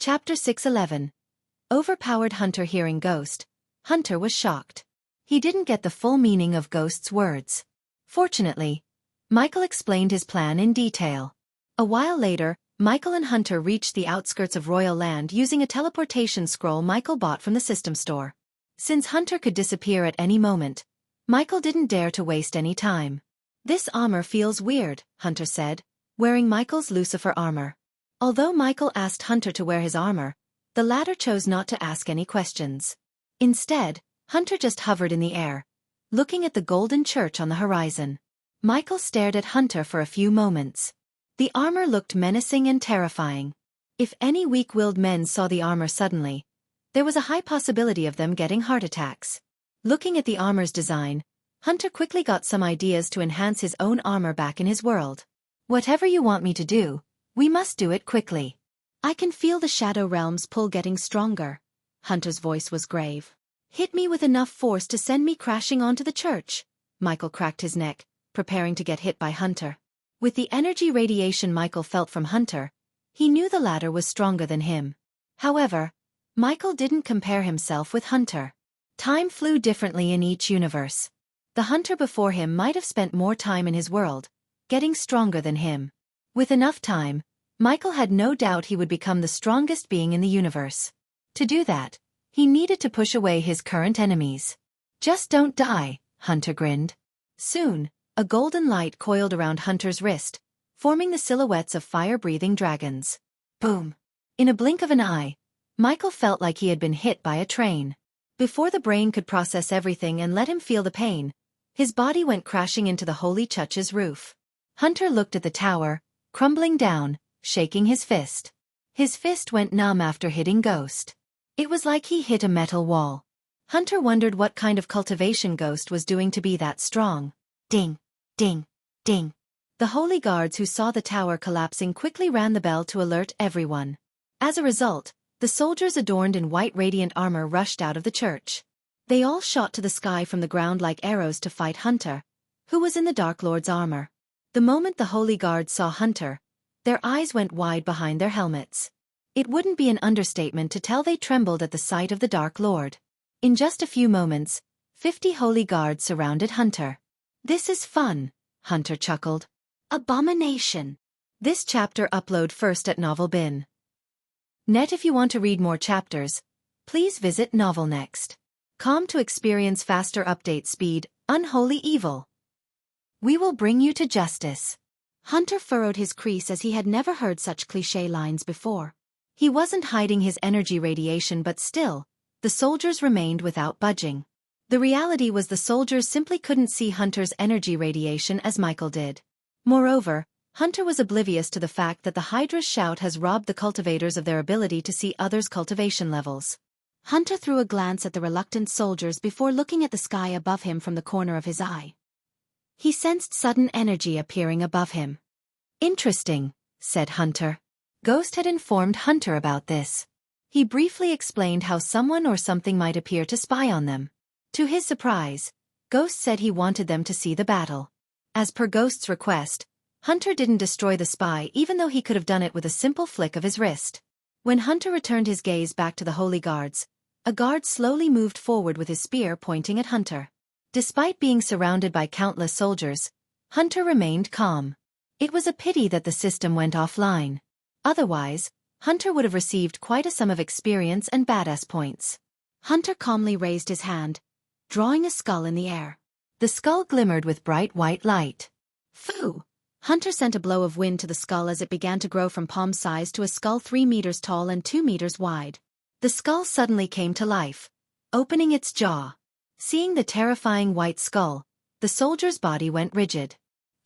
Chapter 611. Overpowered Hunter hearing Ghost. Hunter was shocked. He didn't get the full meaning of Ghost's words. Fortunately, Michael explained his plan in detail. A while later, Michael and Hunter reached the outskirts of Royal Land using a teleportation scroll Michael bought from the system store. Since Hunter could disappear at any moment, Michael didn't dare to waste any time. "This armor feels weird," Hunter said, wearing Michael's Lucifer armor. Although Michael asked Hunter to wear his armor, the latter chose not to ask any questions. Instead, Hunter just hovered in the air, looking at the golden church on the horizon. Michael stared at Hunter for a few moments. The armor looked menacing and terrifying. If any weak-willed men saw the armor suddenly, there was a high possibility of them getting heart attacks. Looking at the armor's design, Hunter quickly got some ideas to enhance his own armor back in his world. "Whatever you want me to do, we must do it quickly. I can feel the Shadow Realm's pull getting stronger." Hunter's voice was grave. "Hit me with enough force to send me crashing onto the church." Michael cracked his neck, preparing to get hit by Hunter. With the energy radiation Michael felt from Hunter, he knew the latter was stronger than him. However, Michael didn't compare himself with Hunter. Time flew differently in each universe. The Hunter before him might have spent more time in his world, getting stronger than him. With enough time, Michael had no doubt he would become the strongest being in the universe. To do that, he needed to push away his current enemies. "Just don't die," Hunter grinned. Soon, a golden light coiled around Hunter's wrist, forming the silhouettes of fire-breathing dragons. Boom! In a blink of an eye, Michael felt like he had been hit by a train. Before the brain could process everything and let him feel the pain, his body went crashing into the holy church's roof. Hunter looked at the tower, crumbling down, shaking his fist. His fist went numb after hitting Ghost. It was like he hit a metal wall. Hunter wondered what kind of cultivation Ghost was doing to be that strong. Ding, ding, ding. The holy guards who saw the tower collapsing quickly rang the bell to alert everyone. As a result, the soldiers adorned in white radiant armor rushed out of the church. They all shot to the sky from the ground like arrows to fight Hunter, who was in the Dark Lord's armor. The moment the holy guards saw Hunter, their eyes went wide behind their helmets. It wouldn't be an understatement to tell they trembled at the sight of the Dark Lord. In just a few moments, 50 holy guards surrounded Hunter. "This is fun," Hunter chuckled. "Abomination." This chapter upload first at Novel Bin. Net. If you want to read more chapters, please visit novelnext.com to experience faster update speed. Unholy evil. We will bring you to justice. Hunter furrowed his crease as he had never heard such cliché lines before. He wasn't hiding his energy radiation, but still, the soldiers remained without budging. The reality was the soldiers simply couldn't see Hunter's energy radiation as Michael did. Moreover, Hunter was oblivious to the fact that the Hydra's shout has robbed the cultivators of their ability to see others' cultivation levels. Hunter threw a glance at the reluctant soldiers before looking at the sky above him from the corner of his eye. He sensed sudden energy appearing above him. "Interesting," said Hunter. Ghost had informed Hunter about this. He briefly explained how someone or something might appear to spy on them. To his surprise, Ghost said he wanted them to see the battle. As per Ghost's request, Hunter didn't destroy the spy even though he could have done it with a simple flick of his wrist. When Hunter returned his gaze back to the holy guards, a guard slowly moved forward with his spear pointing at Hunter. Despite being surrounded by countless soldiers, Hunter remained calm. It was a pity that the system went offline. Otherwise, Hunter would have received quite a sum of experience and badass points. Hunter calmly raised his hand, drawing a skull in the air. The skull glimmered with bright white light. Phoo! Hunter sent a blow of wind to the skull as it began to grow from palm size to a skull 3 meters tall and 2 meters wide. The skull suddenly came to life, opening its jaw. Seeing the terrifying white skull, the soldier's body went rigid.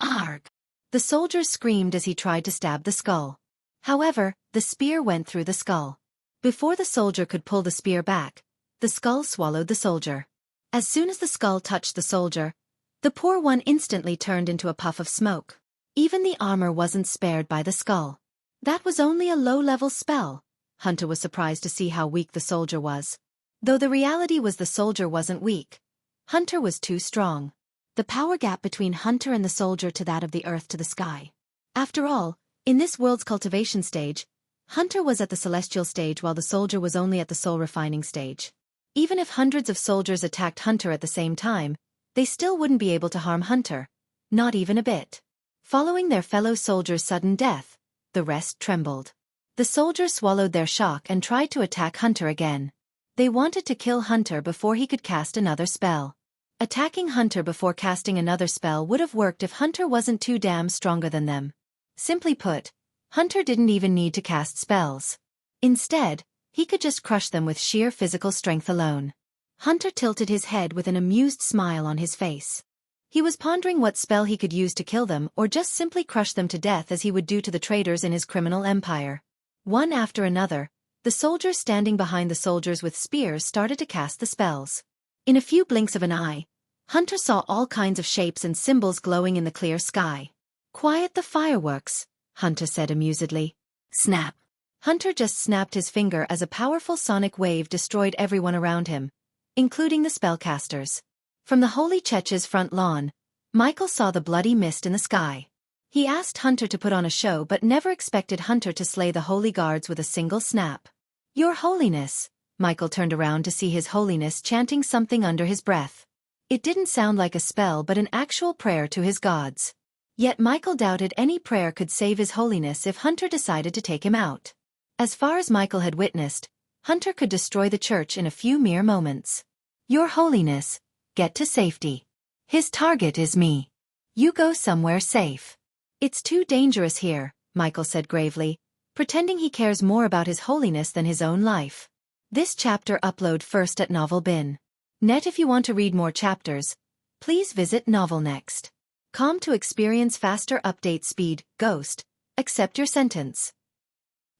Arg! The soldier screamed as he tried to stab the skull. However, the spear went through the skull. Before the soldier could pull the spear back, the skull swallowed the soldier. As soon as the skull touched the soldier, the poor one instantly turned into a puff of smoke. Even the armor wasn't spared by the skull. That was only a low-level spell. Hunter was surprised to see how weak the soldier was. Though the reality was the soldier wasn't weak. Hunter was too strong. The power gap between Hunter and the soldier to that of the earth to the sky. After all, in this world's cultivation stage, Hunter was at the celestial stage while the soldier was only at the soul refining stage. Even if hundreds of soldiers attacked Hunter at the same time, they still wouldn't be able to harm Hunter. Not even a bit. Following their fellow soldiers' sudden death, the rest trembled. The soldiers swallowed their shock and tried to attack Hunter again. They wanted to kill Hunter before he could cast another spell. Attacking Hunter before casting another spell would have worked if Hunter wasn't too damn stronger than them. Simply put, Hunter didn't even need to cast spells. Instead, he could just crush them with sheer physical strength alone. Hunter tilted his head with an amused smile on his face. He was pondering what spell he could use to kill them or just simply crush them to death as he would do to the traitors in his criminal empire. One after another, the soldiers standing behind the soldiers with spears started to cast the spells. In a few blinks of an eye, Hunter saw all kinds of shapes and symbols glowing in the clear sky. "Quiet the fireworks," Hunter said amusedly. Snap. Hunter just snapped his finger as a powerful sonic wave destroyed everyone around him, including the spellcasters. From the Holy Chech's front lawn, Michael saw the bloody mist in the sky. He asked Hunter to put on a show but never expected Hunter to slay the holy guards with a single snap. "Your Holiness." Michael turned around to see His Holiness chanting something under his breath. It didn't sound like a spell but an actual prayer to his gods. Yet Michael doubted any prayer could save His Holiness if Hunter decided to take him out. As far as Michael had witnessed, Hunter could destroy the church in a few mere moments. "Your Holiness, get to safety. His target is me. You go somewhere safe." "It's too dangerous here," Michael said gravely, pretending he cares more about His Holiness than his own life. This chapter upload first at Novel Bin. Net. If you want to read more chapters, please visit novelnext.com to experience faster update speed. Ghost, accept your sentence.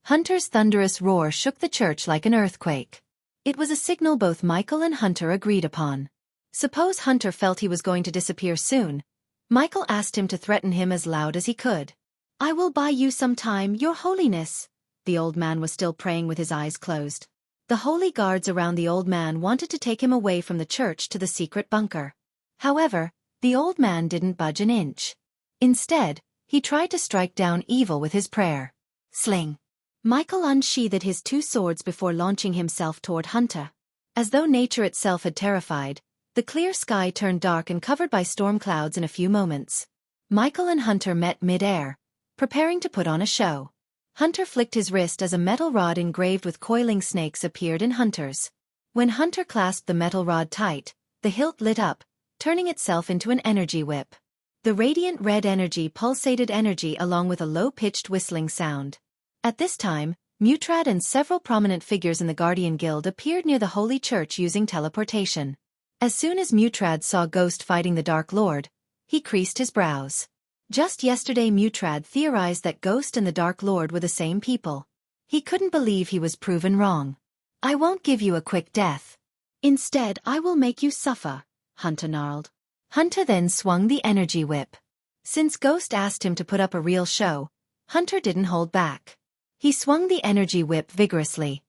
Hunter's thunderous roar shook the church like an earthquake. It was a signal both Michael and Hunter agreed upon. Suppose Hunter felt he was going to disappear soon, Michael asked him to threaten him as loud as he could. "I will buy you some time, Your Holiness." The old man was still praying with his eyes closed. The holy guards around the old man wanted to take him away from the church to the secret bunker. However, the old man didn't budge an inch. Instead, he tried to strike down evil with his prayer. Sling. Michael unsheathed his two swords before launching himself toward Hunter. As though nature itself had terrified, the clear sky turned dark and covered by storm clouds in a few moments. Michael and Hunter met mid-air, preparing to put on a show. Hunter flicked his wrist as a metal rod engraved with coiling snakes appeared in Hunter's. When Hunter clasped the metal rod tight, the hilt lit up, turning itself into an energy whip. The radiant red energy pulsated energy along with a low-pitched whistling sound. At this time, Mutrad and several prominent figures in the Guardian Guild appeared near the Holy Church using teleportation. As soon as Mutrad saw Ghost fighting the Dark Lord, he creased his brows. Just yesterday Mutrad theorized that Ghost and the Dark Lord were the same people. He couldn't believe he was proven wrong. "I won't give you a quick death. Instead, I will make you suffer," Hunter snarled. Hunter then swung the energy whip. Since Ghost asked him to put up a real show, Hunter didn't hold back. He swung the energy whip vigorously.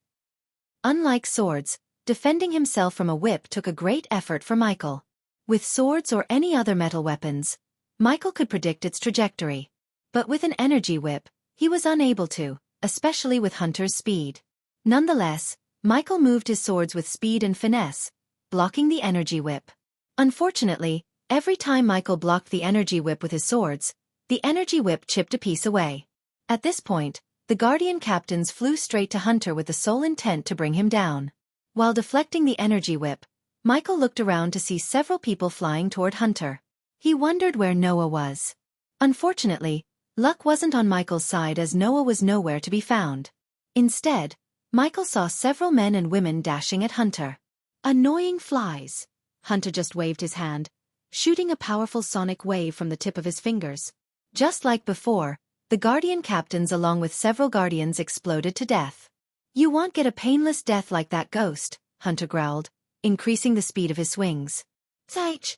Unlike swords, defending himself from a whip took a great effort for Michael. With swords or any other metal weapons, Michael could predict its trajectory. But with an energy whip, he was unable to, especially with Hunter's speed. Nonetheless, Michael moved his swords with speed and finesse, blocking the energy whip. Unfortunately, every time Michael blocked the energy whip with his swords, the energy whip chipped a piece away. At this point, the Guardian captains flew straight to Hunter with the sole intent to bring him down. While deflecting the energy whip, Michael looked around to see several people flying toward Hunter. He wondered where Noah was. Unfortunately, luck wasn't on Michael's side as Noah was nowhere to be found. Instead, Michael saw several men and women dashing at Hunter. "Annoying flies." Hunter just waved his hand, shooting a powerful sonic wave from the tip of his fingers. Just like before, the Guardian captains along with several Guardians exploded to death. "You won't get a painless death like that, Ghost," Hunter growled, increasing the speed of his swings. "Zeich!"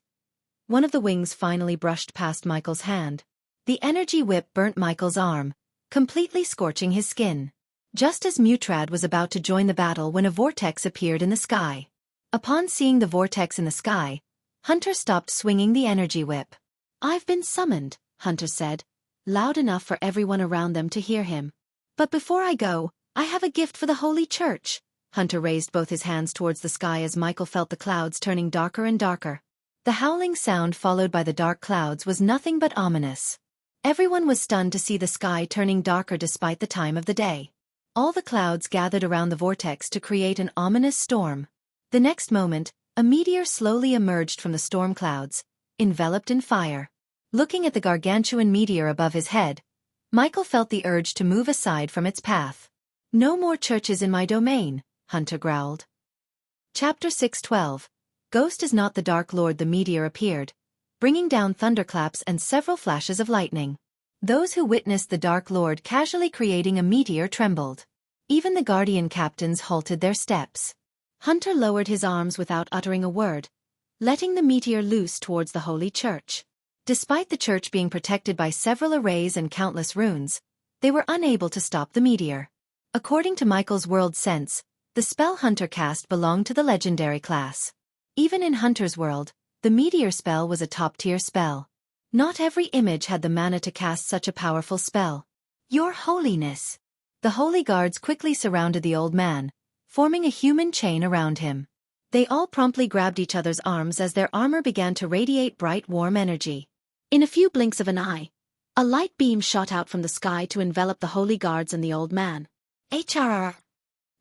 One of the wings finally brushed past Michael's hand. The energy whip burnt Michael's arm, completely scorching his skin. Just as Mutrad was about to join the battle when a vortex appeared in the sky. Upon seeing the vortex in the sky, Hunter stopped swinging the energy whip. "I've been summoned," Hunter said, loud enough for everyone around them to hear him. But before I go, I have a gift for the Holy Church. Hunter raised both his hands towards the sky as Michael felt the clouds turning darker and darker. The howling sound followed by the dark clouds was nothing but ominous. Everyone was stunned to see the sky turning darker despite the time of the day. All the clouds gathered around the vortex to create an ominous storm. The next moment, a meteor slowly emerged from the storm clouds, enveloped in fire. Looking at the gargantuan meteor above his head, Michael felt the urge to move aside from its path. No more churches in my domain, Hunter growled. Chapter 6:12. Ghost is not the Dark Lord. The meteor appeared, bringing down thunderclaps and several flashes of lightning. Those who witnessed the Dark Lord casually creating a meteor trembled. Even the Guardian captains halted their steps. Hunter lowered his arms without uttering a word, letting the meteor loose towards the Holy Church. Despite the church being protected by several arrays and countless runes, they were unable to stop the meteor. According to Michael's world sense, the spell Hunter cast belonged to the legendary class. Even in Hunter's world, the meteor spell was a top-tier spell. Not every image had the mana to cast such a powerful spell. Your Holiness! The holy guards quickly surrounded the old man, forming a human chain around him. They all promptly grabbed each other's arms as their armor began to radiate bright warm energy. In a few blinks of an eye, a light beam shot out from the sky to envelop the holy guards and the old man. HRR!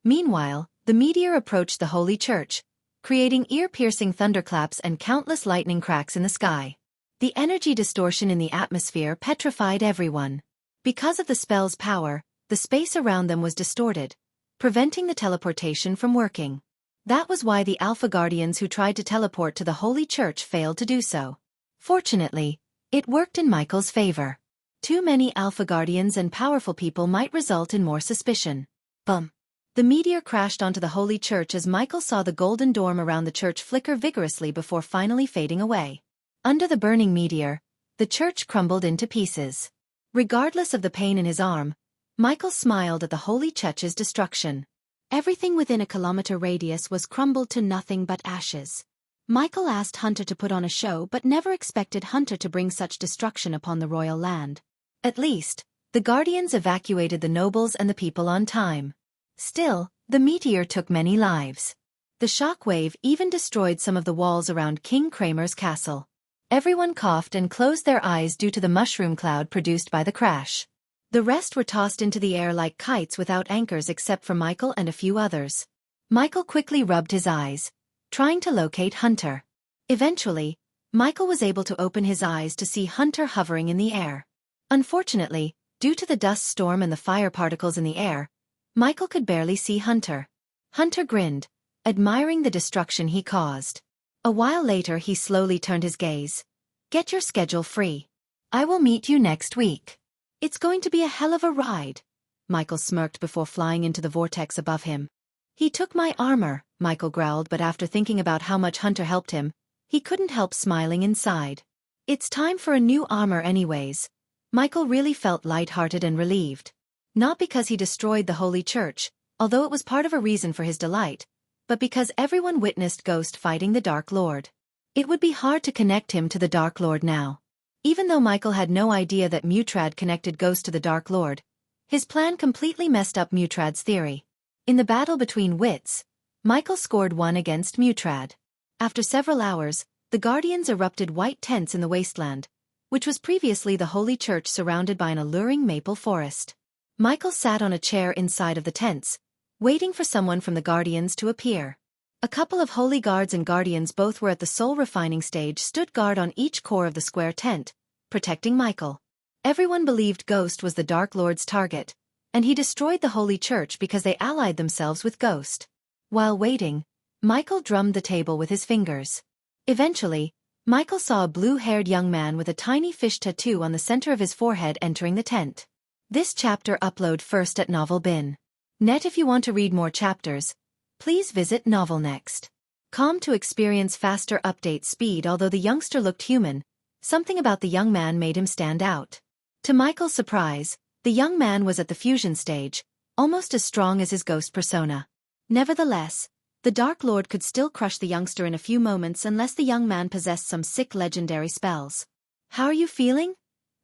Meanwhile, the meteor approached the Holy Church, creating ear-piercing thunderclaps and countless lightning cracks in the sky. The energy distortion in the atmosphere petrified everyone. Because of the spell's power, the space around them was distorted, preventing the teleportation from working. That was why the Alpha Guardians who tried to teleport to the Holy Church failed to do so. Fortunately, it worked in Michael's favor. Too many Alpha Guardians and powerful people might result in more suspicion. Bum! The meteor crashed onto the Holy Church as Michael saw the golden dome around the church flicker vigorously before finally fading away. Under the burning meteor, the church crumbled into pieces. Regardless of the pain in his arm, Michael smiled at the Holy Church's destruction. Everything within a kilometer radius was crumbled to nothing but ashes. Michael asked Hunter to put on a show but never expected Hunter to bring such destruction upon the royal land. At least, the Guardians evacuated the nobles and the people on time. Still, the meteor took many lives. The shockwave even destroyed some of the walls around King Kramer's castle. Everyone coughed and closed their eyes due to the mushroom cloud produced by the crash. The rest were tossed into the air like kites without anchors except for Michael and a few others. Michael quickly rubbed his eyes, trying to locate Hunter. Eventually, Michael was able to open his eyes to see Hunter hovering in the air. Unfortunately, due to the dust storm and the fire particles in the air, Michael could barely see Hunter. Hunter grinned, admiring the destruction he caused. A while later he slowly turned his gaze. Get your schedule free. I will meet you next week. It's going to be a hell of a ride. Michael smirked before flying into the vortex above him. He took my armor, Michael growled, but after thinking about how much Hunter helped him, he couldn't help smiling inside. It's time for a new armor anyways. Michael really felt lighthearted and relieved. Not because he destroyed the Holy Church, although it was part of a reason for his delight, but because everyone witnessed Ghost fighting the Dark Lord. It would be hard to connect him to the Dark Lord now. Even though Michael had no idea that Mutrad connected Ghost to the Dark Lord, his plan completely messed up Mutrad's theory. In the battle between wits, Michael scored 1 against Mutrad. After several hours, the Guardians erupted white tents in the wasteland, which was previously the Holy Church surrounded by an alluring maple forest. Michael sat on a chair inside of the tents, waiting for someone from the Guardians to appear. A couple of Holy Guards and Guardians, both were at the soul refining stage, stood guard on each core of the square tent, protecting Michael. Everyone believed Ghost was the Dark Lord's target, and he destroyed the Holy Church because they allied themselves with Ghost. While waiting, Michael drummed the table with his fingers. Eventually, Michael saw a blue-haired young man with a tiny fish tattoo on the center of his forehead entering the tent. This chapter upload first at novel.bin.net. If you want to read more chapters, please visit novelnext.com to experience faster update speed. Although the youngster looked human, something about the young man made him stand out. To Michael's surprise, the young man was at the fusion stage, almost as strong as his ghost persona. Nevertheless, the Dark Lord could still crush the youngster in a few moments unless the young man possessed some sick legendary spells. How are you feeling?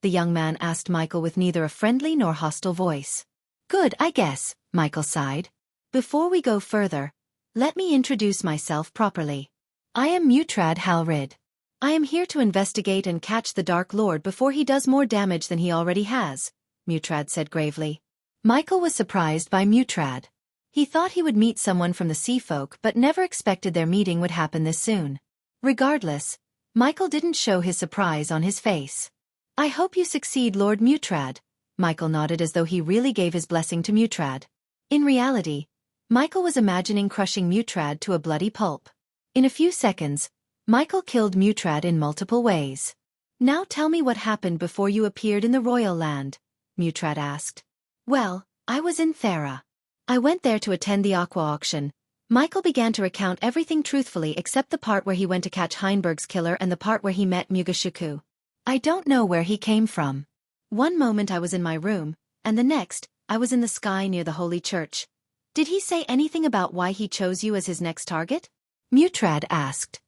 The young man asked Michael with neither a friendly nor hostile voice. Good, I guess, Michael sighed. Before we go further, let me introduce myself properly. I am Mutrad Halrid. I am here to investigate and catch the Dark Lord before he does more damage than he already has, Mutrad said gravely. Michael was surprised by Mutrad. He thought he would meet someone from the Sea Folk but never expected their meeting would happen this soon. Regardless, Michael didn't show his surprise on his face. I hope you succeed, Lord Mutrad. Michael nodded as though he really gave his blessing to Mutrad. In reality, Michael was imagining crushing Mutrad to a bloody pulp. In a few seconds, Michael killed Mutrad in multiple ways. Now tell me what happened before you appeared in the royal land, Mutrad asked. Well, I was in Thera. I went there to attend the aqua auction. Michael began to recount everything truthfully except the part where he went to catch Heinberg's killer and the part where he met Mugashiku. I don't know where he came from. One moment I was in my room, and the next, I was in the sky near the holy church. Did he say anything about why he chose you as his next target? Mutrad asked.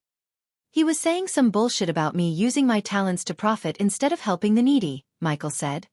He was saying some bullshit about me using my talents to profit instead of helping the needy, Michael said.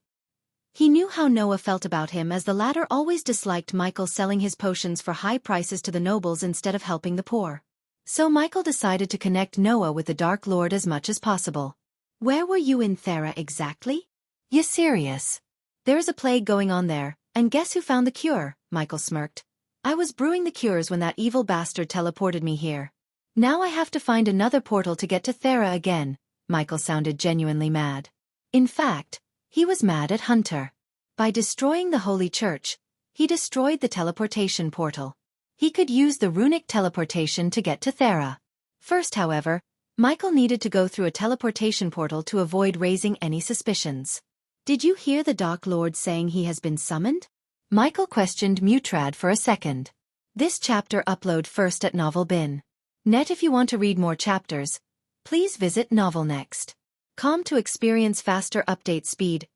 He knew how Noah felt about him as the latter always disliked Michael selling his potions for high prices to the nobles instead of helping the poor. So Michael decided to connect Noah with the Dark Lord as much as possible. Where were you in Thera exactly? You serious? There is a plague going on there, and guess who found the cure? Michael smirked. I was brewing the cures when that evil bastard teleported me here. Now I have to find another portal to get to Thera again. Michael sounded genuinely mad. In fact, he was mad at Hunter. By destroying the holy church, he destroyed the teleportation portal. He could use the runic teleportation to get to Thera. First, however, Michael needed to go through a teleportation portal to avoid raising any suspicions. Did you hear the Dark Lord saying he has been summoned? Michael questioned Mutrad for a second. This chapter upload first at Novel Bin. Net. If you want to read more chapters, please visit novelnext.com to experience faster update speed.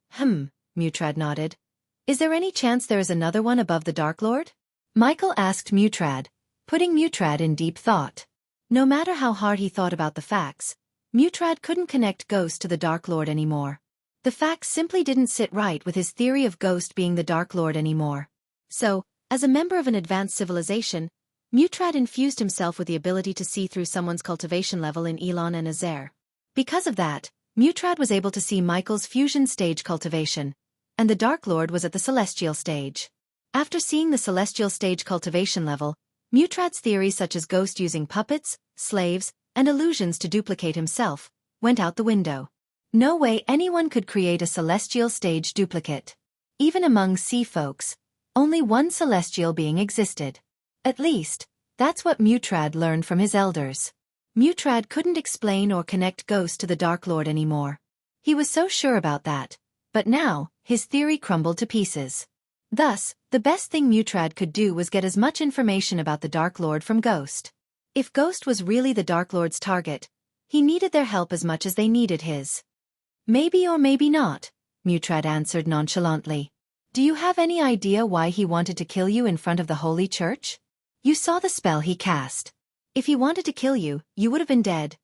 Mutrad nodded. Is there any chance there is another one above the Dark Lord? Michael asked Mutrad, putting Mutrad in deep thought. No matter how hard he thought about the facts, Mutrad couldn't connect Ghost to the Dark Lord anymore. The facts simply didn't sit right with his theory of Ghost being the Dark Lord anymore. So, as a member of an advanced civilization, Mutrad infused himself with the ability to see through someone's cultivation level in Elon and Azer. Because of that, Mutrad was able to see Michael's fusion stage cultivation, and the Dark Lord was at the celestial stage. After seeing the celestial stage cultivation level, Mutrad's theories such as Ghost using puppets, slaves, and illusions to duplicate himself went out the window. No way anyone could create a celestial stage duplicate. Even among sea folks, only one celestial being existed. At least, that's what Mutrad learned from his elders. Mutrad couldn't explain or connect Ghost to the Dark Lord anymore. He was so sure about that, but now, his theory crumbled to pieces. Thus, the best thing Mutrad could do was get as much information about the Dark Lord from Ghost. If Ghost was really the Dark Lord's target, he needed their help as much as they needed his. Maybe or maybe not, Mutrad answered nonchalantly. Do you have any idea why he wanted to kill you in front of the Holy Church? You saw the spell he cast. If he wanted to kill you, you would have been dead.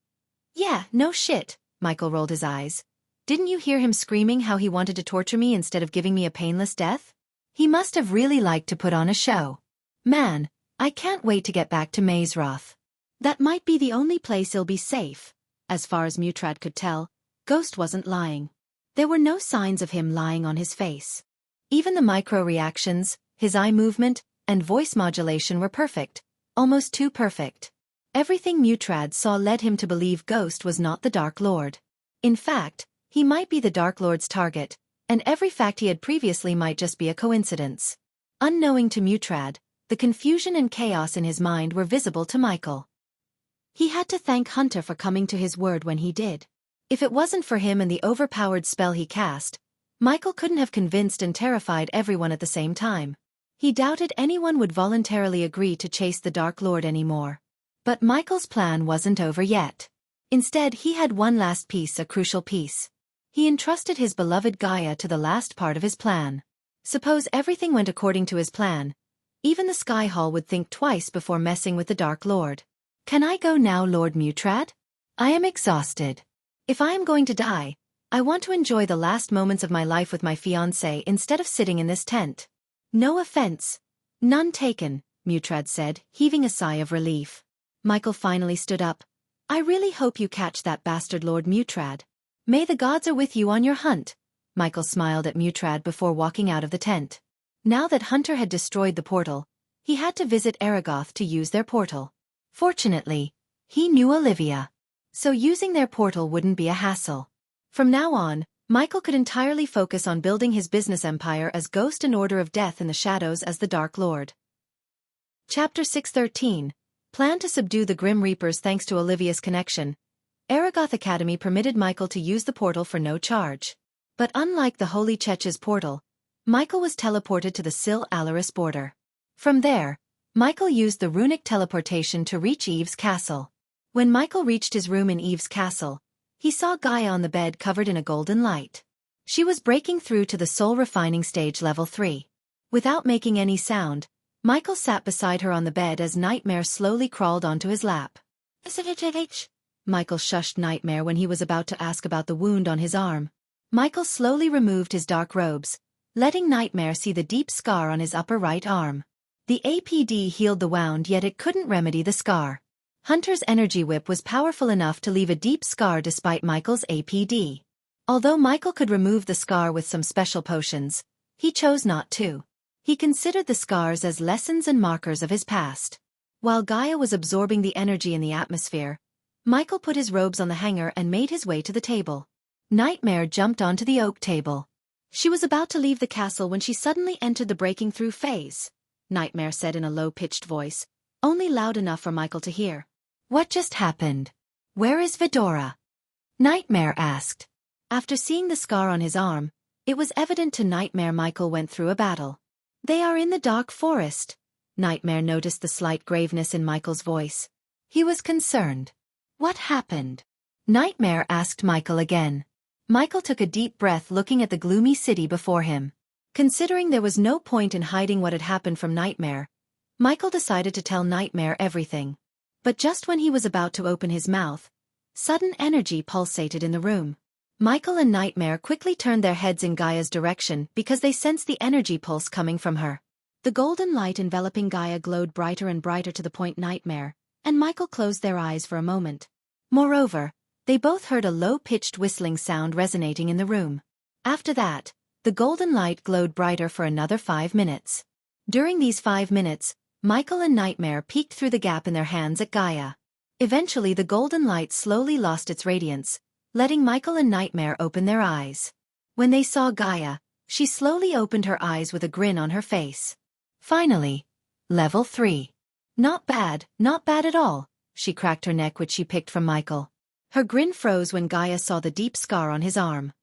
Yeah, no shit, Michael rolled his eyes. Didn't you hear him screaming how he wanted to torture me instead of giving me a painless death? He must have really liked to put on a show. Man, I can't wait to get back to Mazeroth. That might be the only place he'll be safe. As far as Mutrad could tell, Ghost wasn't lying. There were no signs of him lying on his face. Even the micro-reactions, his eye movement, and voice modulation were perfect, almost too perfect. Everything Mutrad saw led him to believe Ghost was not the Dark Lord. In fact, he might be the Dark Lord's target, and every fact he had previously might just be a coincidence. Unknowing to Mutrad, the confusion and chaos in his mind were visible to Michael. He had to thank Hunter for coming to his word when he did. If it wasn't for him and the overpowered spell he cast, Michael couldn't have convinced and terrified everyone at the same time. He doubted anyone would voluntarily agree to chase the Dark Lord anymore. But Michael's plan wasn't over yet. Instead, he had one last piece, a crucial piece. He entrusted his beloved Gaia to the last part of his plan. Suppose everything went according to his plan. Even the Sky Hall would think twice before messing with the Dark Lord. Can I go now, Lord Mutrad? I am exhausted. If I am going to die, I want to enjoy the last moments of my life with my fiancé instead of sitting in this tent. No offense. None taken, Mutrad said, heaving a sigh of relief. Michael finally stood up. I really hope you catch that bastard Lord Mutrad. May the gods are with you on your hunt. Michael smiled at Mutrad before walking out of the tent. Now that Hunter had destroyed the portal, he had to visit Aragoth to use their portal. Fortunately, he knew Olivia, so using their portal wouldn't be a hassle. From now on, Michael could entirely focus on building his business empire as Ghost and Order of Death in the Shadows as the Dark Lord. Chapter 613. Plan to subdue the Grim Reapers. Thanks to Olivia's connection, Aragoth Academy permitted Michael to use the portal for no charge. But unlike the Holy Chech's portal, Michael was teleported to the Sil-Alaris border. From there, Michael used the runic teleportation to reach Eve's castle. When Michael reached his room in Eve's castle, he saw Gaia on the bed covered in a golden light. She was breaking through to the soul refining stage level 3. Without making any sound, Michael sat beside her on the bed as Nightmare slowly crawled onto his lap. Michael shushed Nightmare when he was about to ask about the wound on his arm. Michael slowly removed his dark robes, letting Nightmare see the deep scar on his upper right arm. The APD healed the wound, yet it couldn't remedy the scar. Hunter's energy whip was powerful enough to leave a deep scar despite Michael's APD. Although Michael could remove the scar with some special potions, he chose not to. He considered the scars as lessons and markers of his past. While Gaia was absorbing the energy in the atmosphere, Michael put his robes on the hanger and made his way to the table. Nightmare jumped onto the oak table. She was about to leave the castle when she suddenly entered the breaking through phase. Nightmare said in a low-pitched voice, only loud enough for Michael to hear. What just happened? Where is Vidora? Nightmare asked. After seeing the scar on his arm, it was evident to Nightmare Michael went through a battle. They are in the dark forest. Nightmare noticed the slight graveness in Michael's voice. He was concerned. What happened? Nightmare asked Michael again. Michael took a deep breath looking at the gloomy city before him. Considering there was no point in hiding what had happened from Nightmare, Michael decided to tell Nightmare everything. But just when he was about to open his mouth, sudden energy pulsated in the room. Michael and Nightmare quickly turned their heads in Gaia's direction because they sensed the energy pulse coming from her. The golden light enveloping Gaia glowed brighter and brighter to the point Nightmare and Michael closed their eyes for a moment. Moreover, they both heard a low-pitched whistling sound resonating in the room. After that, the golden light glowed brighter for another 5 minutes. During these 5 minutes, Michael and Nightmare peeked through the gap in their hands at Gaia. Eventually the golden light slowly lost its radiance, letting Michael and Nightmare open their eyes. When they saw Gaia, she slowly opened her eyes with a grin on her face. Finally, level 3. Not bad at all, she cracked her neck which she picked from Michael. Her grin froze when Gaia saw the deep scar on his arm.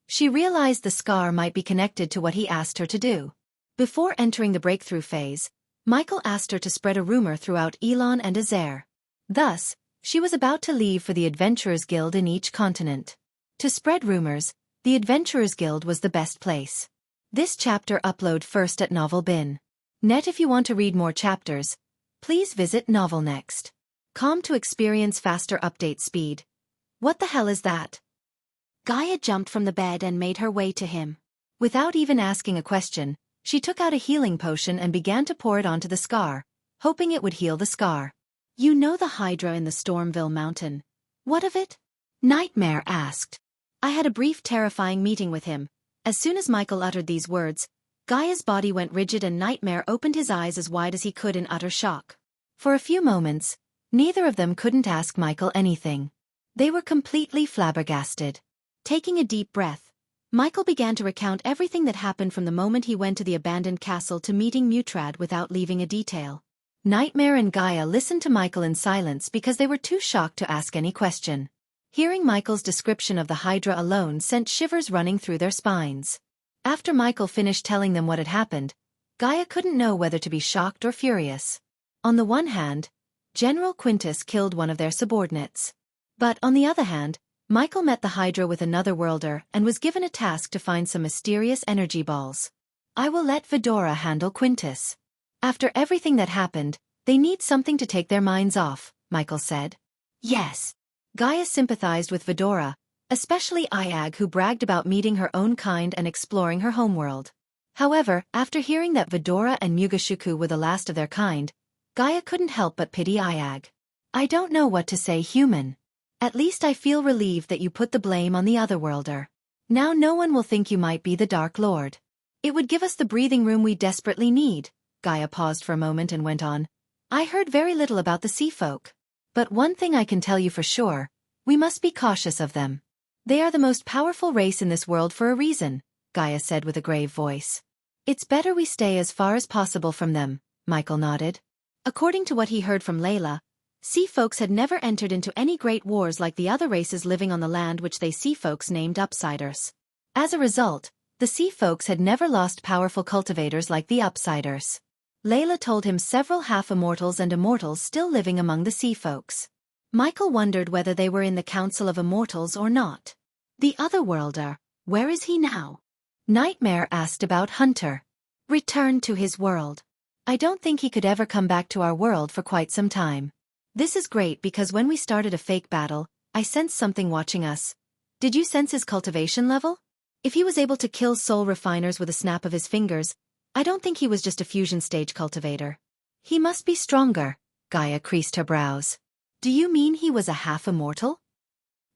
She realized the scar might be connected to what he asked her to do. Before entering the breakthrough phase, Michael asked her to spread a rumor throughout Elon and Azer. Thus, she was about to leave for the Adventurers Guild in each continent. To spread rumors, the Adventurers Guild was the best place. This chapter upload first at novel.bin.net. If you want to read more chapters, please visit novelnext.com to experience faster update speed. What the hell is that? Gaia jumped from the bed and made her way to him. Without even asking a question, she took out a healing potion and began to pour it onto the scar, hoping it would heal the scar. You know the Hydra in the Stormville Mountain. What of it? Nightmare asked. I had a brief terrifying meeting with him. As soon as Michael uttered these words, Gaia's body went rigid and Nightmare opened his eyes as wide as he could in utter shock. For a few moments, neither of them couldn't ask Michael anything. They were completely flabbergasted. Taking a deep breath, Michael began to recount everything that happened from the moment he went to the abandoned castle to meeting Mutrad without leaving a detail. Nightmare and Gaia listened to Michael in silence because they were too shocked to ask any question. Hearing Michael's description of the Hydra alone sent shivers running through their spines. After Michael finished telling them what had happened, Gaia couldn't know whether to be shocked or furious. On the one hand, General Quintus killed one of their subordinates. But on the other hand, Michael met the Hydra with another worlder and was given a task to find some mysterious energy balls. I will let Vidora handle Quintus. After everything that happened, they need something to take their minds off, Michael said. Yes. Gaia sympathized with Vidora, especially Iag, who bragged about meeting her own kind and exploring her homeworld. However, after hearing that Vidora and Mugashuku were the last of their kind, Gaia couldn't help but pity Iag. I don't know what to say, human. At least I feel relieved that you put the blame on the Otherworlder. Now no one will think you might be the Dark Lord. It would give us the breathing room we desperately need. Gaia paused for a moment and went on. I heard very little about the sea folk. But one thing I can tell you for sure, we must be cautious of them. They are the most powerful race in this world for a reason, Gaia said with a grave voice. It's better we stay as far as possible from them, Michael nodded. According to what he heard from Layla, sea folks had never entered into any great wars like the other races living on the land which they sea folks named Upsiders. As a result, the sea folks had never lost powerful cultivators like the Upsiders. Layla told him several half-immortals and immortals still living among the sea folks. Michael wondered whether they were in the Council of Immortals or not. The Otherworlder, where is he now? Nightmare asked about Hunter. Returned to his world. I don't think he could ever come back to our world for quite some time. This is great because when we started a fake battle, I sensed something watching us. Did you sense his cultivation level? If he was able to kill soul refiners with a snap of his fingers, I don't think he was just a fusion stage cultivator. He must be stronger. Gaia creased her brows. Do you mean he was a half-immortal?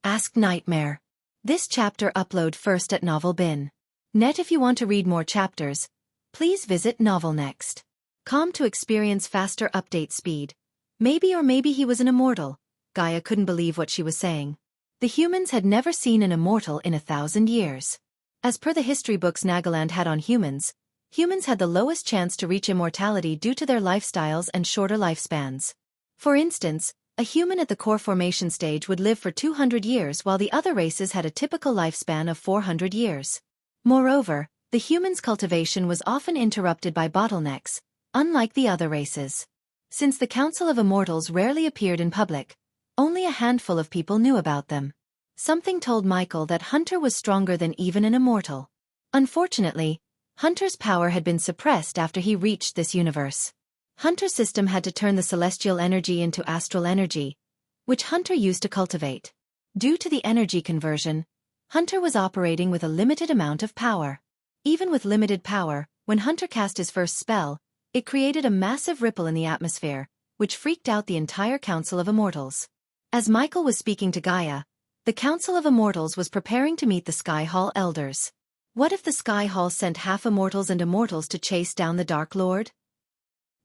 Asked Nightmare. This chapter upload first at Novel Bin. Net if you want to read more chapters, please visit novelnext.com to experience faster update speed. Maybe he was an immortal. Gaia couldn't believe what she was saying. The humans had never seen an immortal in 1,000 years. As per the history books Nagaland had on humans had the lowest chance to reach immortality due to their lifestyles and shorter lifespans. For instance, a human at the core formation stage would live for 200 years while the other races had a typical lifespan of 400 years. Moreover, the humans' cultivation was often interrupted by bottlenecks, unlike the other races. Since the Council of Immortals rarely appeared in public, only a handful of people knew about them. Something told Michael that Hunter was stronger than even an immortal. Unfortunately, Hunter's power had been suppressed after he reached this universe. Hunter's system had to turn the celestial energy into astral energy, which Hunter used to cultivate. Due to the energy conversion, Hunter was operating with a limited amount of power. Even with limited power, when Hunter cast his first spell, it created a massive ripple in the atmosphere, which freaked out the entire Council of Immortals. As Michael was speaking to Gaia, the Council of Immortals was preparing to meet the Sky Hall Elders. What if the Sky Hall sent half-immortals and immortals to chase down the Dark Lord?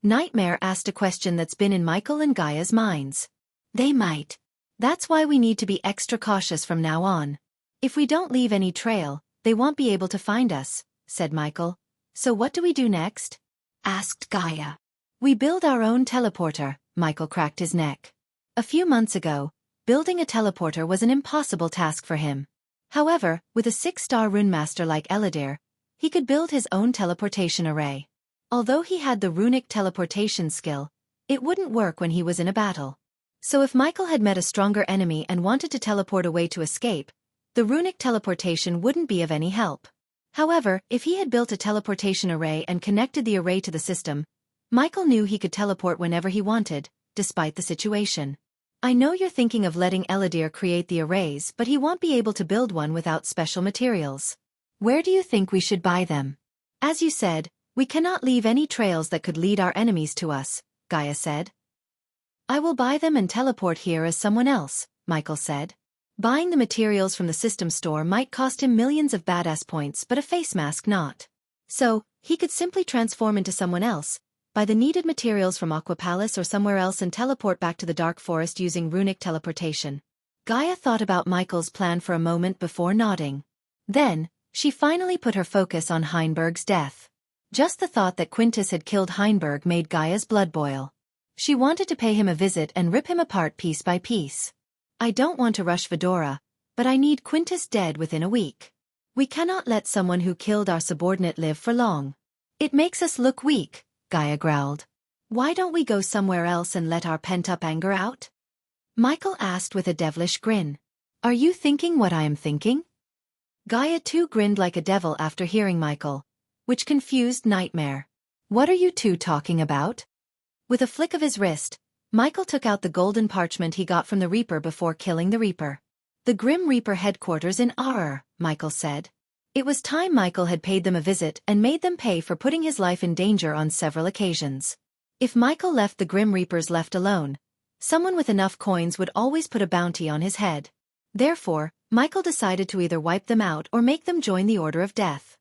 Nightmare asked a question that's been in Michael and Gaia's minds. They might. That's why we need to be extra cautious from now on. If we don't leave any trail, they won't be able to find us, said Michael. So what do we do next? Asked Gaia. We build our own teleporter, Michael cracked his neck. A few months ago, building a teleporter was an impossible task for him. However, with a 6-star rune master like Eladir, he could build his own teleportation array. Although he had the runic teleportation skill, it wouldn't work when he was in a battle. So if Michael had met a stronger enemy and wanted to teleport away to escape, the runic teleportation wouldn't be of any help. However, if he had built a teleportation array and connected the array to the system, Michael knew he could teleport whenever he wanted, despite the situation. I know you're thinking of letting Eladir create the arrays, but he won't be able to build one without special materials. Where do you think we should buy them? As you said, we cannot leave any trails that could lead our enemies to us, Gaia said. I will buy them and teleport here as someone else, Michael said. Buying the materials from the system store might cost him millions of badass points but a face mask not. So, he could simply transform into someone else, buy the needed materials from Aqua Palace or somewhere else and teleport back to the Dark Forest using runic teleportation. Gaia thought about Michael's plan for a moment before nodding. Then, she finally put her focus on Heinberg's death. Just the thought that Quintus had killed Heinberg made Gaia's blood boil. She wanted to pay him a visit and rip him apart piece by piece. I don't want to rush Vidora, but I need Quintus dead within a week. We cannot let someone who killed our subordinate live for long. It makes us look weak, Gaia growled. Why don't we go somewhere else and let our pent-up anger out? Michael asked with a devilish grin. Are you thinking what I am thinking? Gaia too grinned like a devil after hearing Michael, which confused Nightmare. What are you two talking about? With a flick of his wrist, Michael took out the golden parchment he got from the Reaper before killing the Reaper. The Grim Reaper headquarters in Aur, Michael said. It was time Michael had paid them a visit and made them pay for putting his life in danger on several occasions. If Michael left the Grim Reapers left alone, someone with enough coins would always put a bounty on his head. Therefore, Michael decided to either wipe them out or make them join the Order of Death.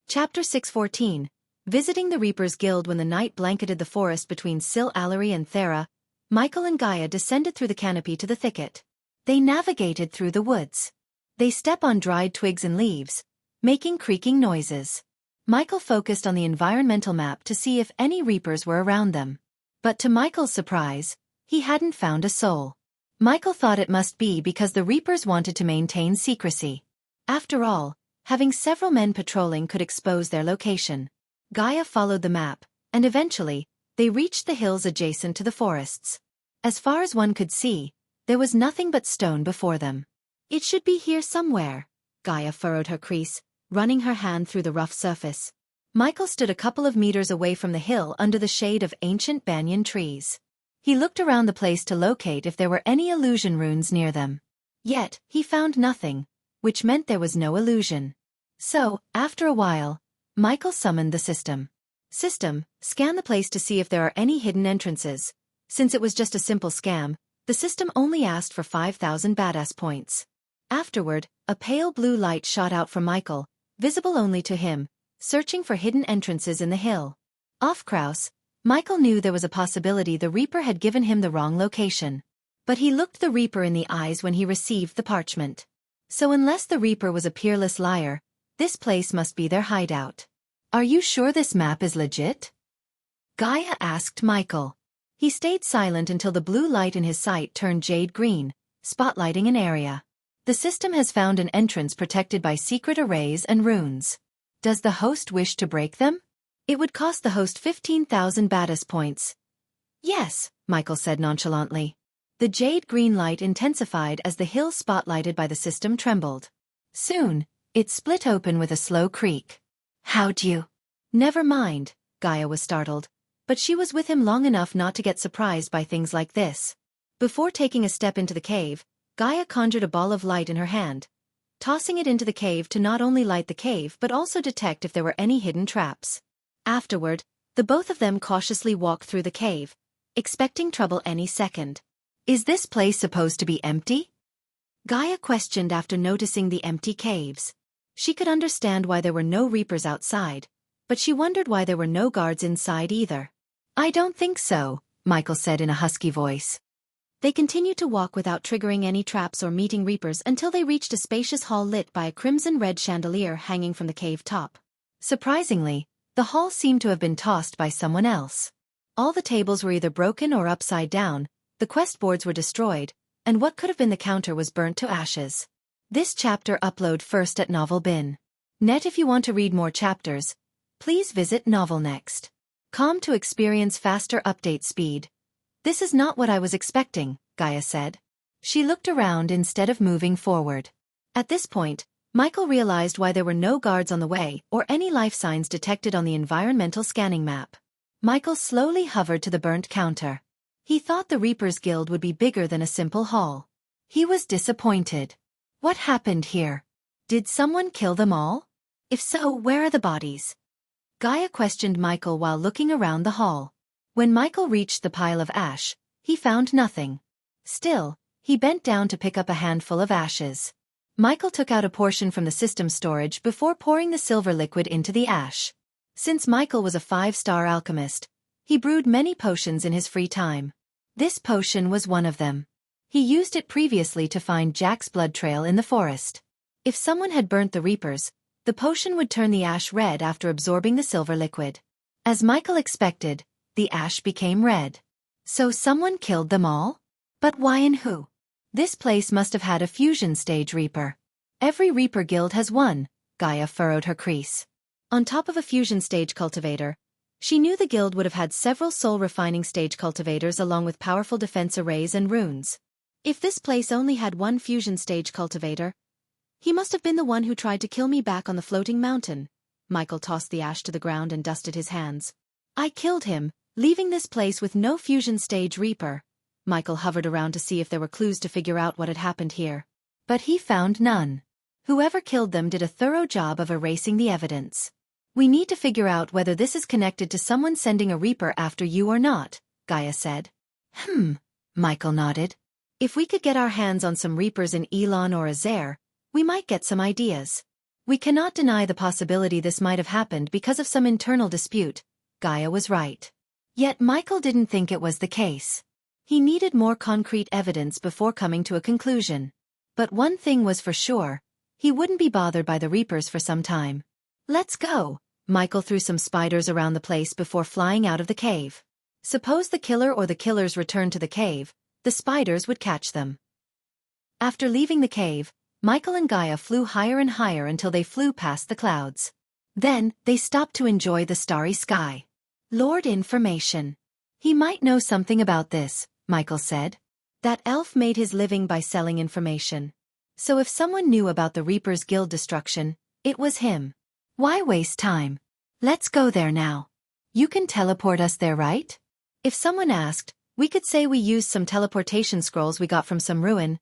Chapter 614. Visiting the Reapers Guild. When the night blanketed the forest between Sil Allery and Thera, Michael and Gaia descended through the canopy to the thicket. They navigated through the woods. They step on dried twigs and leaves, making creaking noises. Michael focused on the environmental map to see if any Reapers were around them. But to Michael's surprise, he hadn't found a soul. Michael thought it must be because the Reapers wanted to maintain secrecy. After all, having several men patrolling could expose their location. Gaia followed the map, and eventually, they reached the hills adjacent to the forests. As far as one could see, there was nothing but stone before them. It should be here somewhere. Gaia furrowed her crease, running her hand through the rough surface. Michael stood a couple of meters away from the hill under the shade of ancient banyan trees. He looked around the place to locate if there were any illusion runes near them. Yet, he found nothing, which meant there was no illusion. So, after a while, Michael summoned the system. System, scan the place to see if there are any hidden entrances. Since it was just a simple scam, the system only asked for 5,000 badass points. Afterward, a pale blue light shot out from Michael, visible only to him, searching for hidden entrances in the hill. Off Kraus, Michael knew there was a possibility the Reaper had given him the wrong location. But he looked the Reaper in the eyes when he received the parchment. So unless the Reaper was a peerless liar, this place must be their hideout. Are you sure this map is legit? Gaia asked Michael. He stayed silent until the blue light in his sight turned jade green, spotlighting an area. The system has found an entrance protected by secret arrays and runes. Does the host wish to break them? It would cost the host 15,000 badass points. Yes, Michael said nonchalantly. The jade green light intensified as the hill spotlighted by the system trembled. Soon, it split open with a slow creak. How'd you? Never mind, Gaia was startled, but she was with him long enough not to get surprised by things like this. Before taking a step into the cave, Gaia conjured a ball of light in her hand, tossing it into the cave to not only light the cave but also detect if there were any hidden traps. Afterward, the both of them cautiously walked through the cave, expecting trouble any second. Is this place supposed to be empty? Gaia questioned after noticing the empty caves. She could understand why there were no Reapers outside, but she wondered why there were no guards inside either. I don't think so, Michael said in a husky voice. They continued to walk without triggering any traps or meeting Reapers until they reached a spacious hall lit by a crimson-red chandelier hanging from the cave top. Surprisingly, the hall seemed to have been tossed by someone else. All the tables were either broken or upside down, the quest boards were destroyed, and what could have been the counter was burnt to ashes. This chapter upload first at Novel Bin. Net. If you want to read more chapters, please visit novelnext.com to experience faster update speed. This is not what I was expecting, Gaia said. She looked around instead of moving forward. At this point, Michael realized why there were no guards on the way or any life signs detected on the environmental scanning map. Michael slowly hovered to the burnt counter. He thought the Reapers Guild would be bigger than a simple hall. He was disappointed. What happened here? Did someone kill them all? If so, where are the bodies? Gaia questioned Michael while looking around the hall. When Michael reached the pile of ash, he found nothing. Still, he bent down to pick up a handful of ashes. Michael took out a portion from the system storage before pouring the silver liquid into the ash. Since Michael was a 5-star alchemist, he brewed many potions in his free time. This potion was one of them. He used it previously to find Jack's blood trail in the forest. If someone had burnt the Reapers, the potion would turn the ash red after absorbing the silver liquid. As Michael expected, the ash became red. So someone killed them all? But why and who? This place must have had a fusion stage Reaper. Every Reaper guild has one, Gaia furrowed her crease. On top of a fusion stage cultivator, she knew the guild would have had several soul-refining stage cultivators along with powerful defense arrays and runes. If this place only had one fusion stage cultivator, he must have been the one who tried to kill me back on the floating mountain. Michael tossed the ash to the ground and dusted his hands. I killed him, leaving this place with no fusion stage Reaper. Michael hovered around to see if there were clues to figure out what had happened here. But he found none. Whoever killed them did a thorough job of erasing the evidence. We need to figure out whether this is connected to someone sending a Reaper after you or not, Gaia said. Michael nodded. If we could get our hands on some Reapers in Elon or Azair, we might get some ideas. We cannot deny the possibility this might have happened because of some internal dispute. Gaia was right. Yet Michael didn't think it was the case. He needed more concrete evidence before coming to a conclusion. But one thing was for sure, he wouldn't be bothered by the Reapers for some time. Let's go. Michael threw some spiders around the place before flying out of the cave. Suppose the killer or the killers returned to the cave, the spiders would catch them. After leaving the cave, Michael and Gaia flew higher and higher until they flew past the clouds. Then, they stopped to enjoy the starry sky. Lord Information. He might know something about this, Michael said. That elf made his living by selling information. So if someone knew about the Reaper's Guild destruction, it was him. Why waste time? Let's go there now. You can teleport us there, right? If someone asked, we could say we used some teleportation scrolls we got from some ruin.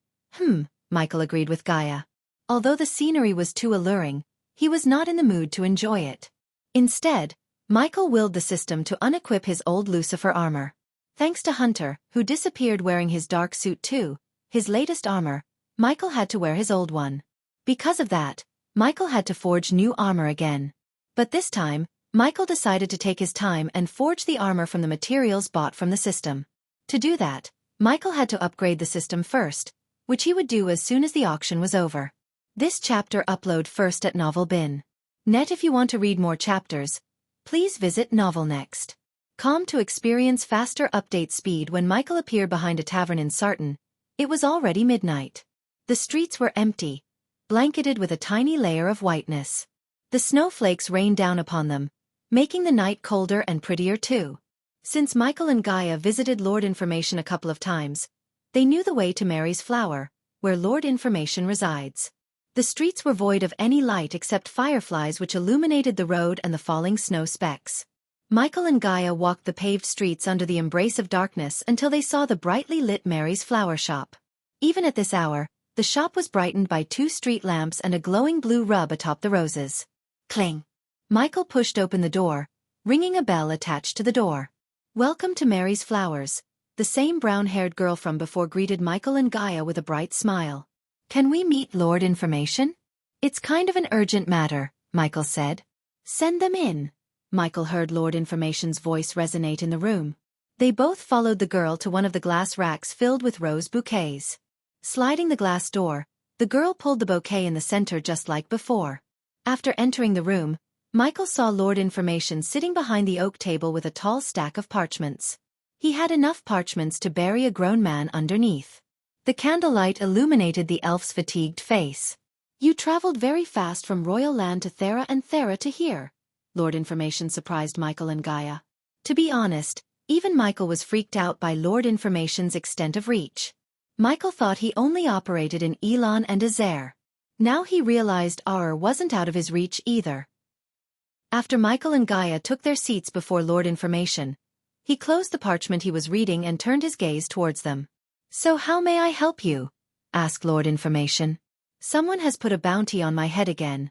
Michael agreed with Gaia. Although the scenery was too alluring, he was not in the mood to enjoy it. Instead, Michael willed the system to unequip his old Lucifer armor. Thanks to Hunter, who disappeared wearing his dark suit too, his latest armor, Michael had to wear his old one. Because of that, Michael had to forge new armor again. But this time, Michael decided to take his time and forge the armor from the materials bought from the system. To do that, Michael had to upgrade the system first, which he would do as soon as the auction was over. This chapter upload first at Novel Bin. Net. If you want to read more chapters, please visit novelnext.com to experience faster update speed. When Michael appeared behind a tavern in Sarton, it was already midnight. The streets were empty, blanketed with a tiny layer of whiteness. The snowflakes rained down upon them, making the night colder and prettier too. Since Michael and Gaia visited Lord Information a couple of times, they knew the way to Mary's Flower, where Lord Information resides. The streets were void of any light except fireflies which illuminated the road and the falling snow specks. Michael and Gaia walked the paved streets under the embrace of darkness until they saw the brightly lit Mary's Flower shop. Even at this hour, the shop was brightened by 2 street lamps and a glowing blue rub atop the roses. Cling! Michael pushed open the door, ringing a bell attached to the door. Welcome to Mary's Flowers, the same brown-haired girl from before greeted Michael and Gaia with a bright smile. Can we meet Lord Information? It's kind of an urgent matter, Michael said. Send them in. Michael heard Lord Information's voice resonate in the room. They both followed the girl to one of the glass racks filled with rose bouquets. Sliding the glass door, the girl pulled the bouquet in the center just like before. After entering the room, Michael saw Lord Information sitting behind the oak table with a tall stack of parchments. He had enough parchments to bury a grown man underneath. The candlelight illuminated the elf's fatigued face. You traveled very fast from Royal Land to Thera and Thera to here. Lord Information surprised Michael and Gaia. To be honest, even Michael was freaked out by Lord Information's extent of reach. Michael thought he only operated in Elon and Azair. Now he realized Aur wasn't out of his reach either. After Michael and Gaia took their seats before Lord Information, he closed the parchment he was reading and turned his gaze towards them. So how may I help you? Asked Lord Information. Someone has put a bounty on my head again.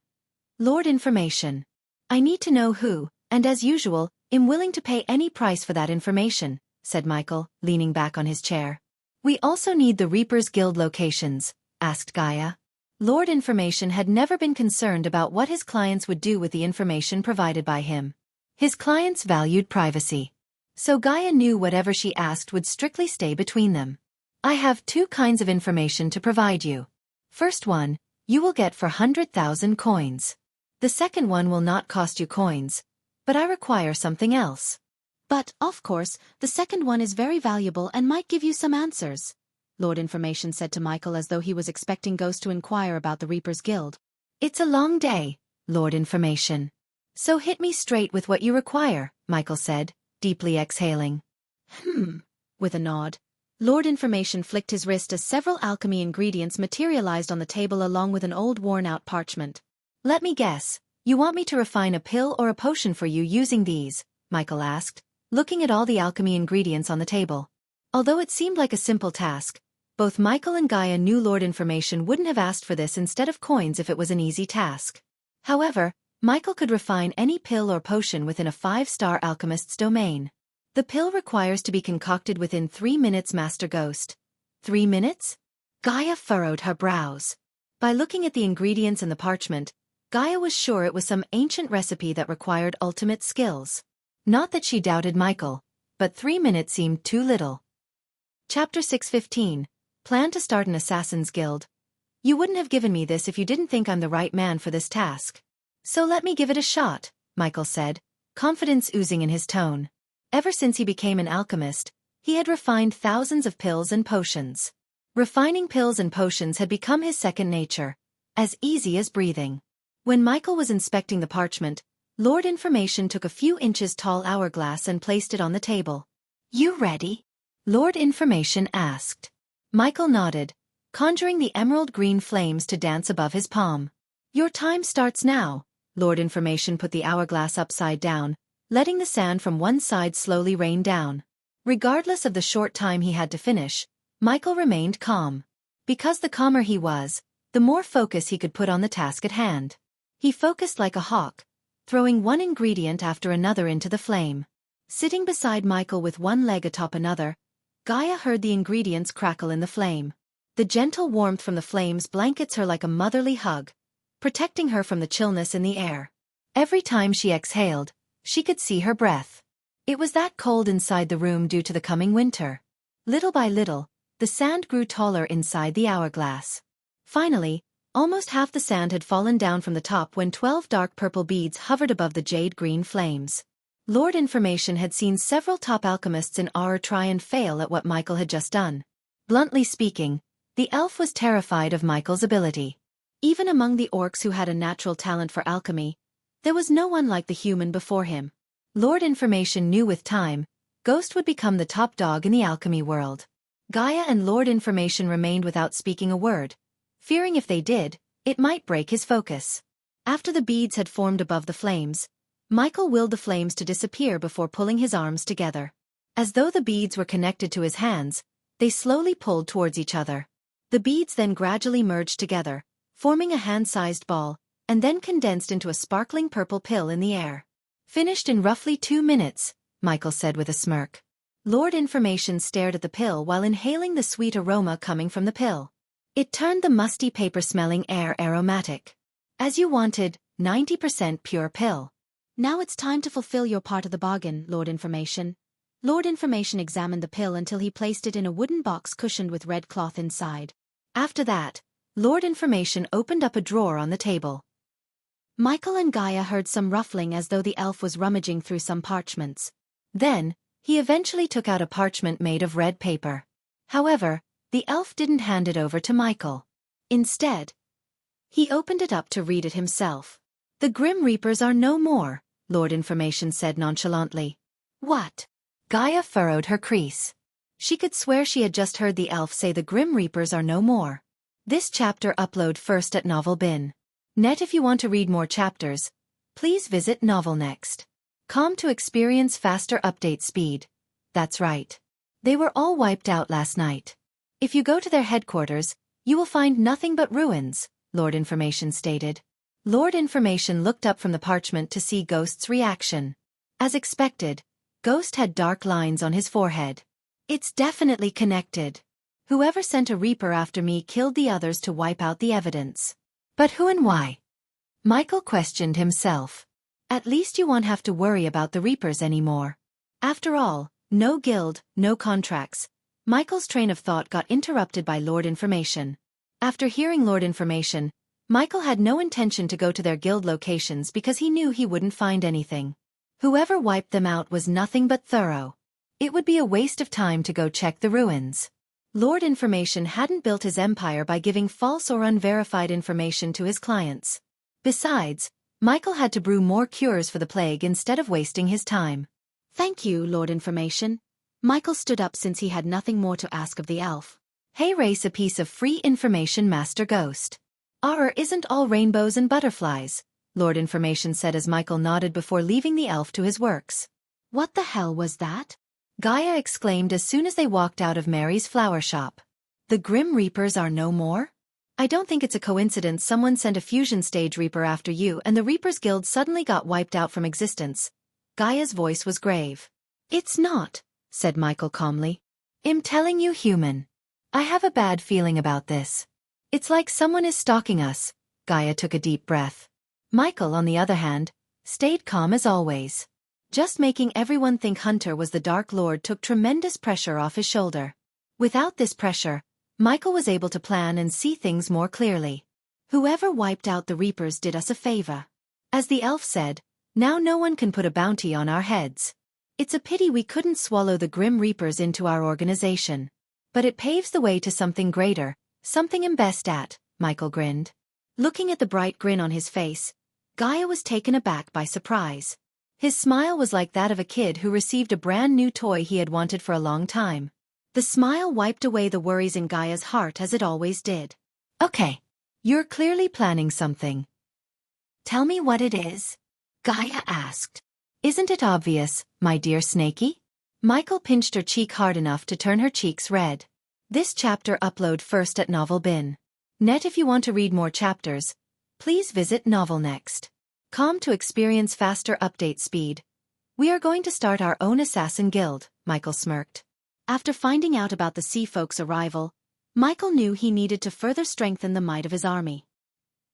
Lord Information. I need to know who, and as usual, am willing to pay any price for that information, said Michael, leaning back on his chair. We also need the Reaper's Guild locations, asked Gaia. Lord Information had never been concerned about what his clients would do with the information provided by him. His clients valued privacy. So Gaia knew whatever she asked would strictly stay between them. I have 2 kinds of information to provide you. First one, you will get for 100,000 coins. The second one will not cost you coins, but I require something else. But, of course, the second one is very valuable and might give you some answers, Lord Information said to Michael as though he was expecting Ghost to inquire about the Reaper's Guild. It's a long day, Lord Information. So hit me straight with what you require, Michael said, deeply exhaling. With a nod, Lord Information flicked his wrist as several alchemy ingredients materialized on the table along with an old worn-out parchment. Let me guess, you want me to refine a pill or a potion for you using these? Michael asked, looking at all the alchemy ingredients on the table. Although it seemed like a simple task, Both Michael and Gaia knew Lord Information wouldn't have asked for this instead of coins if it was an easy task. However, Michael could refine any pill or potion within a 5-star alchemist's domain. The pill requires to be concocted within 3 minutes, Master Ghost. 3 minutes? Gaia furrowed her brows. By looking at the ingredients in the parchment, Gaia was sure it was some ancient recipe that required ultimate skills. Not that she doubted Michael, but 3 minutes seemed too little. Chapter 615. Plan to start an assassin's guild. You wouldn't have given me this if you didn't think I'm the right man for this task. So let me give it a shot, Michael said, confidence oozing in his tone. Ever since he became an alchemist, he had refined thousands of pills and potions. Refining pills and potions had become his second nature, as easy as breathing. When Michael was inspecting the parchment, Lord Information took a few inches tall hourglass and placed it on the table. You ready? Lord Information asked. Michael nodded, conjuring the emerald green flames to dance above his palm. Your time starts now. Lord Information put the hourglass upside down, letting the sand from one side slowly rain down. Regardless of the short time he had to finish, Michael remained calm. Because the calmer he was, the more focus he could put on the task at hand. He focused like a hawk, throwing one ingredient after another into the flame. Sitting beside Michael with one leg atop another, Gaia heard the ingredients crackle in the flame. The gentle warmth from the flames blankets her like a motherly hug, protecting her from the chillness in the air. Every time she exhaled, she could see her breath. It was that cold inside the room due to the coming winter. Little by little, the sand grew taller inside the hourglass. Finally, almost half the sand had fallen down from the top when 12 dark purple beads hovered above the jade-green flames. Lord Information had seen several top alchemists in Aur try and fail at what Michael had just done. Bluntly speaking, the elf was terrified of Michael's ability. Even among the orcs who had a natural talent for alchemy, there was no one like the human before him. Lord Information knew with time, Ghost would become the top dog in the alchemy world. Gaia and Lord Information remained without speaking a word, fearing if they did, it might break his focus. After the beads had formed above the flames, Michael willed the flames to disappear before pulling his arms together. As though the beads were connected to his hands, they slowly pulled towards each other. The beads then gradually merged together, forming a hand-sized ball, and then condensed into a sparkling purple pill in the air. Finished in roughly 2 minutes, Michael said with a smirk. Lord Information stared at the pill while inhaling the sweet aroma coming from the pill. It turned the musty paper-smelling air aromatic. As you wanted, 90% pure pill. Now it's time to fulfill your part of the bargain, Lord Information. Lord Information examined the pill until he placed it in a wooden box cushioned with red cloth inside. After that, Lord Information opened up a drawer on the table. Michael and Gaia heard some ruffling as though the elf was rummaging through some parchments. Then, he eventually took out a parchment made of red paper. However, the elf didn't hand it over to Michael. Instead, he opened it up to read it himself. The Grim Reapers are no more, Lord Information said nonchalantly. What? Gaia furrowed her crease. She could swear she had just heard the elf say the Grim Reapers are no more. This chapter upload first at Novel Bin. Net. If you want to read more chapters, please visit novelnext.com to experience faster update speed. That's right. They were all wiped out last night. If you go to their headquarters, you will find nothing but ruins, Lord Information stated. Lord Information looked up from the parchment to see Ghost's reaction. As expected, Ghost had dark lines on his forehead. It's definitely connected. Whoever sent a Reaper after me killed the others to wipe out the evidence. But who and why? Michael questioned himself. At least you won't have to worry about the Reapers anymore. After all, no guild, no contracts. Michael's train of thought got interrupted by Lord Information. After hearing Lord Information, Michael had no intention to go to their guild locations because he knew he wouldn't find anything. Whoever wiped them out was nothing but thorough. It would be a waste of time to go check the ruins. Lord Information hadn't built his empire by giving false or unverified information to his clients. Besides, Michael had to brew more cures for the plague instead of wasting his time. Thank you, Lord Information. Michael stood up since he had nothing more to ask of the elf. Hey, race a piece of free information, Master Ghost. Aur isn't all rainbows and butterflies, Lord Information said as Michael nodded before leaving the elf to his works. What the hell was that? Gaia exclaimed as soon as they walked out of Mary's flower shop. The Grim Reapers are no more? I don't think it's a coincidence someone sent a fusion stage Reaper after you and the Reapers Guild suddenly got wiped out from existence. Gaia's voice was grave. It's not, said Michael calmly. I'm telling you, human. I have a bad feeling about this. It's like someone is stalking us. Gaia took a deep breath. Michael, on the other hand, stayed calm as always. Just making everyone think Hunter was the Dark Lord took tremendous pressure off his shoulder. Without this pressure, Michael was able to plan and see things more clearly. Whoever wiped out the Reapers did us a favor. As the elf said, now no one can put a bounty on our heads. It's a pity we couldn't swallow the Grim Reapers into our organization. But it paves the way to something greater, something I'm best at, Michael grinned. Looking at the bright grin on his face, Gaia was taken aback by surprise. His smile was like that of a kid who received a brand new toy he had wanted for a long time. The smile wiped away the worries in Gaia's heart as it always did. Okay. You're clearly planning something. Tell me what it is, Gaia asked. Isn't it obvious, my dear Snakey? Michael pinched her cheek hard enough to turn her cheeks red. This chapter upload first at Novel Bin. Net if you want to read more chapters, please visit Novel Next. Com to experience faster update speed. We are going to start our own assassin guild, Michael smirked. After finding out about the Sea Folk's arrival, Michael knew he needed to further strengthen the might of his army.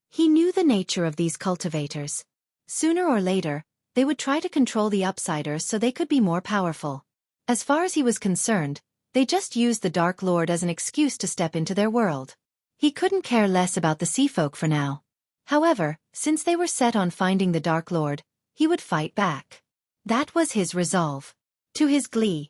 He knew the nature of these cultivators. Sooner or later, they would try to control the Upsiders so they could be more powerful. As far as he was concerned, they just used the Dark Lord as an excuse to step into their world. He couldn't care less about the Sea Folk for now. However, since they were set on finding the Dark Lord, he would fight back. That was his resolve. To his glee,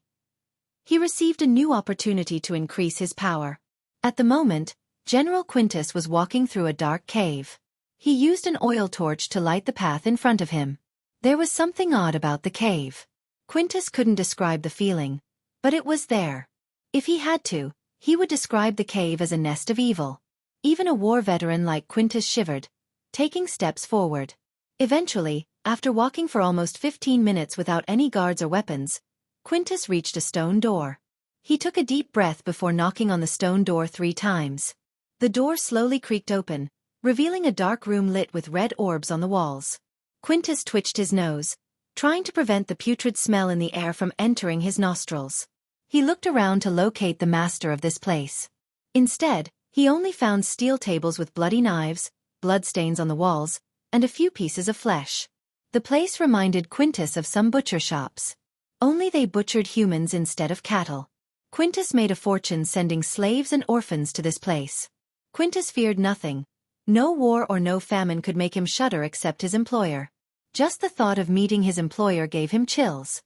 he received a new opportunity to increase his power. At the moment, General Quintus was walking through a dark cave. He used an oil torch to light the path in front of him. There was something odd about the cave. Quintus couldn't describe the feeling, but it was there. If he had to, he would describe the cave as a nest of evil. Even a war veteran like Quintus shivered, taking steps forward. Eventually, after walking for almost 15 minutes without any guards or weapons, Quintus reached a stone door. He took a deep breath before knocking on the stone door 3 times. The door slowly creaked open, revealing a dark room lit with red orbs on the walls. Quintus twitched his nose, trying to prevent the putrid smell in the air from entering his nostrils. He looked around to locate the master of this place. Instead, he only found steel tables with bloody knives, bloodstains on the walls, and a few pieces of flesh. The place reminded Quintus of some butcher shops. Only they butchered humans instead of cattle. Quintus made a fortune sending slaves and orphans to this place. Quintus feared nothing. No war or no famine could make him shudder except his employer. Just the thought of meeting his employer gave him chills.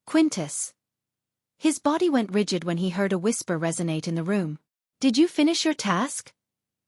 Quintus. His body went rigid when he heard a whisper resonate in the room. Did you finish your task?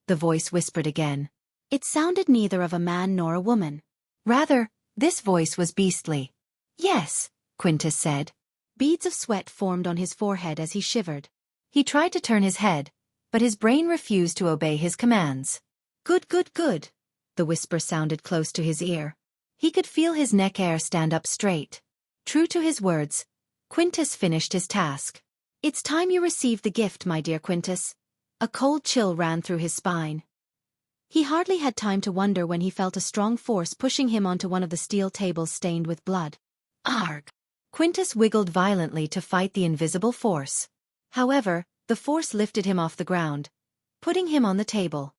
The voice whispered again. It sounded neither of a man nor a woman. Rather, this voice was beastly. Yes, Quintus said. Beads of sweat formed on his forehead as he shivered. He tried to turn his head, but his brain refused to obey his commands. Good, good, good. The whisper sounded close to his ear. He could feel his neck hair stand up straight. True to his words, Quintus finished his task. It's time you received the gift, my dear Quintus. A cold chill ran through his spine. He hardly had time to wonder when he felt a strong force pushing him onto one of the steel tables stained with blood. Arg! Quintus wiggled violently to fight the invisible force. However, the force lifted him off the ground, putting him on the table.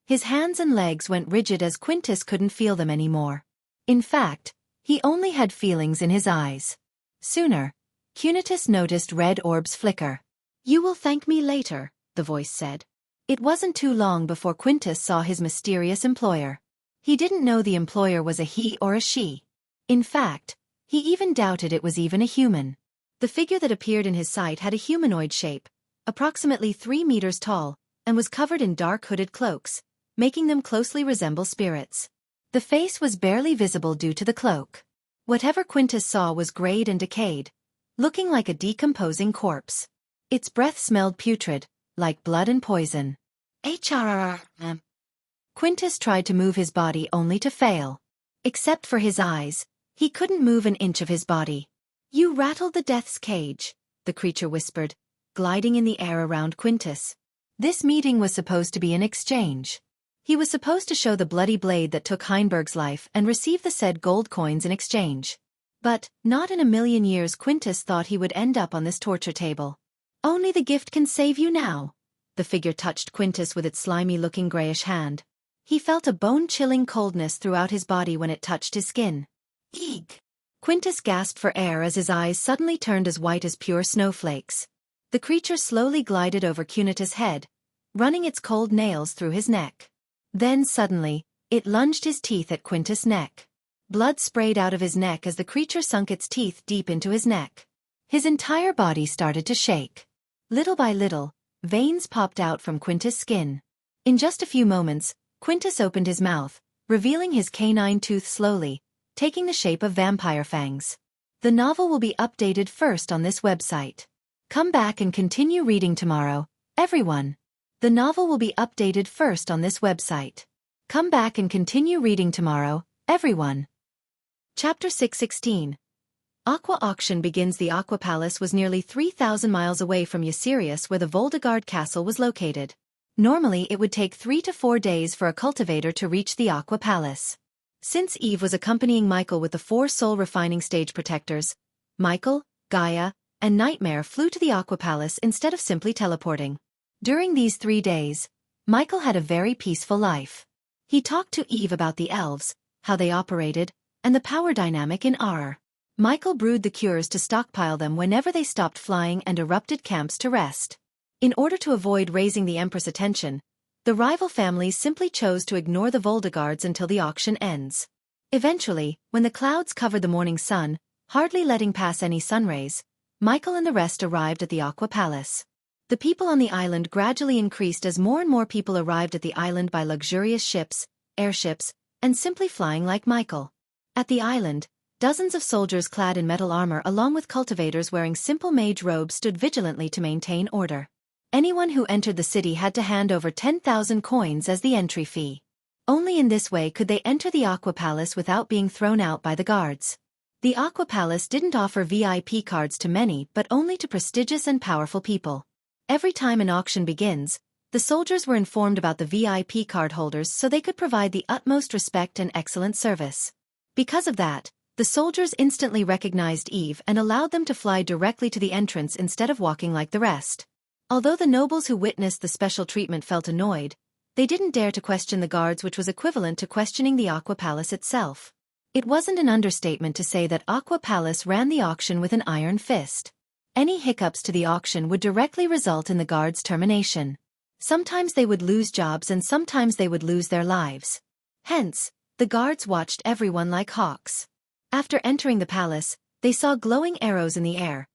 His hands and legs went rigid as Quintus couldn't feel them anymore. In fact, he only had feelings in his eyes. Sooner, Quintus noticed red orbs flicker. You will thank me later, the voice said. It wasn't too long before Quintus saw his mysterious employer. He didn't know the employer was a he or a she. In fact, he even doubted it was even a human. The figure that appeared in his sight had a humanoid shape, approximately 3 meters tall, and was covered in dark hooded cloaks, making them closely resemble spirits. The face was barely visible due to the cloak. Whatever Quintus saw was grayed and decayed, looking like a decomposing corpse. Its breath smelled putrid, like blood and poison. Quintus tried to move his body only to fail. Except for his eyes, he couldn't move an inch of his body. You rattled the death's cage, the creature whispered, gliding in the air around Quintus. This meeting was supposed to be an exchange. He was supposed to show the bloody blade that took Heinberg's life and receive the said gold coins in exchange. But, not in a million years Quintus thought he would end up on this torture table. Only the gift can save you now. The figure touched Quintus with its slimy-looking grayish hand. He felt a bone-chilling coldness throughout his body when it touched his skin. Eek! Quintus gasped for air as his eyes suddenly turned as white as pure snowflakes. The creature slowly glided over Quintus' head, running its cold nails through his neck. Then suddenly, it lunged his teeth at Quintus' neck. Blood sprayed out of his neck as the creature sunk its teeth deep into his neck. His entire body started to shake. Little by little, veins popped out from Quintus' skin. In just a few moments, Quintus opened his mouth, revealing his canine tooth slowly, taking the shape of vampire fangs. The novel will be updated first on this website. Come back and continue reading tomorrow, everyone. The novel will be updated first on this website. Come back and continue reading tomorrow, everyone. Chapter 616. Aqua Auction begins. The Aqua Palace was nearly 3,000 miles away from Ysirius where the Voldegard Castle was located. Normally it would take 3 to 4 days for a cultivator to reach the Aqua Palace. Since Eve was accompanying Michael with the 4 soul refining stage protectors, Michael, Gaia, and Nightmare flew to the Aqua Palace instead of simply teleporting. During these 3 days, Michael had a very peaceful life. He talked to Eve about the elves, how they operated, and the power dynamic in R. Michael brewed the cures to stockpile them whenever they stopped flying and erupted camps to rest. In order to avoid raising the Empress' attention, the rival families simply chose to ignore the Voldegards until the auction ends. Eventually, when the clouds covered the morning sun, hardly letting pass any sunrays, Michael and the rest arrived at the Aqua Palace. The people on the island gradually increased as more and more people arrived at the island by luxurious ships, airships, and simply flying like Michael. At the island, dozens of soldiers clad in metal armor along with cultivators wearing simple mage robes stood vigilantly to maintain order. Anyone who entered the city had to hand over 10,000 coins as the entry fee. Only in this way could they enter the Aqua Palace without being thrown out by the guards. The Aqua Palace didn't offer VIP cards to many but only to prestigious and powerful people. Every time an auction begins, the soldiers were informed about the VIP card holders so they could provide the utmost respect and excellent service. Because of that, the soldiers instantly recognized Eve and allowed them to fly directly to the entrance instead of walking like the rest. Although the nobles who witnessed the special treatment felt annoyed, they didn't dare to question the guards, which was equivalent to questioning the Aqua Palace itself. It wasn't an understatement to say that Aqua Palace ran the auction with an iron fist. Any hiccups to the auction would directly result in the guards' termination. Sometimes they would lose jobs and sometimes they would lose their lives. Hence, the guards watched everyone like hawks. After entering the palace, they saw glowing arrows in the air,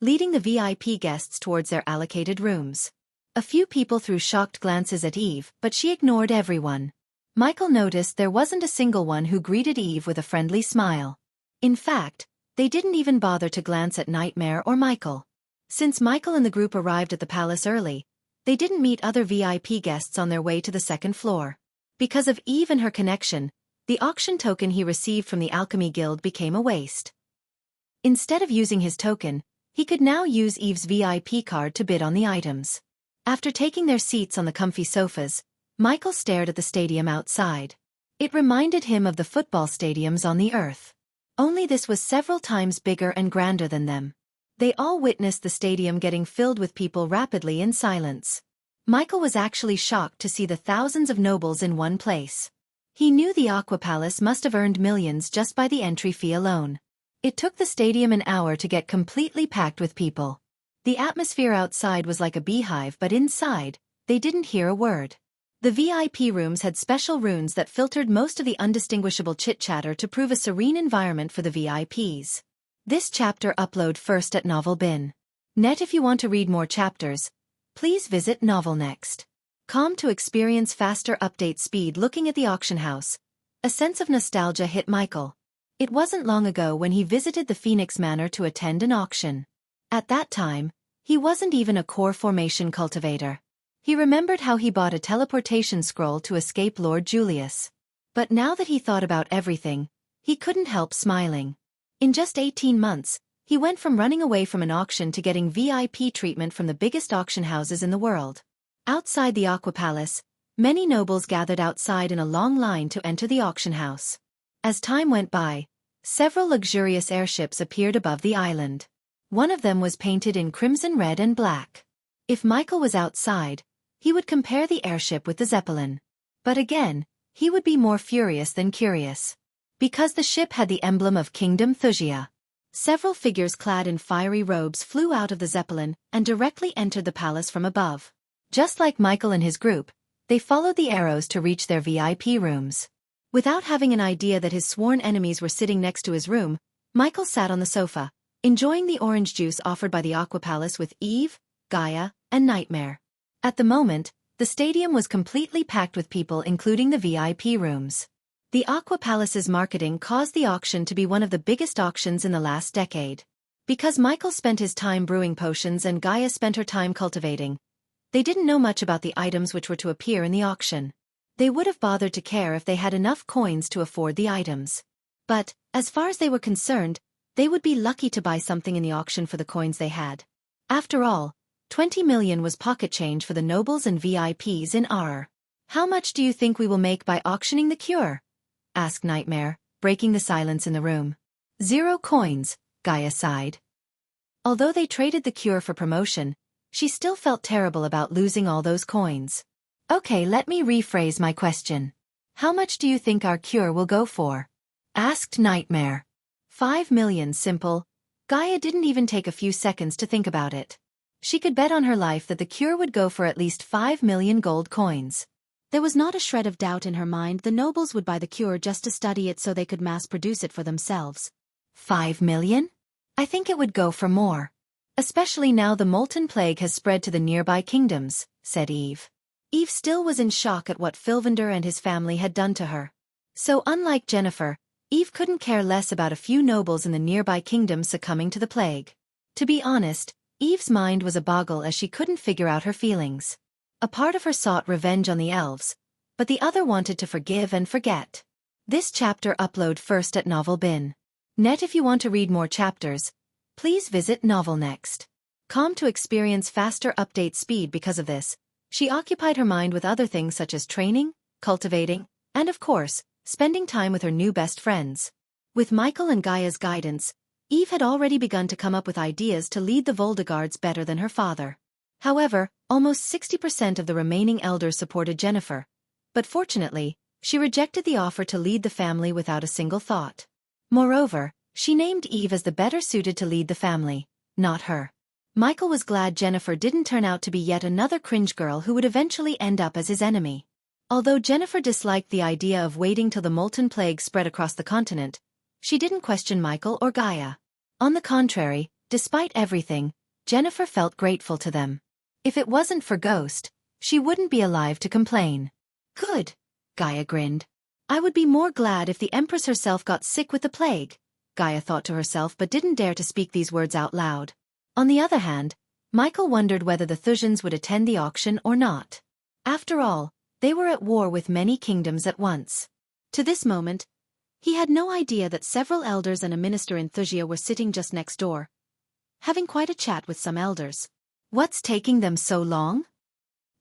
leading the VIP guests towards their allocated rooms. A few people threw shocked glances at Eve, but she ignored everyone. Michael noticed there wasn't a single one who greeted Eve with a friendly smile. In fact, they didn't even bother to glance at Nightmare or Michael. Since Michael and the group arrived at the palace early, they didn't meet other VIP guests on their way to the second floor. Because of Eve and her connection, the auction token he received from the Alchemy Guild became a waste. Instead of using his token, he could now use Eve's VIP card to bid on the items. After taking their seats on the comfy sofas, Michael stared at the stadium outside. It reminded him of the football stadiums on the Earth. Only this was several times bigger and grander than them. They all witnessed the stadium getting filled with people rapidly in silence. Michael was actually shocked to see the thousands of nobles in one place. He knew the Aqua Palace must have earned millions just by the entry fee alone. It took the stadium an hour to get completely packed with people. The atmosphere outside was like a beehive, but inside, they didn't hear a word. The VIP rooms had special runes that filtered most of the undistinguishable chit-chatter to prove a serene environment for the VIPs. This chapter upload first at novelbin.net. If you want to read more chapters, please visit novelnext.com to experience faster update speed. Looking at the auction house, a sense of nostalgia hit Michael. It wasn't long ago when he visited the Phoenix Manor to attend an auction. At that time, he wasn't even a core formation cultivator. He remembered how he bought a teleportation scroll to escape Lord Julius. But now that he thought about everything, he couldn't help smiling. In just 18 months, he went from running away from an auction to getting VIP treatment from the biggest auction houses in the world. Outside the Aqua Palace, many nobles gathered outside in a long line to enter the auction house. As time went by, several luxurious airships appeared above the island. One of them was painted in crimson red and black. If Michael was outside, he would compare the airship with the Zeppelin. But again, he would be more furious than curious. Because the ship had the emblem of Kingdom Wuxia. Several figures clad in fiery robes flew out of the Zeppelin and directly entered the palace from above. Just like Michael and his group, they followed the arrows to reach their VIP rooms. Without having an idea that his sworn enemies were sitting next to his room, Michael sat on the sofa, enjoying the orange juice offered by the Aqua Palace with Eve, Gaia, and Nightmare. At the moment, the stadium was completely packed with people including the VIP rooms. The Aqua Palace's marketing caused the auction to be one of the biggest auctions in the last decade. Because Michael spent his time brewing potions and Gaia spent her time cultivating, they didn't know much about the items which were to appear in the auction. They would have bothered to care if they had enough coins to afford the items. But, as far as they were concerned, they would be lucky to buy something in the auction for the coins they had. After all, 20 million was pocket change for the nobles and VIPs in Ar. How much do you think we will make by auctioning the cure? Asked Nightmare, breaking the silence in the room. 0 coins, Gaia sighed. Although they traded the cure for promotion, she still felt terrible about losing all those coins. Okay, let me rephrase my question. How much do you think our cure will go for? Asked Nightmare. 5 million, simple. Gaia didn't even take a few seconds to think about it. She could bet on her life that the cure would go for at least 5 million gold coins. There was not a shred of doubt in her mind the nobles would buy the cure just to study it so they could mass-produce it for themselves. 5 million? I think it would go for more. Especially now the molten plague has spread to the nearby kingdoms, said Eve. Eve still was in shock at what Filvander and his family had done to her. So unlike Jennifer, Eve couldn't care less about a few nobles in the nearby kingdom succumbing to the plague. To be honest, Eve's mind was a boggle as she couldn't figure out her feelings. A part of her sought revenge on the elves, but the other wanted to forgive and forget. This chapter upload first at Novel Bin. Net. If you want to read more chapters, please visit novelnext.com to experience faster update speed. Because of this, she occupied her mind with other things such as training, cultivating, and of course, spending time with her new best friends. With Michael and Gaia's guidance, Eve had already begun to come up with ideas to lead the Voldegards better than her father. However, almost 60% of the remaining elders supported Jennifer, but fortunately, she rejected the offer to lead the family without a single thought. Moreover, she named Eve as the better suited to lead the family, not her. Michael was glad Jennifer didn't turn out to be yet another cringe girl who would eventually end up as his enemy. Although Jennifer disliked the idea of waiting till the molten plague spread across the continent, she didn't question Michael or Gaia. On the contrary, despite everything, Jennifer felt grateful to them. If it wasn't for Ghost, she wouldn't be alive to complain. Good, Gaia grinned. I would be more glad if the Empress herself got sick with the plague, Gaia thought to herself but didn't dare to speak these words out loud. On the other hand, Michael wondered whether the Thusians would attend the auction or not. After all, they were at war with many kingdoms at once. To this moment, he had no idea that several elders and a minister in Thusia were sitting just next door, having quite a chat with some elders. What's taking them so long?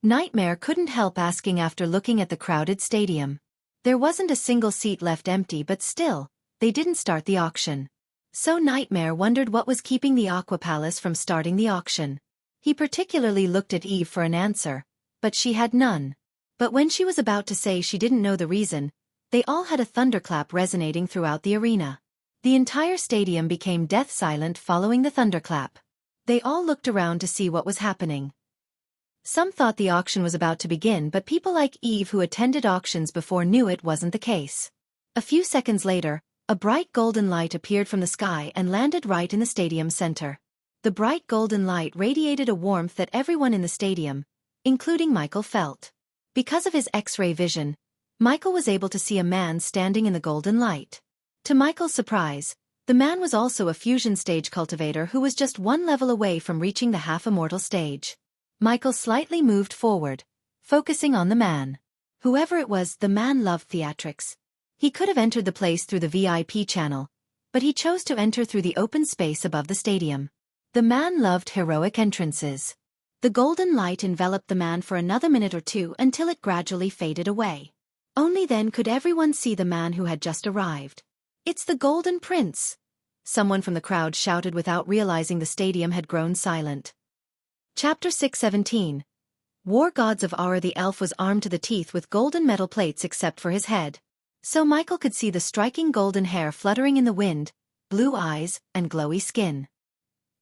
Nightmare couldn't help asking after looking at the crowded stadium. There wasn't a single seat left empty, but still, they didn't start the auction. So Nightmare wondered what was keeping the Aqua Palace from starting the auction. He particularly looked at Eve for an answer, but she had none. But when she was about to say she didn't know the reason, they all had a thunderclap resonating throughout the arena. The entire stadium became death silent following the thunderclap. They all looked around to see what was happening. Some thought the auction was about to begin, but people like Eve who attended auctions before knew it wasn't the case. A few seconds later, a bright golden light appeared from the sky and landed right in the stadium center. The bright golden light radiated a warmth that everyone in the stadium, including Michael, felt. Because of his X-ray vision, Michael was able to see a man standing in the golden light. To Michael's surprise, the man was also a fusion stage cultivator who was just one level away from reaching the half-immortal stage. Michael slightly moved forward, focusing on the man. Whoever it was, the man loved theatrics. He could have entered the place through the VIP channel, but he chose to enter through the open space above the stadium. The man loved heroic entrances. The golden light enveloped the man for another minute or two until it gradually faded away. Only then could everyone see the man who had just arrived. "It's the Golden Prince!" someone from the crowd shouted without realizing the stadium had grown silent. Chapter 617. War Gods of Aura. The elf was armed to the teeth with golden metal plates except for his head. So Michael could see the striking golden hair fluttering in the wind, blue eyes, and glowy skin.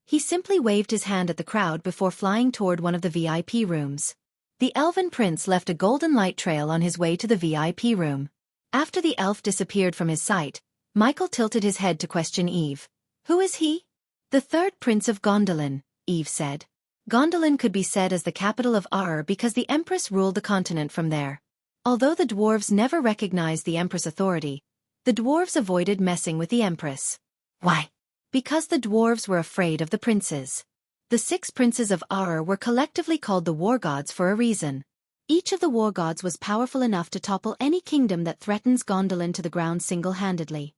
He simply waved his hand at the crowd before flying toward one of the VIP rooms. The elven prince left a golden light trail on his way to the VIP room. After the elf disappeared from his sight, Michael tilted his head to question Eve. "Who is he?" "The third prince of Gondolin," Eve said. Gondolin could be said as the capital of Aur because the Empress ruled the continent from there. Although the dwarves never recognized the Empress' authority, the dwarves avoided messing with the Empress. Why? Because the dwarves were afraid of the princes. The 6 princes of Aur were collectively called the War Gods for a reason. Each of the War Gods was powerful enough to topple any kingdom that threatens Gondolin to the ground single-handedly.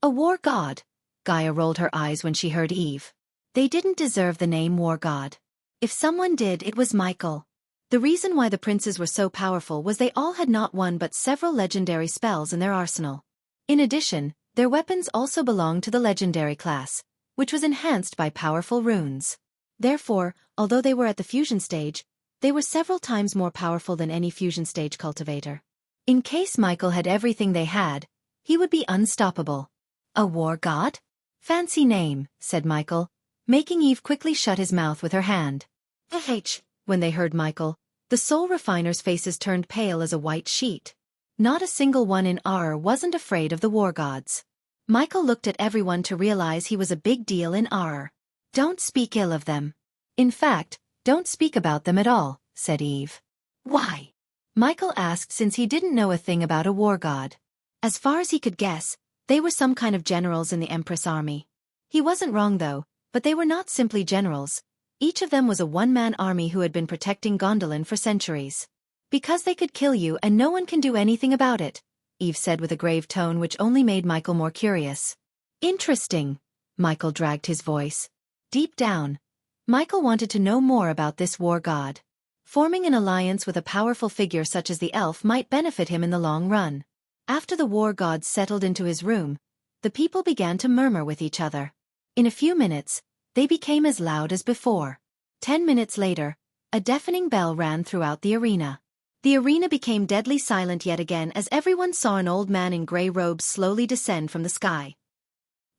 A War God? Gaia rolled her eyes when she heard Eve. They didn't deserve the name War God. If someone did, it was Michael. The reason why the princes were so powerful was they all had not one but several legendary spells in their arsenal. In addition, their weapons also belonged to the legendary class, which was enhanced by powerful runes. Therefore, although they were at the fusion stage, they were several times more powerful than any fusion stage cultivator. In case Michael had everything they had, he would be unstoppable. A war god? Fancy name, said Michael, making Eve quickly shut his mouth with her hand. When they heard Michael, the soul refiners' faces turned pale as a white sheet. Not a single one in Aur wasn't afraid of the war gods. Michael looked at everyone to realize he was a big deal in Aur. Don't speak ill of them. In fact, don't speak about them at all, said Eve. Why? Michael asked since he didn't know a thing about a war god. As far as he could guess, they were some kind of generals in the Empress army. He wasn't wrong though, but they were not simply generals. Each of them was a one-man army who had been protecting Gondolin for centuries. Because they could kill you and no one can do anything about it, Eve said with a grave tone which only made Michael more curious. Interesting. Michael dragged his voice. Deep down, Michael wanted to know more about this war god. Forming an alliance with a powerful figure such as the elf might benefit him in the long run. After the war god settled into his room, the people began to murmur with each other. In a few minutes, they became as loud as before. 10 minutes later, a deafening bell rang throughout the arena. The arena became deadly silent yet again as everyone saw an old man in gray robes slowly descend from the sky.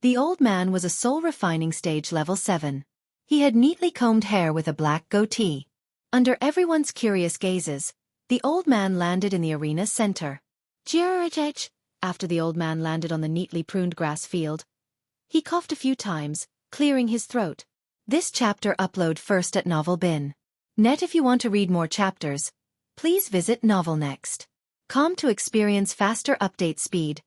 The old man was a soul refining stage level 7. He had neatly combed hair with a black goatee. Under everyone's curious gazes, the old man landed in the arena's center. After the old man landed on the neatly pruned grass field, he coughed a few times, clearing his throat. This chapter upload first at Novel Bin. Net. If you want to read more chapters, please visit novelnext.com to experience faster update speed.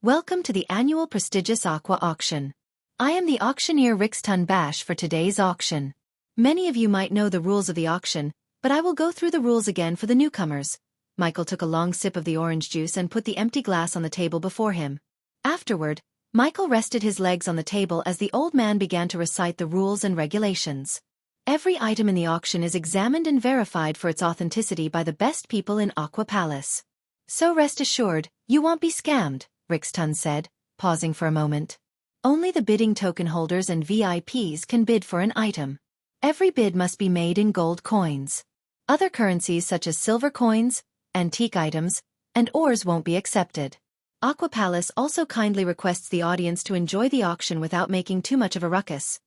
Welcome to the annual prestigious Aqua auction. I am the auctioneer Rixton Bash for today's auction. Many of you might know the rules of the auction, but I will go through the rules again for the newcomers. Michael took a long sip of the orange juice and put the empty glass on the table before him. Afterward, Michael rested his legs on the table as the old man began to recite the rules and regulations. Every item in the auction is examined and verified for its authenticity by the best people in Aqua Palace. So rest assured, you won't be scammed, Rixton said, pausing for a moment. Only the bidding token holders and VIPs can bid for an item. Every bid must be made in gold coins. Other currencies such as silver coins, antique items, and ores won't be accepted. Aqua Palace also kindly requests the audience to enjoy the auction without making too much of a ruckus.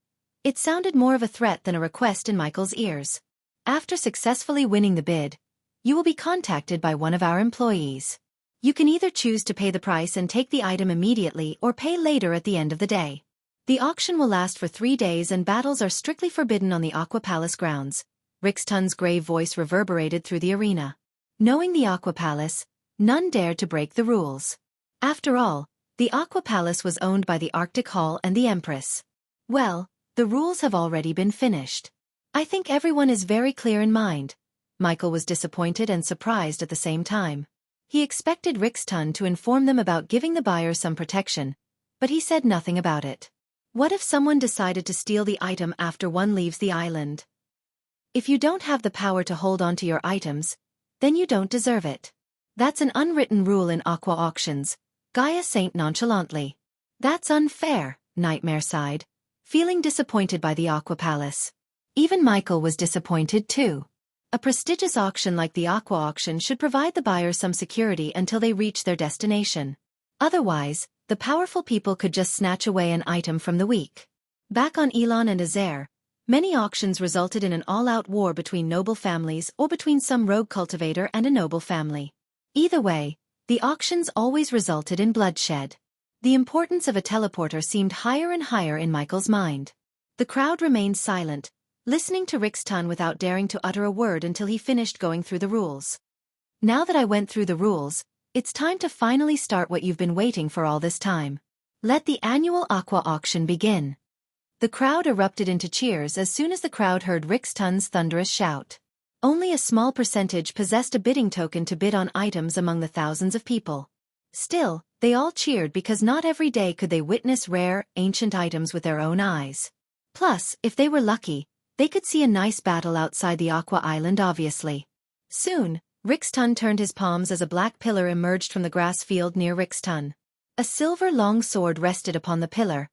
It sounded more of a threat than a request in Michael's ears. After successfully winning the bid, you will be contacted by one of our employees. You can either choose to pay the price and take the item immediately or pay later at the end of the day. The auction will last for 3 days and battles are strictly forbidden on the Aqua Palace grounds. Rixton's grave voice reverberated through the arena. Knowing the Aqua Palace, none dared to break the rules. After all, the Aqua Palace was owned by the Arctic Hall and the Empress. Well, the rules have already been finished. I think everyone is very clear in mind. Michael was disappointed and surprised at the same time. He expected Rixton to inform them about giving the buyer some protection, but he said nothing about it. What if someone decided to steal the item after one leaves the island? If you don't have the power to hold on to your items, then you don't deserve it. That's an unwritten rule in aqua auctions, Gaia said nonchalantly. That's unfair, Nightmare sighed, feeling disappointed by the Aqua Palace. Even Michael was disappointed too. A prestigious auction like the Aqua Auction should provide the buyers some security until they reach their destination. Otherwise, the powerful people could just snatch away an item from the weak. Back on Elon and Azair, many auctions resulted in an all-out war between noble families or between some rogue cultivator and a noble family. Either way, the auctions always resulted in bloodshed. The importance of a teleporter seemed higher and higher in Michael's mind. The crowd remained silent, listening to Rick's tongue without daring to utter a word until he finished going through the rules. Now that I went through the rules, it's time to finally start what you've been waiting for all this time. Let the annual Aqua Auction begin. The crowd erupted into cheers as soon as the crowd heard Rick's tongue's thunderous shout. Only a small percentage possessed a bidding token to bid on items among the thousands of people. Still, they all cheered because not every day could they witness rare, ancient items with their own eyes. Plus, if they were lucky, they could see a nice battle outside the Aqua Island obviously. Soon, Rick's tongue turned his palms as a black pillar emerged from the grass field near Rick's tongue. A silver long sword rested upon the pillar,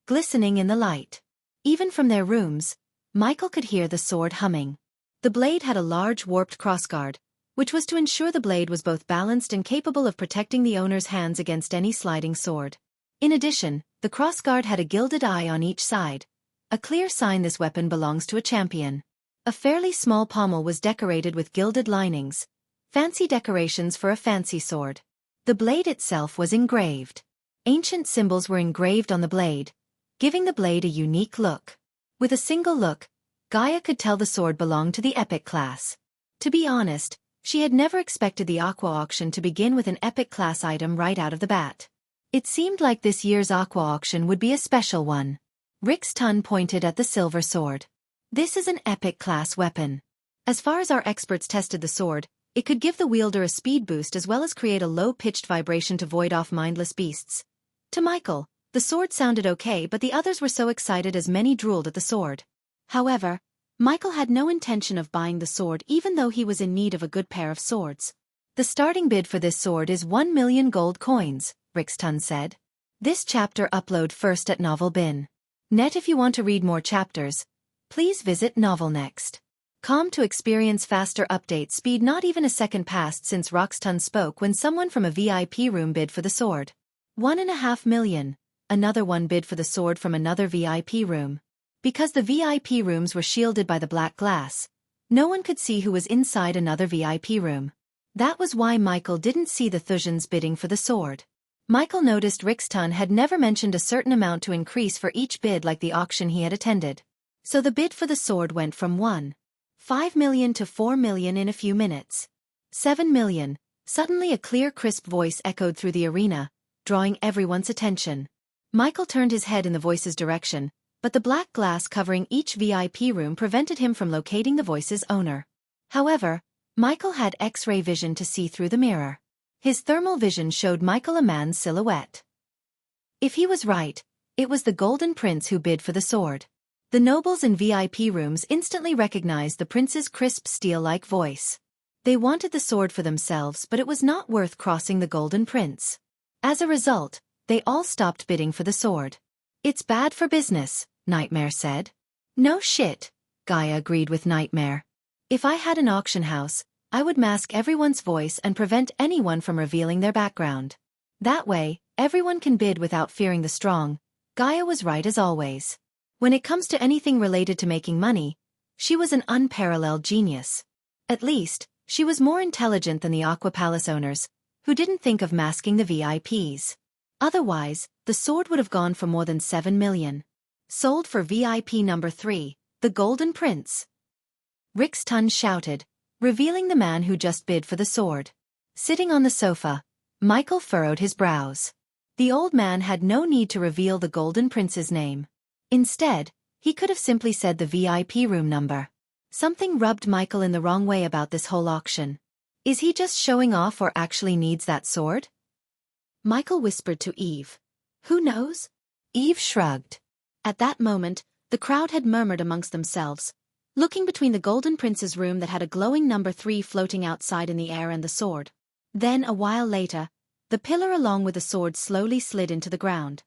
glistening in the light. Even from their rooms, Michael could hear the sword humming. The blade had a large warped crossguard, which was to ensure the blade was both balanced and capable of protecting the owner's hands against any sliding sword. In addition, the crossguard had a gilded eye on each side, a clear sign this weapon belongs to a champion. A fairly small pommel was decorated with gilded linings, fancy decorations for a fancy sword. The blade itself was engraved. Ancient symbols were engraved on the blade, giving the blade a unique look. With a single look, Gaia could tell the sword belonged to the epic class. To be honest, she had never expected the Aqua Auction to begin with an epic class item right out of the bat. It seemed like this year's Aqua Auction would be a special one. Rick's tongue pointed at the silver sword. This is an epic class weapon. As far as our experts tested the sword, it could give the wielder a speed boost as well as create a low-pitched vibration to void off mindless beasts. To Michael, the sword sounded okay, but the others were so excited as many drooled at the sword. However, Michael had no intention of buying the sword even though he was in need of a good pair of swords. The starting bid for this sword is 1 million gold coins, Rick's tongue said. This chapter upload first at Novel Bin. Net. If you want to read more chapters, please visit Novel Next.com to experience faster update speed. Not even a second passed since Rick's tongue spoke when someone from a VIP room bid for the sword. 1.5 million. Another one bid for the sword from another VIP room. Because the VIP rooms were shielded by the black glass, no one could see who was inside another VIP room. That was why Michael didn't see the Thusians bidding for the sword. Michael noticed Rick's tongue had never mentioned a certain amount to increase for each bid like the auction he had attended. So the bid for the sword went from 1.5 million to 4 million in a few minutes. 7 million. Suddenly a clear crisp voice echoed through the arena, drawing everyone's attention. Michael turned his head in the voice's direction, but the black glass covering each VIP room prevented him from locating the voice's owner. However, Michael had X-ray vision to see through the mirror. His thermal vision showed Michael a man's silhouette. If he was right, it was the Golden Prince who bid for the sword. The nobles in VIP rooms instantly recognized the prince's crisp steel-like voice. They wanted the sword for themselves, but it was not worth crossing the Golden Prince. As a result, they all stopped bidding for the sword. It's bad for business, Nightmare said. No shit, Gaia agreed with Nightmare. If I had an auction house, I would mask everyone's voice and prevent anyone from revealing their background. That way, everyone can bid without fearing the strong. Gaia was right as always. When it comes to anything related to making money, she was an unparalleled genius. At least, she was more intelligent than the Aqua Palace owners, who didn't think of masking the VIPs. Otherwise, the sword would have gone for more than 7 million. Sold for VIP number 3, the Golden Prince. Rick's tongue shouted, revealing the man who just bid for the sword. Sitting on the sofa, Michael furrowed his brows. The old man had no need to reveal the Golden Prince's name. Instead, he could have simply said the VIP room number. Something rubbed Michael in the wrong way about this whole auction. Is he just showing off or actually needs that sword? Michael whispered to Eve. Who knows? Eve shrugged. At that moment, the crowd had murmured amongst themselves, looking between the Golden Prince's room that had a glowing number 3 floating outside in the air and the sword. Then, a while later, the pillar along with the sword slowly slid into the ground.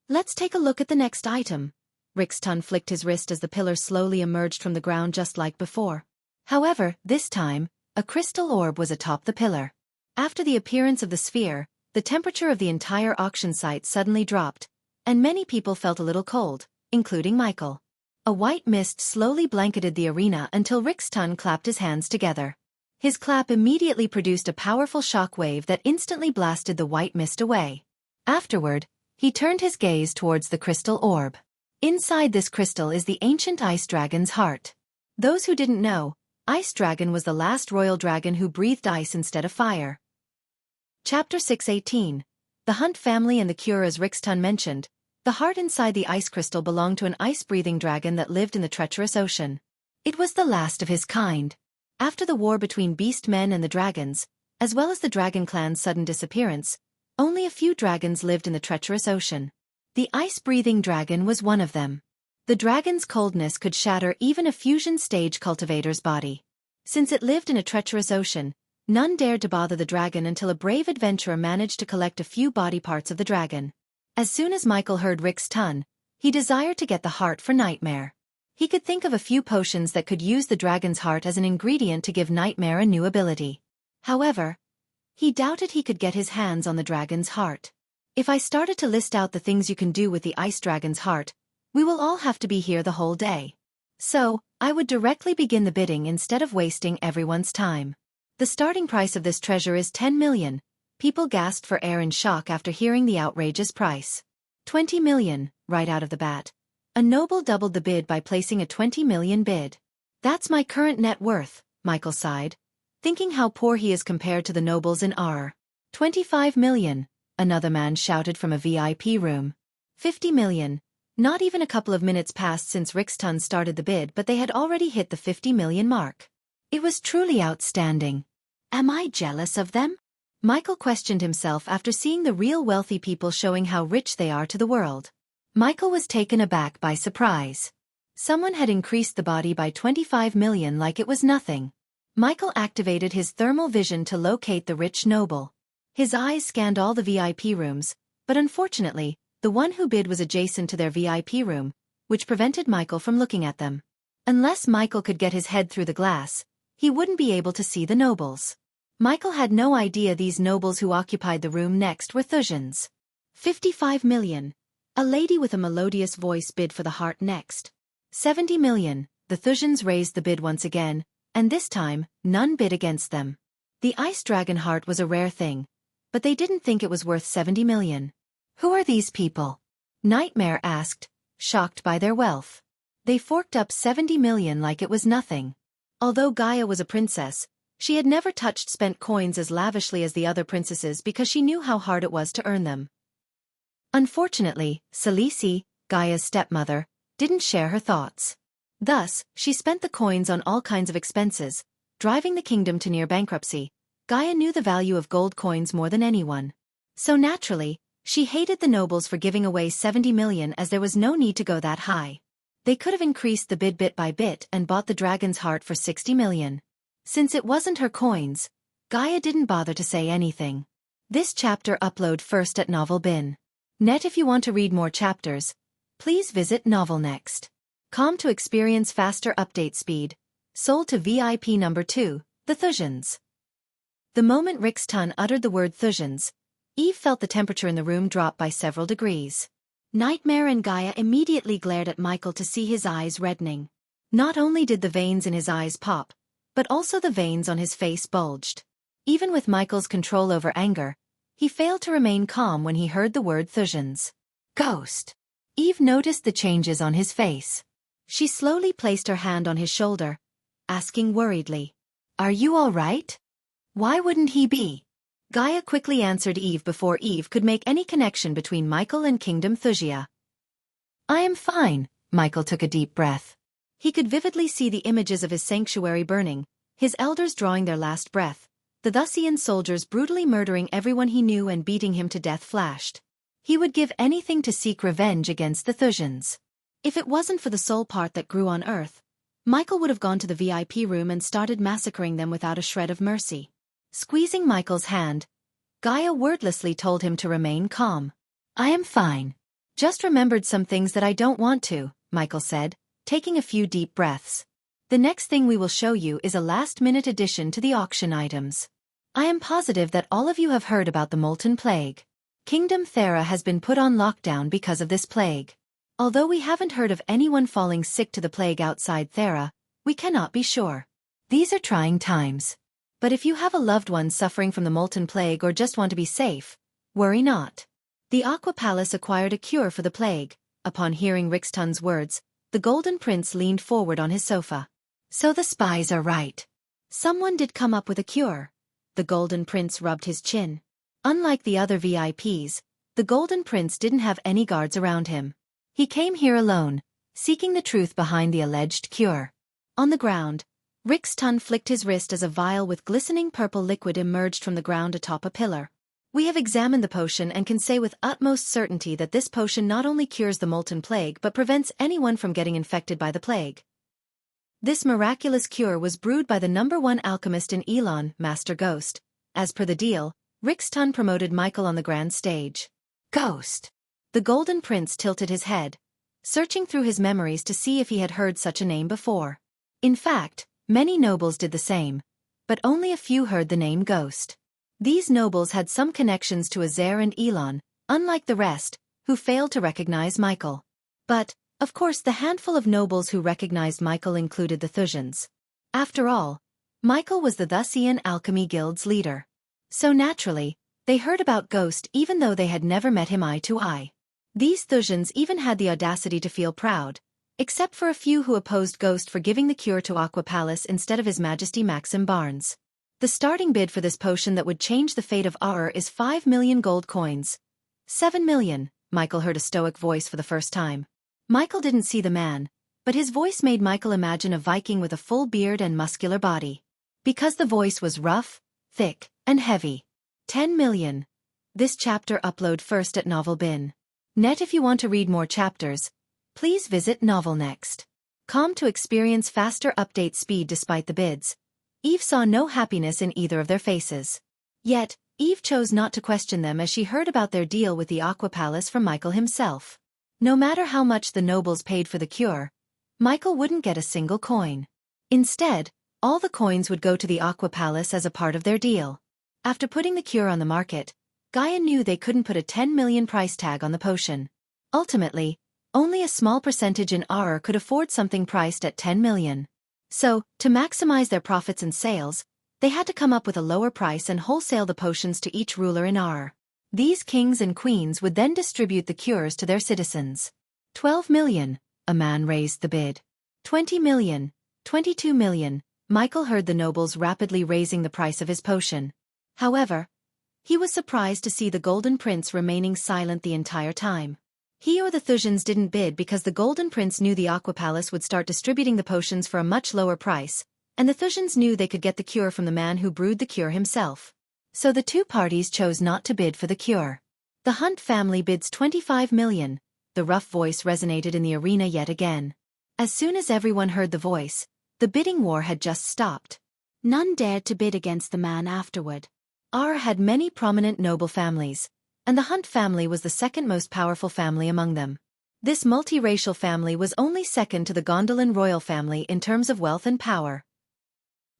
Let's take a look at the next item. Rixton flicked his wrist as the pillar slowly emerged from the ground just like before. However, this time, a crystal orb was atop the pillar. After the appearance of the sphere, the temperature of the entire auction site suddenly dropped, and many people felt a little cold, including Michael. A white mist slowly blanketed the arena until Rixton clapped his hands together. His clap immediately produced a powerful shock wave that instantly blasted the white mist away. Afterward, he turned his gaze towards the crystal orb. Inside this crystal is the ancient ice dragon's heart. Those who didn't know, Ice Dragon was the last royal dragon who breathed ice instead of fire. Chapter 618. The Hunt family and the cure. As Rixton mentioned, the heart inside the ice crystal belonged to an ice-breathing dragon that lived in the treacherous ocean. It was the last of his kind. After the war between beast men and the dragons, as well as the dragon clan's sudden disappearance, only a few dragons lived in the treacherous ocean. The ice-breathing dragon was one of them. The dragon's coldness could shatter even a fusion-stage cultivator's body. Since it lived in a treacherous ocean, none dared to bother the dragon until a brave adventurer managed to collect a few body parts of the dragon. As soon as Michael heard Rixton, he desired to get the heart for Nightmare. He could think of a few potions that could use the dragon's heart as an ingredient to give Nightmare a new ability. However, he doubted he could get his hands on the dragon's heart. If I started to list out the things you can do with the ice dragon's heart, we will all have to be here the whole day. So, I would directly begin the bidding instead of wasting everyone's time. The starting price of this treasure is 10 million. People gasped for air in shock after hearing the outrageous price. 20 million, right out of the bat. A noble doubled the bid by placing a 20 million bid. That's my current net worth, Michael sighed, thinking how poor he is compared to the nobles in R. 25 million. Another man shouted from a VIP room. 50 million. Not even a couple of minutes passed since Rixton started the bid, but they had already hit the 50 million mark. It was truly outstanding. Am I jealous of them? Michael questioned himself after seeing the real wealthy people showing how rich they are to the world. Michael was taken aback by surprise. Someone had increased the body by 25 million like it was nothing. Michael activated his thermal vision to locate the rich noble. His eyes scanned all the VIP rooms, but unfortunately, the one who bid was adjacent to their VIP room, which prevented Michael from looking at them. Unless Michael could get his head through the glass, he wouldn't be able to see the nobles. Michael had no idea these nobles who occupied the room next were Thusians. 55 million. A lady with a melodious voice bid for the heart next. 70 million. The Thusians raised the bid once again, and this time, none bid against them. The ice dragon heart was a rare thing, but they didn't think it was worth 70 million. Who are these people? Nightmare asked, shocked by their wealth. They forked up 70 million like it was nothing. Although Gaia was a princess, she had never touched spent coins as lavishly as the other princesses because she knew how hard it was to earn them. Unfortunately, Salisi, Gaia's stepmother, didn't share her thoughts. Thus, she spent the coins on all kinds of expenses, driving the kingdom to near bankruptcy. Gaia knew the value of gold coins more than anyone. So naturally, she hated the nobles for giving away 70 million as there was no need to go that high. They could have increased the bid bit by bit and bought the dragon's heart for 60 million. Since it wasn't her coins, Gaia didn't bother to say anything. This chapter upload first at novel.bin.net. If you want to read more chapters, please visit novelnext.com to experience faster update speed. Sold to VIP number 2, the Thusians. The moment Rixton uttered the word Thusians, Eve felt the temperature in the room drop by several degrees. Nightmare and Gaia immediately glared at Michael to see his eyes reddening. Not only did the veins in his eyes pop, but also the veins on his face bulged. Even with Michael's control over anger, he failed to remain calm when he heard the word Thusians. Ghost. Eve noticed the changes on his face. She slowly placed her hand on his shoulder, asking worriedly, "Are you all right? Why wouldn't he be?" Gaia quickly answered Eve before Eve could make any connection between Michael and Kingdom Wuxia. "I am fine." Michael took a deep breath. He could vividly see the images of his sanctuary burning, his elders drawing their last breath, the Thusian soldiers brutally murdering everyone he knew and beating him to death flashed. He would give anything to seek revenge against the Thusians. If it wasn't for the soul part that grew on Earth, Michael would have gone to the VIP room and started massacring them without a shred of mercy. Squeezing Michael's hand, Gaia wordlessly told him to remain calm. I am fine. Just remembered some things that I don't want to, Michael said, taking a few deep breaths. The next thing we will show you is a last-minute addition to the auction items. I am positive that all of you have heard about the Molten Plague. Kingdom Thera has been put on lockdown because of this plague. Although we haven't heard of anyone falling sick to the plague outside Thera, we cannot be sure. These are trying times. But if you have a loved one suffering from the Molten Plague or just want to be safe, worry not. The Aqua Palace acquired a cure for the plague. Upon hearing Rixtun's words, the Golden Prince leaned forward on his sofa. So the spies are right. Someone did come up with a cure. The Golden Prince rubbed his chin. Unlike the other VIPs, the Golden Prince didn't have any guards around him. He came here alone, seeking the truth behind the alleged cure. On the ground, Rixtun flicked his wrist as a vial with glistening purple liquid emerged from the ground atop a pillar. We have examined the potion and can say with utmost certainty that this potion not only cures the Molten Plague but prevents anyone from getting infected by the plague. This miraculous cure was brewed by the #1 alchemist in Elon, Master Ghost. As per the deal, Rixtun promoted Michael on the grand stage. Ghost! The Golden Prince tilted his head, searching through his memories to see if he had heard such a name before. In fact, many nobles did the same, but only a few heard the name Ghost. These nobles had some connections to Azair and Elon, unlike the rest, who failed to recognize Michael. But, of course, the handful of nobles who recognized Michael included the Thusians. After all, Michael was the Thusian Alchemy Guild's leader. So naturally, they heard about Ghost even though they had never met him eye to eye. These Thusians even had the audacity to feel proud, except for a few who opposed Ghost for giving the cure to Aqua Palace instead of His Majesty Maxim Barnes. The starting bid for this potion that would change the fate of Aur is 5 million gold coins. 7 million, Michael heard a stoic voice for the first time. Michael didn't see the man, but his voice made Michael imagine a Viking with a full beard and muscular body. Because the voice was rough, thick, and heavy. 10 million. This chapter upload first at novelbin.net. If you want to read more chapters, please visit novelnext.com to experience faster update speed despite the bids. Eve saw no happiness in either of their faces. Yet, Eve chose not to question them as she heard about their deal with the Aqua Palace from Michael himself. No matter how much the nobles paid for the cure, Michael wouldn't get a single coin. Instead, all the coins would go to the Aqua Palace as a part of their deal. After putting the cure on the market, Gaia knew they couldn't put a 10 million price tag on the potion. Ultimately, only a small percentage in Aur could afford something priced at 10 million. So, to maximize their profits and sales, they had to come up with a lower price and wholesale the potions to each ruler in Aur. These kings and queens would then distribute the cures to their citizens. 12 million, a man raised the bid. 20 million, 22 million, Michael heard the nobles rapidly raising the price of his potion. However, he was surprised to see the Golden Prince remaining silent the entire time. He or the Thusians didn't bid because the Golden Prince knew the Aqua Palace would start distributing the potions for a much lower price, and the Thusians knew they could get the cure from the man who brewed the cure himself. So the two parties chose not to bid for the cure. The Hunt family bids 25 million. The rough voice resonated in the arena yet again. As soon as everyone heard the voice, the bidding war had just stopped. None dared to bid against the man afterward. Aur had many prominent noble families, and the Hunt family was the second most powerful family among them. This multiracial family was only second to the Gondolin royal family in terms of wealth and power.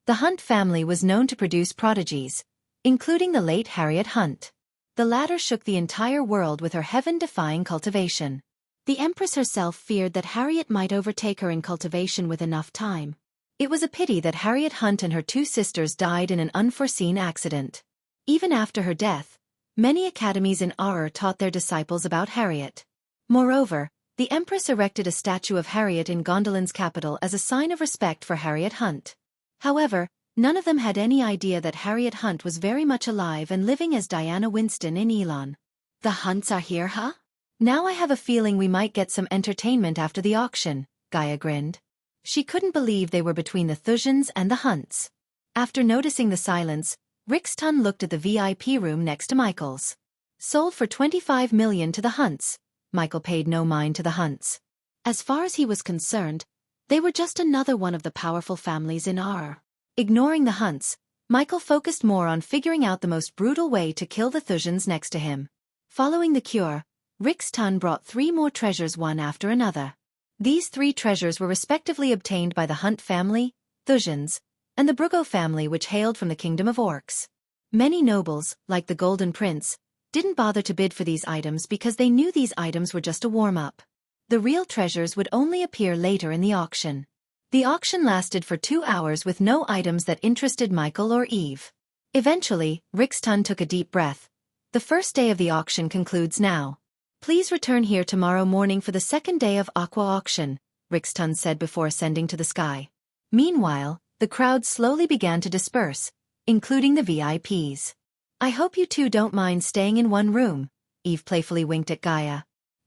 The Hunt family was known to produce prodigies, including the late Harriet Hunt. The latter shook the entire world with her heaven-defying cultivation. The Empress herself feared that Harriet might overtake her in cultivation with enough time. It was a pity that Harriet Hunt and her two sisters died in an unforeseen accident. Even after her death, many academies in Aur taught their disciples about Harriet. Moreover, the Empress erected a statue of Harriet in Gondolin's capital as a sign of respect for Harriet Hunt. However, none of them had any idea that Harriet Hunt was very much alive and living as Diana Winston in Elon. The Hunts are here, huh? Now I have a feeling we might get some entertainment after the auction, Gaia grinned. She couldn't believe they were between the Thusians and the Hunts. After noticing the silence, Rixtun looked at the VIP room next to Michael's. Sold for 25 million to the Hunts. Michael paid no mind to the Hunts. As far as he was concerned, They were just another one of the powerful families in our. Ignoring the hunts, Michael focused more on figuring out the most brutal way to kill the Thusians next to him. Following the cure, Rix Tun brought 3 more treasures one after another. These 3 treasures were respectively obtained by the Hunt family, Thusians, and the Brugo family, which hailed from the kingdom of orcs. Many nobles, like the Golden Prince, didn't bother to bid for these items because they knew these items were just a warm-up. The real treasures would only appear later in the auction. The auction lasted for 2 hours with no items that interested Michael or Eve. Eventually, Rix Tun took a deep breath. The first day of the auction concludes now. Please return here tomorrow morning for the second day of Aqua Auction, Rix Tun said before ascending to the sky. Meanwhile, the crowd slowly began to disperse, including the VIPs. I hope you two don't mind staying in one room, Eve playfully winked at Gaia.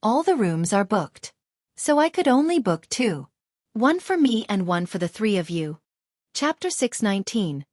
All the rooms are booked. So I could only book 2. One for me and one for the 3 of you. Chapter 619.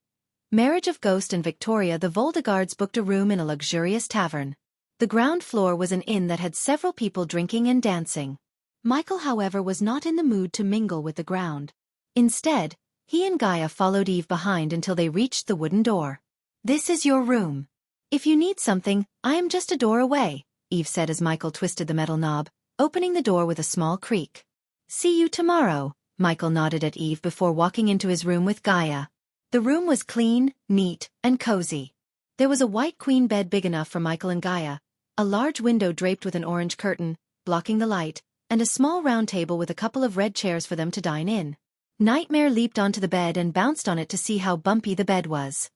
Marriage of Ghost and Victoria. The Voldegards booked a room in a luxurious tavern. The ground floor was an inn that had several people drinking and dancing. Michael, however, was not in the mood to mingle with the ground. Instead, he and Gaia followed Eve behind until they reached the wooden door. This is your room. If you need something, I am just a door away, Eve said as Michael twisted the metal knob, opening the door with a small creak. See you tomorrow, Michael nodded at Eve before walking into his room with Gaia. The room was clean, neat, and cozy. There was a white queen bed big enough for Michael and Gaia, a large window draped with an orange curtain, blocking the light, and a small round table with a couple of red chairs for them to dine in. Nightmare leaped onto the bed and bounced on it to see how bumpy the bed was.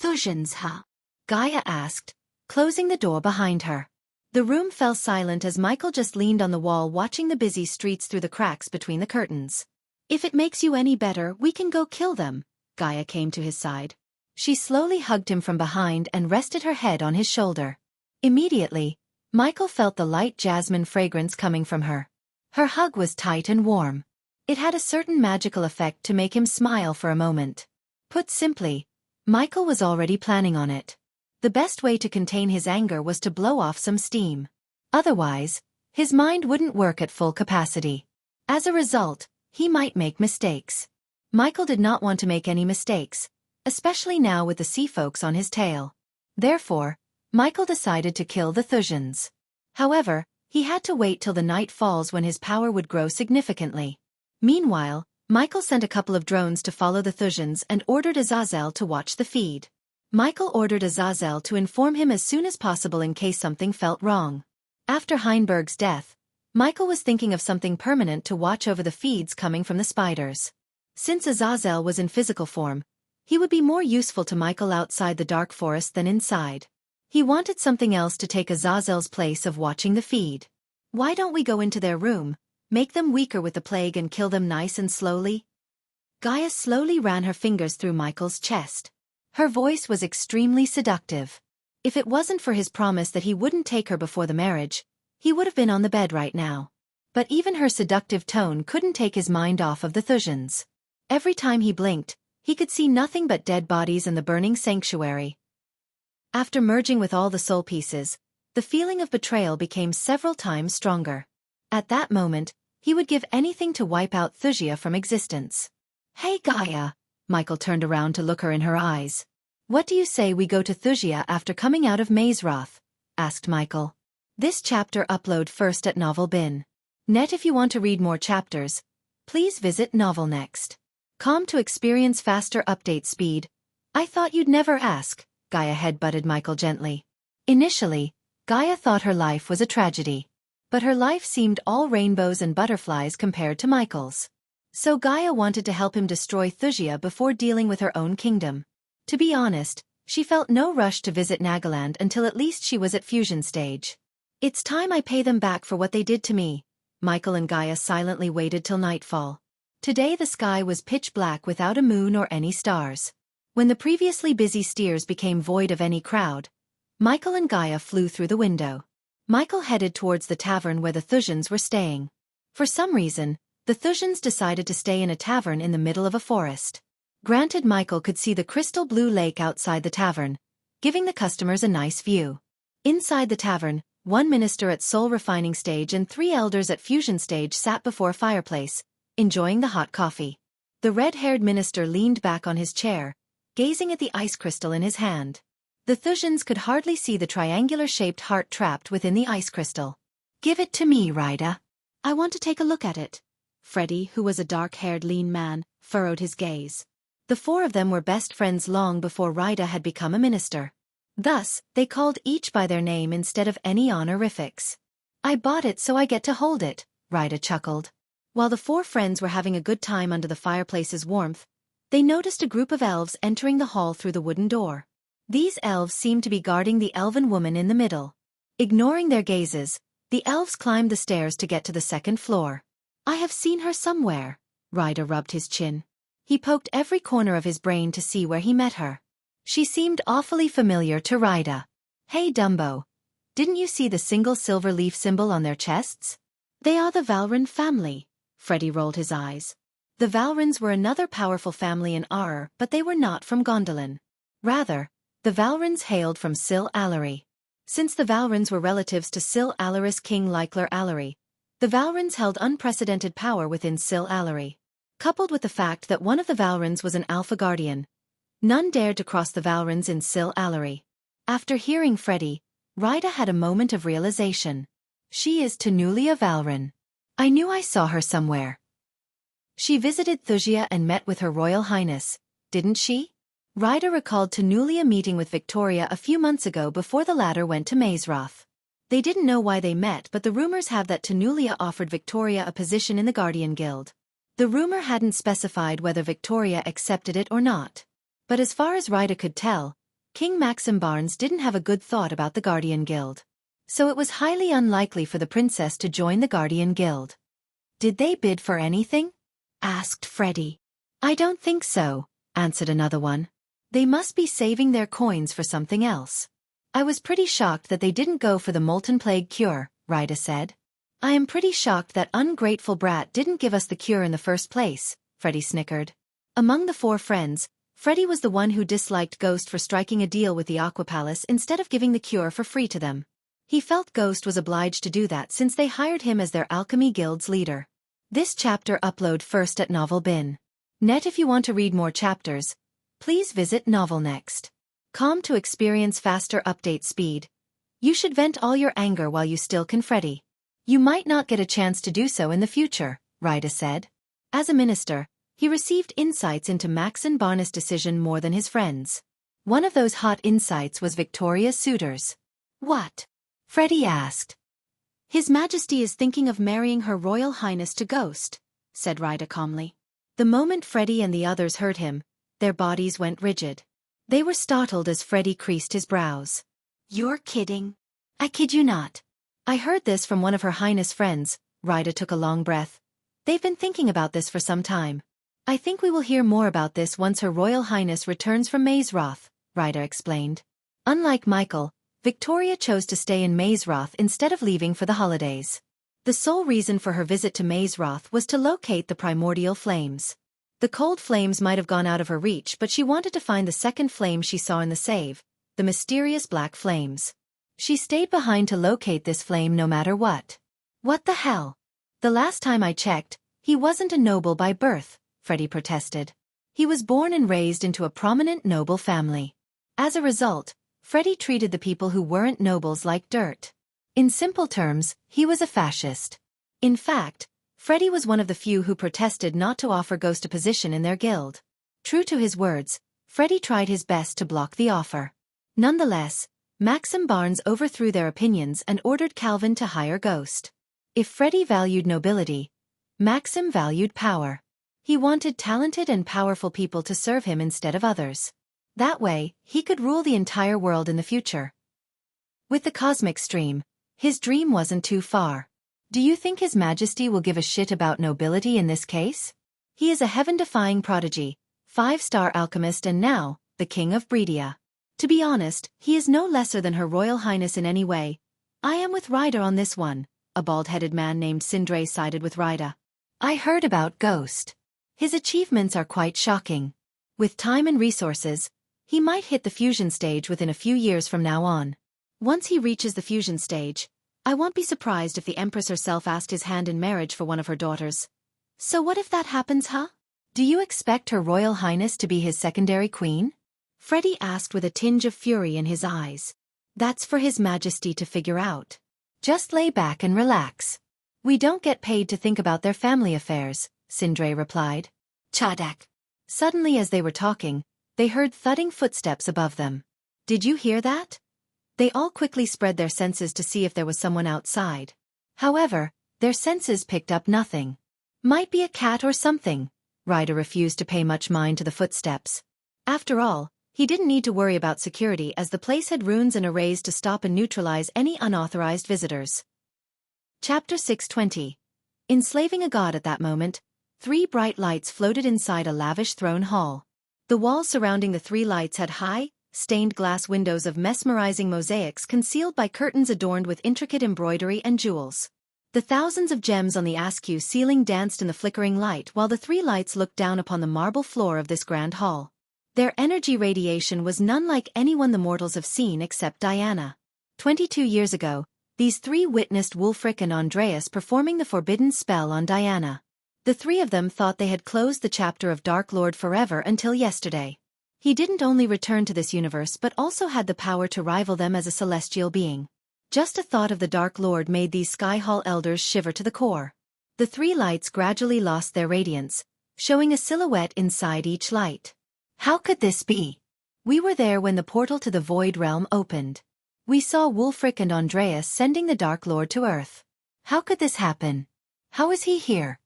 Thusians, huh? Gaia asked, closing the door behind her. The room fell silent as Michael just leaned on the wall watching the busy streets through the cracks between the curtains. If it makes you any better, we can go kill them, Gaia came to his side. She slowly hugged him from behind and rested her head on his shoulder. Immediately, Michael felt the light jasmine fragrance coming from her. Her hug was tight and warm. It had a certain magical effect to make him smile for a moment. Put simply, Michael was already planning on it. The best way to contain his anger was to blow off some steam. Otherwise, his mind wouldn't work at full capacity. As a result, he might make mistakes. Michael did not want to make any mistakes, especially now with the sea folks on his tail. Therefore, Michael decided to kill the Thusians. However, he had to wait till the night falls when his power would grow significantly. Meanwhile, Michael sent a couple of drones to follow the Thusians and ordered Azazel to watch the feed. Michael ordered Azazel to inform him as soon as possible in case something felt wrong. After Heinberg's death, Michael was thinking of something permanent to watch over the feeds coming from the spiders. Since Azazel was in physical form, he would be more useful to Michael outside the dark forest than inside. He wanted something else to take Azazel's place of watching the feed. Why don't we go into their room, make them weaker with the plague and kill them nice and slowly? Gaia slowly ran her fingers through Michael's chest. Her voice was extremely seductive. If it wasn't for his promise that he wouldn't take her before the marriage, he would have been on the bed right now. But even her seductive tone couldn't take his mind off of the Thusians. Every time he blinked, he could see nothing but dead bodies and the burning sanctuary. After merging with all the soul pieces, the feeling of betrayal became several times stronger. At that moment, he would give anything to wipe out Thusia from existence. Hey Gaia, Michael turned around to look her in her eyes. What do you say we go to Thusia after coming out of Mazeroth? Asked Michael. This chapter upload first at Novel Bin. Net. If you want to read more chapters, please visit Novel Next. Com to experience faster update speed. I thought you'd never ask, Gaia headbutted Michael gently. Initially, Gaia thought her life was a tragedy. But her life seemed all rainbows and butterflies compared to Michael's. So Gaia wanted to help him destroy Thusia before dealing with her own kingdom. To be honest, she felt no rush to visit Nagaland until at least she was at fusion stage. It's time I pay them back for what they did to me. Michael and Gaia silently waited till nightfall. Today the sky was pitch black without a moon or any stars. When the previously busy steers became void of any crowd, Michael and Gaia flew through the window. Michael headed towards the tavern where the Thusians were staying. For some reason, the Thusians decided to stay in a tavern in the middle of a forest. Granted, Michael could see the crystal blue lake outside the tavern, giving the customers a nice view. Inside the tavern, one minister at soul refining stage and 3 elders at fusion stage sat before a fireplace, enjoying the hot coffee. The red-haired minister leaned back on his chair, gazing at the ice crystal in his hand. The Thusians could hardly see the triangular-shaped heart trapped within the ice crystal. "Give it to me, Rida." "I want to take a look at it." Freddie, who was a dark-haired lean man, furrowed his gaze. The four of them were best friends long before Rida had become a minister. Thus, they called each by their name instead of any honorifics. "I bought it so I get to hold it," Rida chuckled. While the four friends were having a good time under the fireplace's warmth, they noticed a group of elves entering the hall through the wooden door. These elves seemed to be guarding the elven woman in the middle. Ignoring their gazes, the elves climbed the stairs to get to the second floor. "I have seen her somewhere," Rida rubbed his chin. He poked every corner of his brain to see where he met her. She seemed awfully familiar to Rida. "Hey Dumbo, didn't you see the single silver leaf symbol on their chests?" "They are the Valron family." Freddie rolled his eyes. The Valrons were another powerful family in Aur, but they were not from Gondolin. Rather, the Valrons hailed from Sil Allery. Since the Valrons were relatives to Sil Allery's king Leikler Allery, the Valrons held unprecedented power within Sil Allery. Coupled with the fact that one of the Valrons was an Alpha Guardian, none dared to cross the Valrons in Sil Allery. After hearing Freddie, Rida had a moment of realization. "She is Tanulia Valron. I knew I saw her somewhere. She visited Thusia and met with Her Royal Highness, didn't she?" Rida recalled Tanulia meeting with Victoria a few months ago before the latter went to Mazeroth. They didn't know why they met, but the rumors have that Tanulia offered Victoria a position in the Guardian Guild. The rumor hadn't specified whether Victoria accepted it or not. But as far as Rida could tell, King Maxim Barnes didn't have a good thought about the Guardian Guild. So it was highly unlikely for the princess to join the Guardian Guild. "Did they bid for anything?" asked Freddie. "I don't think so," answered another one. "They must be saving their coins for something else." "I was pretty shocked that they didn't go for the Molten Plague cure," Rida said. "I am pretty shocked that ungrateful brat didn't give us the cure in the first place," Freddie snickered. Among the four friends, Freddie was the one who disliked Ghost for striking a deal with the Aqua Palace instead of giving the cure for free to them. He felt Ghost was obliged to do that since they hired him as their Alchemy Guild's leader. This chapter upload first at Novel Bin. Net. If you want to read more chapters, please visit novelnext.com to experience faster update speed. You should vent all your anger while you still can, Freddie. You might not get a chance to do so in the future, Rida said. As a minister, he received insights into Maxim Barnes' decision more than his friends. One of those hot insights was Victoria's suitors. "What?" Freddie asked. "His Majesty is thinking of marrying Her Royal Highness to Ghost," said Rida calmly. The moment Freddie and the others heard him, their bodies went rigid. They were startled as Freddie creased his brows. "You're kidding." "I kid you not. I heard this from one of Her Highness' friends." Rida took a long breath. "They've been thinking about this for some time. I think we will hear more about this once Her Royal Highness returns from Mazeroth," Rida explained. Unlike Michael, Victoria chose to stay in Mazeroth instead of leaving for the holidays. The sole reason for her visit to Mazeroth was to locate the primordial flames. The cold flames might have gone out of her reach, but she wanted to find the second flame she saw in the save, the mysterious black flames. She stayed behind to locate this flame no matter what. "What the hell? The last time I checked, he wasn't a noble by birth," Freddie protested. "He was born and raised into a prominent noble family. As a result, Freddie treated the people who weren't nobles like dirt. In simple terms, he was a fascist. In fact, Freddie was one of the few who protested not to offer Ghost a position in their guild. True to his words, Freddie tried his best to block the offer. Nonetheless, Maxim Barnes overthrew their opinions and ordered Calvin to hire Ghost. If Freddie valued nobility, Maxim valued power. He wanted talented and powerful people to serve him instead of others. That way, he could rule the entire world in the future. With the cosmic stream, his dream wasn't too far. Do you think His Majesty will give a shit about nobility in this case? He is a heaven-defying prodigy, 5-star alchemist and now, the King of Bredia. To be honest, he is no lesser than Her Royal Highness in any way. I am with Rida on this one," a bald-headed man named Sindre sided with Rida. "I heard about Ghost. His achievements are quite shocking. With time and resources, he might hit the fusion stage within a few years from now on. Once he reaches the fusion stage, I won't be surprised if the Empress herself asked his hand in marriage for one of her daughters. So what if that happens, huh? Do you expect Her Royal Highness to be his secondary queen? Freddie asked with a tinge of fury in his eyes. That's for His Majesty to figure out. Just lay back and relax. We don't get paid to think about their family affairs, Sindre replied. Chadak. Suddenly as they were talking, they heard thudding footsteps above them. Did you hear that? They all quickly spread their senses to see if there was someone outside. However, their senses picked up nothing. Might be a cat or something. Ryder refused to pay much mind to the footsteps. After all, he didn't need to worry about security as the place had runes and arrays to stop and neutralize any unauthorized visitors. Chapter 620. Enslaving a god. At that moment, 3 bright lights floated inside a lavish throne hall. The walls surrounding the 3 lights had high, stained glass windows of mesmerizing mosaics concealed by curtains adorned with intricate embroidery and jewels. The thousands of gems on the askew ceiling danced in the flickering light while the 3 lights looked down upon the marble floor of this grand hall. Their energy radiation was none like anyone the mortals have seen except Diana. 22 years ago, these 3 witnessed Wulfric and Andreas performing the forbidden spell on Diana. The 3 of them thought they had closed the chapter of Dark Lord forever until yesterday. He didn't only return to this universe but also had the power to rival them as a celestial being. Just a thought of the Dark Lord made these Sky Hall elders shiver to the core. The 3 lights gradually lost their radiance, showing a silhouette inside each light. How could this be? We were there when the portal to the Void Realm opened. We saw Wulfric and Andreas sending the Dark Lord to Earth. How could this happen? How is he here?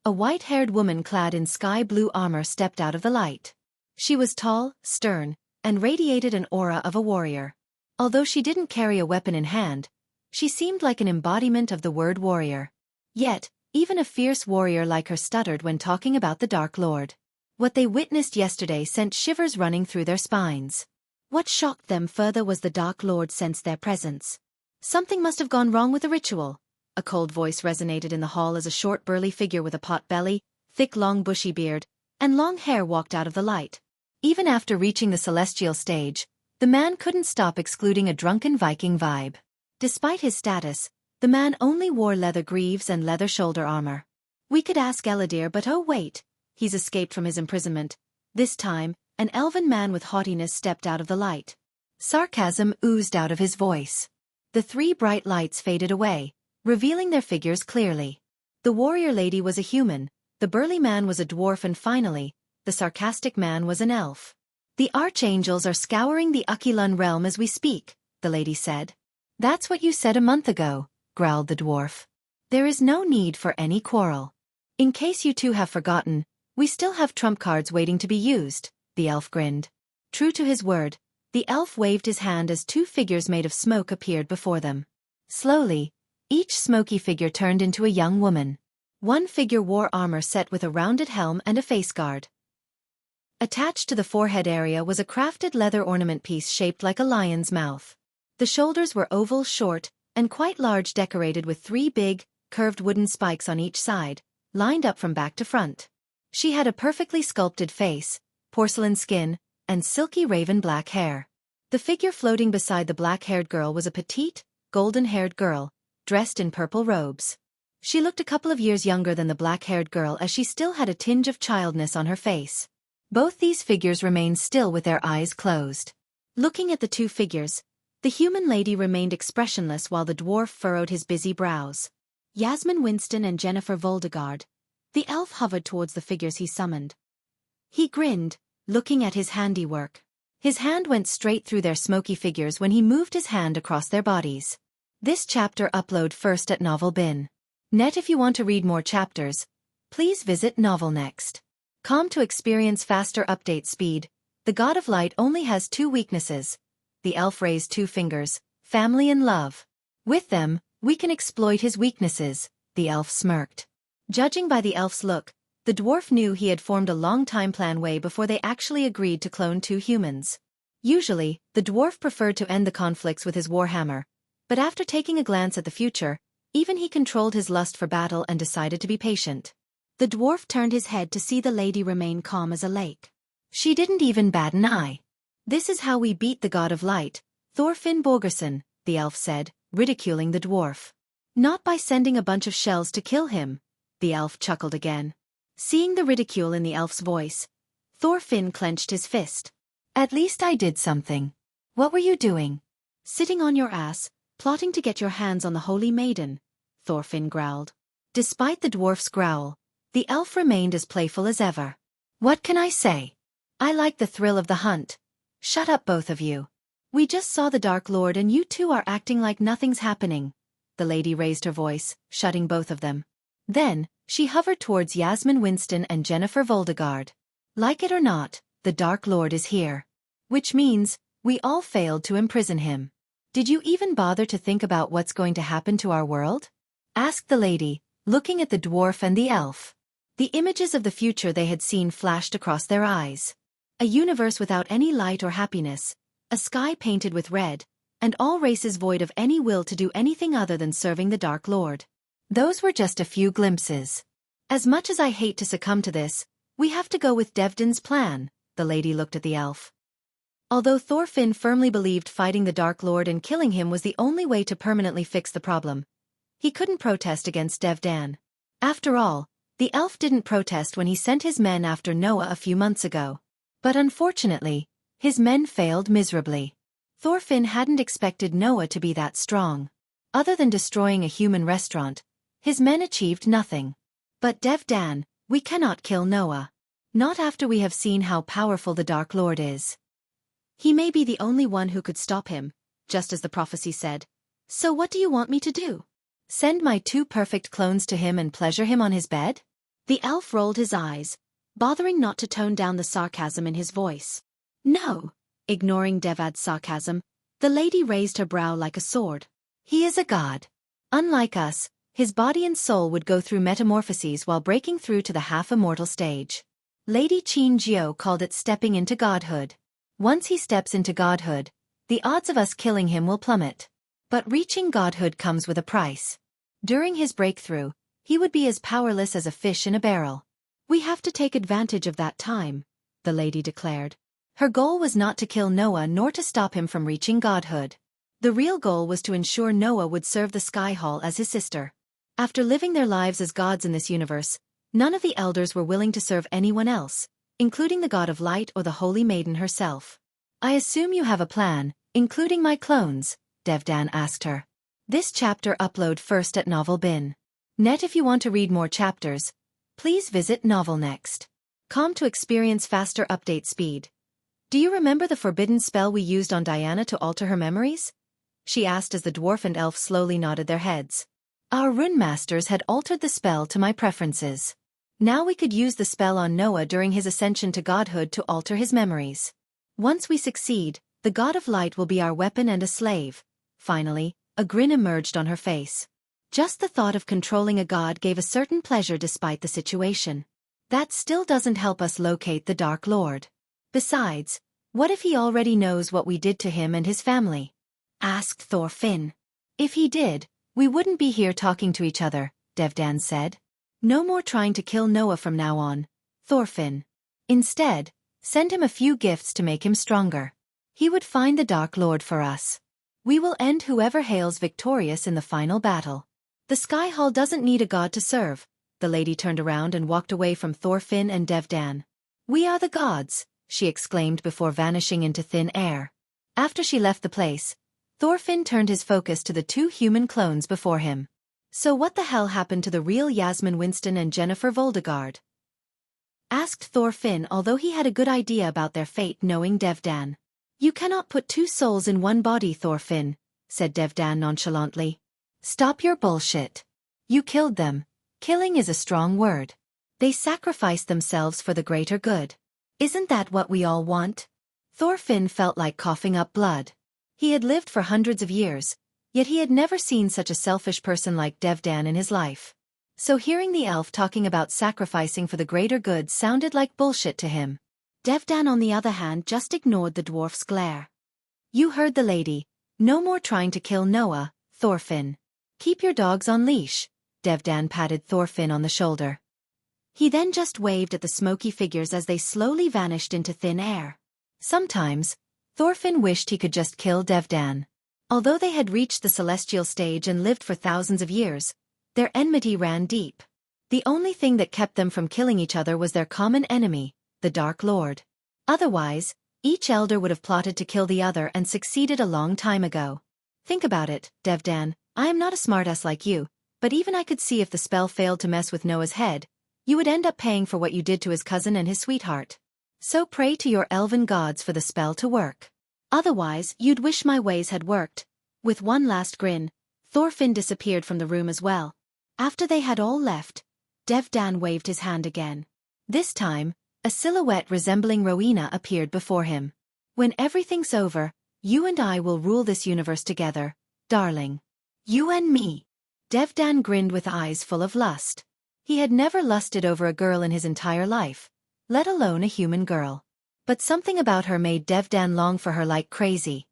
A white-haired woman clad in sky-blue armor stepped out of the light. She was tall, stern, and radiated an aura of a warrior. Although she didn't carry a weapon in hand, she seemed like an embodiment of the word warrior. Yet, even a fierce warrior like her stuttered when talking about the Dark Lord. What they witnessed yesterday sent shivers running through their spines. What shocked them further was the Dark Lord sensed their presence. Something must have gone wrong with the ritual. A cold voice resonated in the hall as a short burly figure with a pot belly, thick long bushy beard, and long hair walked out of the light. Even after reaching the celestial stage, the man couldn't stop excluding a drunken Viking vibe. Despite his status, the man only wore leather greaves and leather shoulder armor. We could ask Eladir, but oh wait, he's escaped from his imprisonment. This time, an elven man with haughtiness stepped out of the light. Sarcasm oozed out of his voice. The 3 bright lights faded away, revealing their figures clearly. The warrior lady was a human, the burly man was a dwarf, and finally, the sarcastic man was an elf. The archangels are scouring the Akilun realm as we speak, the lady said. That's what you said a month ago, growled the dwarf. There is no need for any quarrel. In case you 2 have forgotten, we still have trump cards waiting to be used, the elf grinned. True to his word, the elf waved his hand as 2 figures made of smoke appeared before them. Slowly, each smoky figure turned into a young woman. One figure wore armor set with a rounded helm and a face guard. Attached to the forehead area was a crafted leather ornament piece shaped like a lion's mouth. The shoulders were oval, short, and quite large, decorated with 3 big, curved wooden spikes on each side, lined up from back to front. She had a perfectly sculpted face, porcelain skin, and silky raven black hair. The figure floating beside the black-haired girl was a petite, golden-haired girl, dressed in purple robes. She looked a couple of years younger than the black-haired girl as she still had a tinge of childness on her face. Both these figures remained still with their eyes closed. Looking at the 2 figures, the human lady remained expressionless while the dwarf furrowed his busy brows. Yasmin Winston and Jennifer Voldegard. The elf hovered towards the figures he summoned. He grinned, looking at his handiwork. His hand went straight through their smoky figures when he moved his hand across their bodies. This chapter upload first at Novel Bin. Net. If you want to read more chapters, please visit Novel Next. To experience faster update speed, the God of Light only has 2 weaknesses. The elf raised 2 fingers, family and love. With them, we can exploit his weaknesses, the elf smirked. Judging by the elf's look, the dwarf knew he had formed a long-time plan way before they actually agreed to clone 2 humans. Usually, the dwarf preferred to end the conflicts with his warhammer, but after taking a glance at the future, even he controlled his lust for battle and decided to be patient. The dwarf turned his head to see the lady remain calm as a lake. She didn't even bat an eye. This is how we beat the God of Light, Thorfinn Borgerson, the elf said, ridiculing the dwarf. Not by sending a bunch of shells to kill him, the elf chuckled again. Seeing the ridicule in the elf's voice, Thorfinn clenched his fist. At least I did something. What were you doing? Sitting on your ass, plotting to get your hands on the holy maiden, Thorfinn growled. Despite the dwarf's growl, the elf remained as playful as ever. What can I say? I like the thrill of the hunt. Shut up, both of you. We just saw the Dark Lord and you two are acting like nothing's happening. The lady raised her voice, shutting both of them. Then, she hovered towards Yasmin Winston and Jennifer Voldegard. Like it or not, the Dark Lord is here. Which means, we all failed to imprison him. Did you even bother to think about what's going to happen to our world? Asked the lady, looking at the dwarf and the elf. The images of the future they had seen flashed across their eyes. A universe without any light or happiness, a sky painted with red, and all races void of any will to do anything other than serving the Dark Lord. Those were just a few glimpses. As much as I hate to succumb to this, we have to go with Devdan's plan, the lady looked at the elf. Although Thorfinn firmly believed fighting the Dark Lord and killing him was the only way to permanently fix the problem, he couldn't protest against Devdan. After all, the elf didn't protest when he sent his men after Noah a few months ago. But unfortunately, his men failed miserably. Thorfinn hadn't expected Noah to be that strong. Other than destroying a human restaurant, his men achieved nothing. But Devdan, we cannot kill Noah. Not after we have seen how powerful the Dark Lord is. He may be the only one who could stop him, just as the prophecy said. So what do you want me to do? Send my 2 perfect clones to him and pleasure him on his bed? The elf rolled his eyes, bothering not to tone down the sarcasm in his voice. No. Ignoring Devad's sarcasm, the lady raised her brow like a sword. He is a god. Unlike us, his body and soul would go through metamorphoses while breaking through to the half-immortal stage. Lady Xianxia called it stepping into godhood. Once he steps into godhood, the odds of us killing him will plummet. But reaching godhood comes with a price. During his breakthrough, he would be as powerless as a fish in a barrel. We have to take advantage of that time, the lady declared. Her goal was not to kill Noah nor to stop him from reaching godhood. The real goal was to ensure Noah would serve the Sky Hall as his sister. After living their lives as gods in this universe, none of the elders were willing to serve anyone else, including the god of light or the holy maiden herself. I assume you have a plan, including my clones, Devdan asked her. This chapter upload first at Novel Bin. Net if you want to read more chapters, please visit novelnext.com to experience faster update speed. Do you remember the forbidden spell we used on Diana to alter her memories? She asked as the dwarf and elf slowly nodded their heads. Our rune masters had altered the spell to my preferences. Now we could use the spell on Noah during his ascension to godhood to alter his memories. Once we succeed, the god of light will be our weapon and a slave. Finally, a grin emerged on her face. Just the thought of controlling a god gave a certain pleasure despite the situation. That still doesn't help us locate the Dark Lord. Besides, what if he already knows what we did to him and his family? Asked Thorfinn. If he did, we wouldn't be here talking to each other, Devdan said. No more trying to kill Noah from now on, Thorfinn. Instead, send him a few gifts to make him stronger. He would find the Dark Lord for us. We will end whoever hails victorious in the final battle. The Sky Hall doesn't need a god to serve. The lady turned around and walked away from Thorfinn and Devdan. We are the gods, she exclaimed before vanishing into thin air. After she left the place, Thorfinn turned his focus to the 2 human clones before him. So what the hell happened to the real Yasmin Winston and Jennifer Voldegard? Asked Thorfinn, although he had a good idea about their fate knowing Devdan. You cannot put 2 souls in one body, Thorfinn, said Devdan nonchalantly. Stop your bullshit. You killed them. Killing is a strong word. They sacrificed themselves for the greater good. Isn't that what we all want? Thorfinn felt like coughing up blood. He had lived for hundreds of years, yet he had never seen such a selfish person like Devdan in his life. So hearing the elf talking about sacrificing for the greater good sounded like bullshit to him. Devdan on the other hand just ignored the dwarf's glare. You heard the lady. No more trying to kill Noah, Thorfinn. Keep your dogs on leash. Devdan patted Thorfinn on the shoulder. He then just waved at the smoky figures as they slowly vanished into thin air. Sometimes, Thorfinn wished he could just kill Devdan. Although they had reached the celestial stage and lived for thousands of years, their enmity ran deep. The only thing that kept them from killing each other was their common enemy, the Dark Lord. Otherwise, each elder would have plotted to kill the other and succeeded a long time ago. Think about it, Devdan. I am not a smartass like you, but even I could see if the spell failed to mess with Noah's head, you would end up paying for what you did to his cousin and his sweetheart. So pray to your elven gods for the spell to work. Otherwise, you'd wish my ways had worked. With one last grin, Thorfinn disappeared from the room as well. After they had all left, Devdan waved his hand again. This time, a silhouette resembling Rowena appeared before him. When everything's over, you and I will rule this universe together, darling. You and me. Devdan grinned with eyes full of lust. He had never lusted over a girl in his entire life, let alone a human girl. But something about her made Devdan long for her like crazy.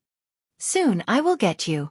Soon I will get you.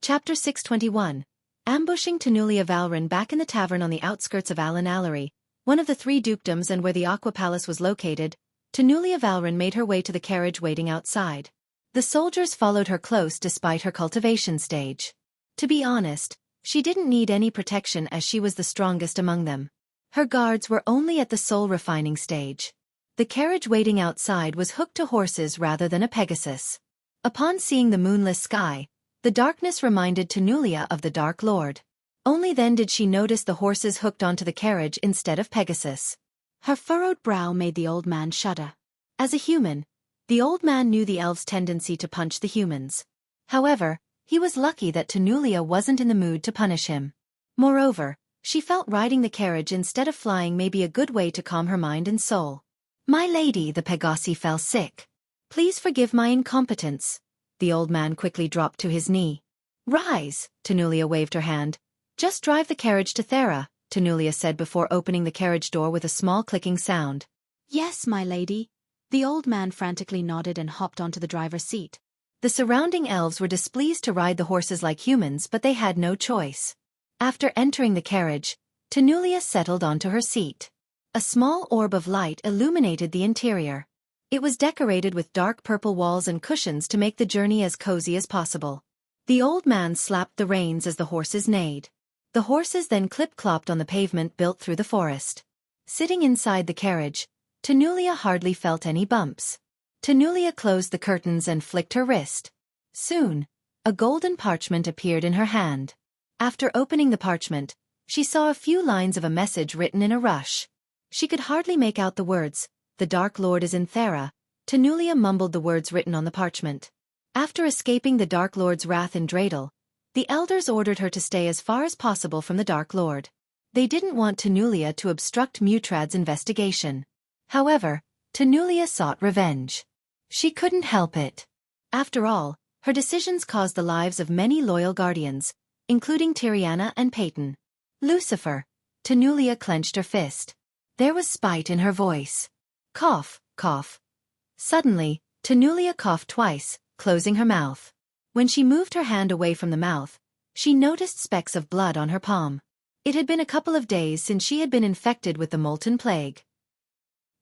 Chapter 621. Ambushing Tanulia Valrin back in the tavern on the outskirts of Alan Allery, one of the 3 dukedoms and where the Aqua Palace was located, Tanulia Valrin made her way to the carriage waiting outside. The soldiers followed her close despite her cultivation stage. To be honest, she didn't need any protection as she was the strongest among them. Her guards were only at the soul refining stage. The carriage waiting outside was hooked to horses rather than a Pegasus. Upon seeing the moonless sky, the darkness reminded Tanulia of the Dark Lord. Only then did she notice the horses hooked onto the carriage instead of Pegasus. Her furrowed brow made the old man shudder. As a human, the old man knew the elves' tendency to punch the humans. However, he was lucky that Tanulia wasn't in the mood to punish him. Moreover, she felt riding the carriage instead of flying may be a good way to calm her mind and soul. My lady, the Pegasi fell sick. Please forgive my incompetence. The old man quickly dropped to his knee. Rise, Tanulia waved her hand. Just drive the carriage to Thera, Tanulia said before opening the carriage door with a small clicking sound. Yes, my lady. The old man frantically nodded and hopped onto the driver's seat. The surrounding elves were displeased to ride the horses like humans, but they had no choice. After entering the carriage, Tanulia settled onto her seat. A small orb of light illuminated the interior. It was decorated with dark purple walls and cushions to make the journey as cozy as possible. The old man slapped the reins as the horses neighed. The horses then clip-clopped on the pavement built through the forest. Sitting inside the carriage, Tanulia hardly felt any bumps. Tanulia closed the curtains and flicked her wrist. Soon, a golden parchment appeared in her hand. After opening the parchment, she saw a few lines of a message written in a rush. She could hardly make out the words, "The Dark Lord is in Thera." Tanulia mumbled the words written on the parchment. After escaping the Dark Lord's wrath in Dreidel, the elders ordered her to stay as far as possible from the Dark Lord. They didn't want Tanulia to obstruct Mutrad's investigation. However, Tanulia sought revenge. She couldn't help it. After all, her decisions caused the lives of many loyal guardians, including Tiriana and Peyton. Lucifer. Tanulia clenched her fist. There was spite in her voice. Cough, cough. Suddenly, Tanulia coughed twice, closing her mouth. When she moved her hand away from the mouth, she noticed specks of blood on her palm. It had been a couple of days since she had been infected with the Molten Plague.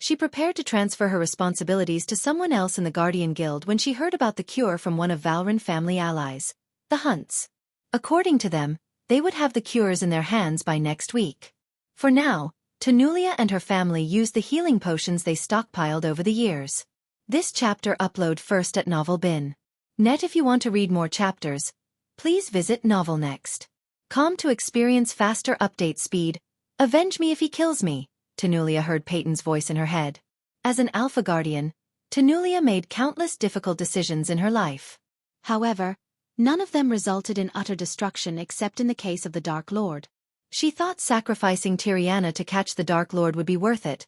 She prepared to transfer her responsibilities to someone else in the Guardian Guild when she heard about the cure from one of Valrin family allies, the Hunts. According to them, they would have the cures in their hands by next week. For now, Tanulia and her family used the healing potions they stockpiled over the years. This chapter upload first at Novel.Net. If you want to read more chapters, please visit Novel.Next.com to experience faster update speed. Avenge me if he kills me, Tanulia heard Peyton's voice in her head. As an Alpha Guardian, Tanulia made countless difficult decisions in her life. However, none of them resulted in utter destruction except in the case of the Dark Lord. She thought sacrificing Tiriana to catch the Dark Lord would be worth it.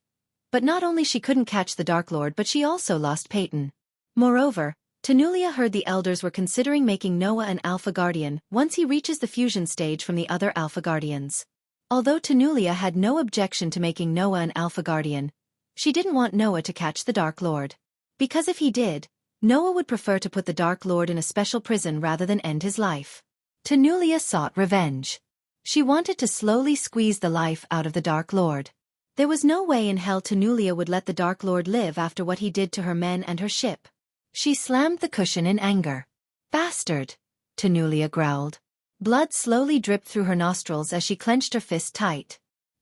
But not only she couldn't catch the Dark Lord, but she also lost Peyton. Moreover, Tanulia heard the elders were considering making Noah an Alpha Guardian once he reaches the fusion stage from the other Alpha Guardians. Although Tanulia had no objection to making Noah an Alpha Guardian, she didn't want Noah to catch the Dark Lord. Because if he did, Noah would prefer to put the Dark Lord in a special prison rather than end his life. Tanulia sought revenge. She wanted to slowly squeeze the life out of the Dark Lord. There was no way in hell Tanulia would let the Dark Lord live after what he did to her men and her ship. She slammed the cushion in anger. Bastard! Tanulia growled. Blood slowly dripped through her nostrils as she clenched her fist tight.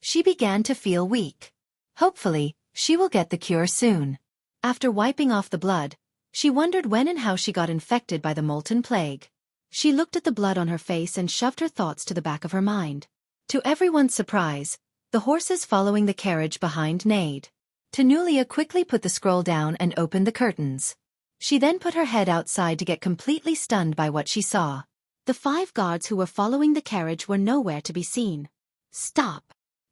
She began to feel weak. Hopefully, she will get the cure soon. After wiping off the blood, she wondered when and how she got infected by the molten plague. She looked at the blood on her face and shoved her thoughts to the back of her mind. To everyone's surprise, the horses following the carriage behind neighed. Tanulia quickly put the scroll down and opened the curtains. She then put her head outside to get completely stunned by what she saw. The 5 guards who were following the carriage were nowhere to be seen. "Stop!"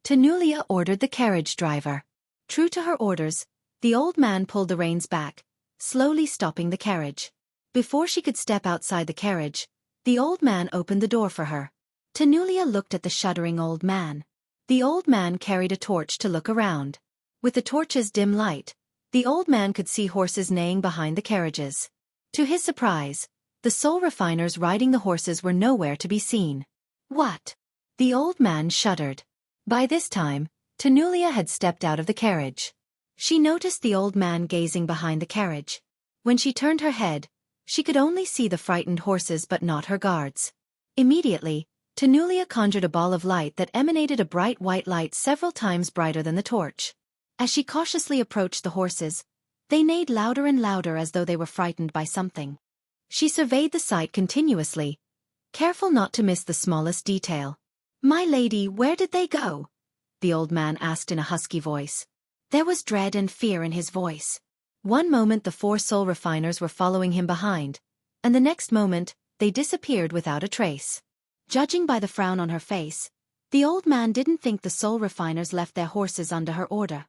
Tanulia ordered the carriage driver. True to her orders, the old man pulled the reins back, slowly stopping the carriage. Before she could step outside the carriage, the old man opened the door for her. Tanulia looked at the shuddering old man. The old man carried a torch to look around. With the torch's dim light, the old man could see horses neighing behind the carriages. To his surprise, the soul refiners riding the horses were nowhere to be seen. "What?" The old man shuddered. By this time, Tanulia had stepped out of the carriage. She noticed the old man gazing behind the carriage. When she turned her head, she could only see the frightened horses but not her guards. Immediately, Tanulia conjured a ball of light that emanated a bright white light several times brighter than the torch. As she cautiously approached the horses, they neighed louder and louder as though they were frightened by something. She surveyed the sight continuously, careful not to miss the smallest detail. "My lady, where did they go?" the old man asked in a husky voice. There was dread and fear in his voice. One moment the 4 soul refiners were following him behind, and the next moment, they disappeared without a trace. Judging by the frown on her face, the old man didn't think the soul refiners left their horses under her order.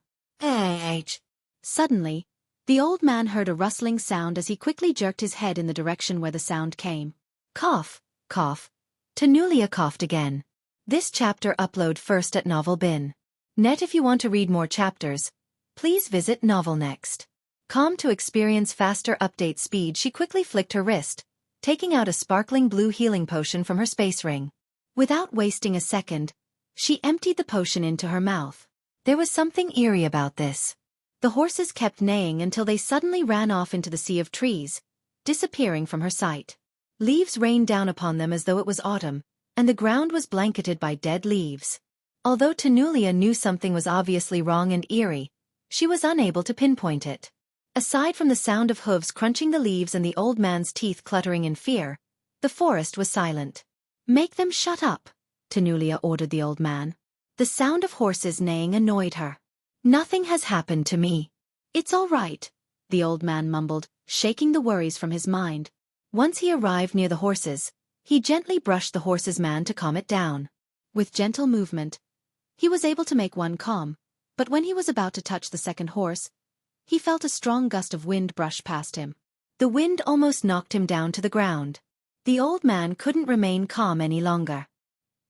Suddenly, the old man heard a rustling sound as he quickly jerked his head in the direction where the sound came. Cough, cough. Tanulia coughed again. This chapter upload first at Novel Bin. Net. If you want to read more chapters, please visit Novel Next. Calm to experience faster update speed, she quickly flicked her wrist, taking out a sparkling blue healing potion from her space ring. Without wasting a second, she emptied the potion into her mouth. There was something eerie about this. The horses kept neighing until they suddenly ran off into the sea of trees, disappearing from her sight. Leaves rained down upon them as though it was autumn, and the ground was blanketed by dead leaves. Although Tanulia knew something was obviously wrong and eerie, she was unable to pinpoint it. Aside from the sound of hooves crunching the leaves and the old man's teeth cluttering in fear, the forest was silent. "Make them shut up," Tanulia ordered the old man. The sound of horses neighing annoyed her. "Nothing has happened to me. It's all right," the old man mumbled, shaking the worries from his mind. Once he arrived near the horses, he gently brushed the horse's man to calm it down. With gentle movement, he was able to make one calm, but when he was about to touch the second horse, he felt a strong gust of wind brush past him. The wind almost knocked him down to the ground. The old man couldn't remain calm any longer.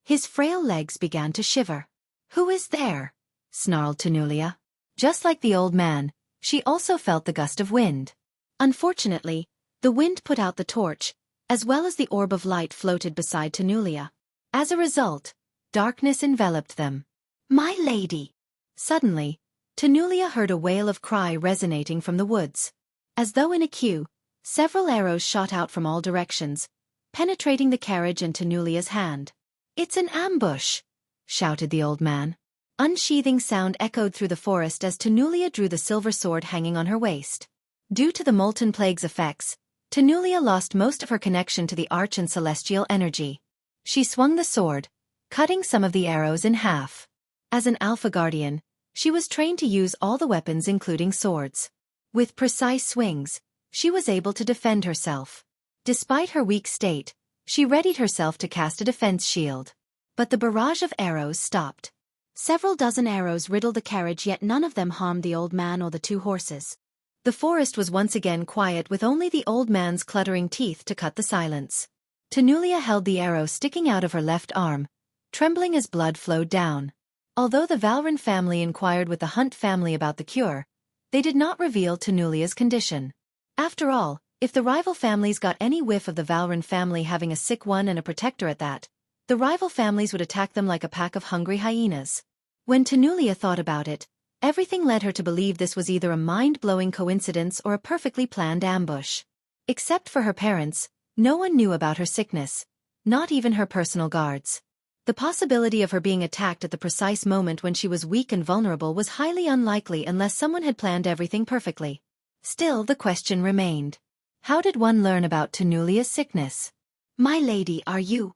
His frail legs began to shiver. "Who is there?" snarled Tanulia. Just like the old man, she also felt the gust of wind. Unfortunately, the wind put out the torch, as well as the orb of light floated beside Tanulia. As a result, darkness enveloped them. "My lady!" Suddenly, Tanulia heard a wail of cry resonating from the woods. As though in a queue, several arrows shot out from all directions, penetrating the carriage and Tanulia's hand. "It's an ambush!" shouted the old man. Unsheathing sound echoed through the forest as Tanulia drew the silver sword hanging on her waist. Due to the molten plague's effects, Tanulia lost most of her connection to the arch and celestial energy. She swung the sword, cutting some of the arrows in half. As an Alpha Guardian, she was trained to use all the weapons including swords. With precise swings, she was able to defend herself. Despite her weak state, she readied herself to cast a defense shield. But the barrage of arrows stopped. Several dozen arrows riddled the carriage, yet none of them harmed the old man or the 2 horses. The forest was once again quiet, with only the old man's cluttering teeth to cut the silence. Tanulia held the arrow sticking out of her left arm, trembling as blood flowed down. Although the Valrin family inquired with the Hunt family about the cure, they did not reveal Tanulia's condition. After all, if the rival families got any whiff of the Valrin family having a sick one and a protector at that, the rival families would attack them like a pack of hungry hyenas. When Tanulia thought about it, everything led her to believe this was either a mind-blowing coincidence or a perfectly planned ambush. Except for her parents, no one knew about her sickness, not even her personal guards. The possibility of her being attacked at the precise moment when she was weak and vulnerable was highly unlikely unless someone had planned everything perfectly. Still, the question remained. How did one learn about Tenulia's sickness? "My lady, are you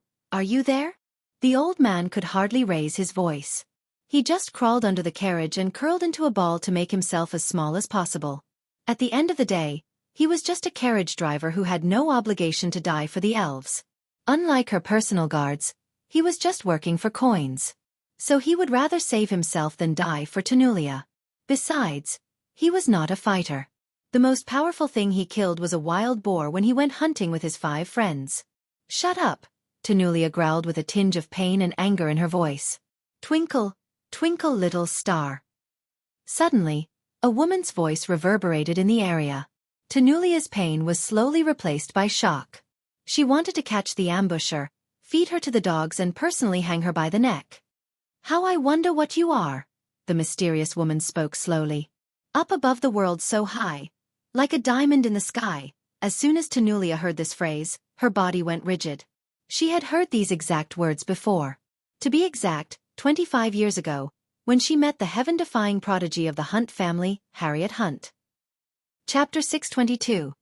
there?" The old man could hardly raise his voice. He just crawled under the carriage and curled into a ball to make himself as small as possible. At the end of the day, he was just a carriage driver who had no obligation to die for the elves. Unlike her personal guards, he was just working for coins. So he would rather save himself than die for Tenulia. Besides, he was not a fighter. The most powerful thing he killed was a wild boar when he went hunting with his 5 friends. "Shut up," Tenulia growled with a tinge of pain and anger in her voice. "Twinkle, twinkle little star." Suddenly, a woman's voice reverberated in the area. Tenulia's pain was slowly replaced by shock. She wanted to catch the ambusher, feed her to the dogs and personally hang her by the neck. "How I wonder what you are," the mysterious woman spoke slowly. "Up above the world so high, like a diamond in the sky." As soon as Tenulia heard this phrase, her body went rigid. She had heard these exact words before. To be exact, 25 years ago, when she met the heaven-defying prodigy of the Hunt family, Harriet Hunt. Chapter 622.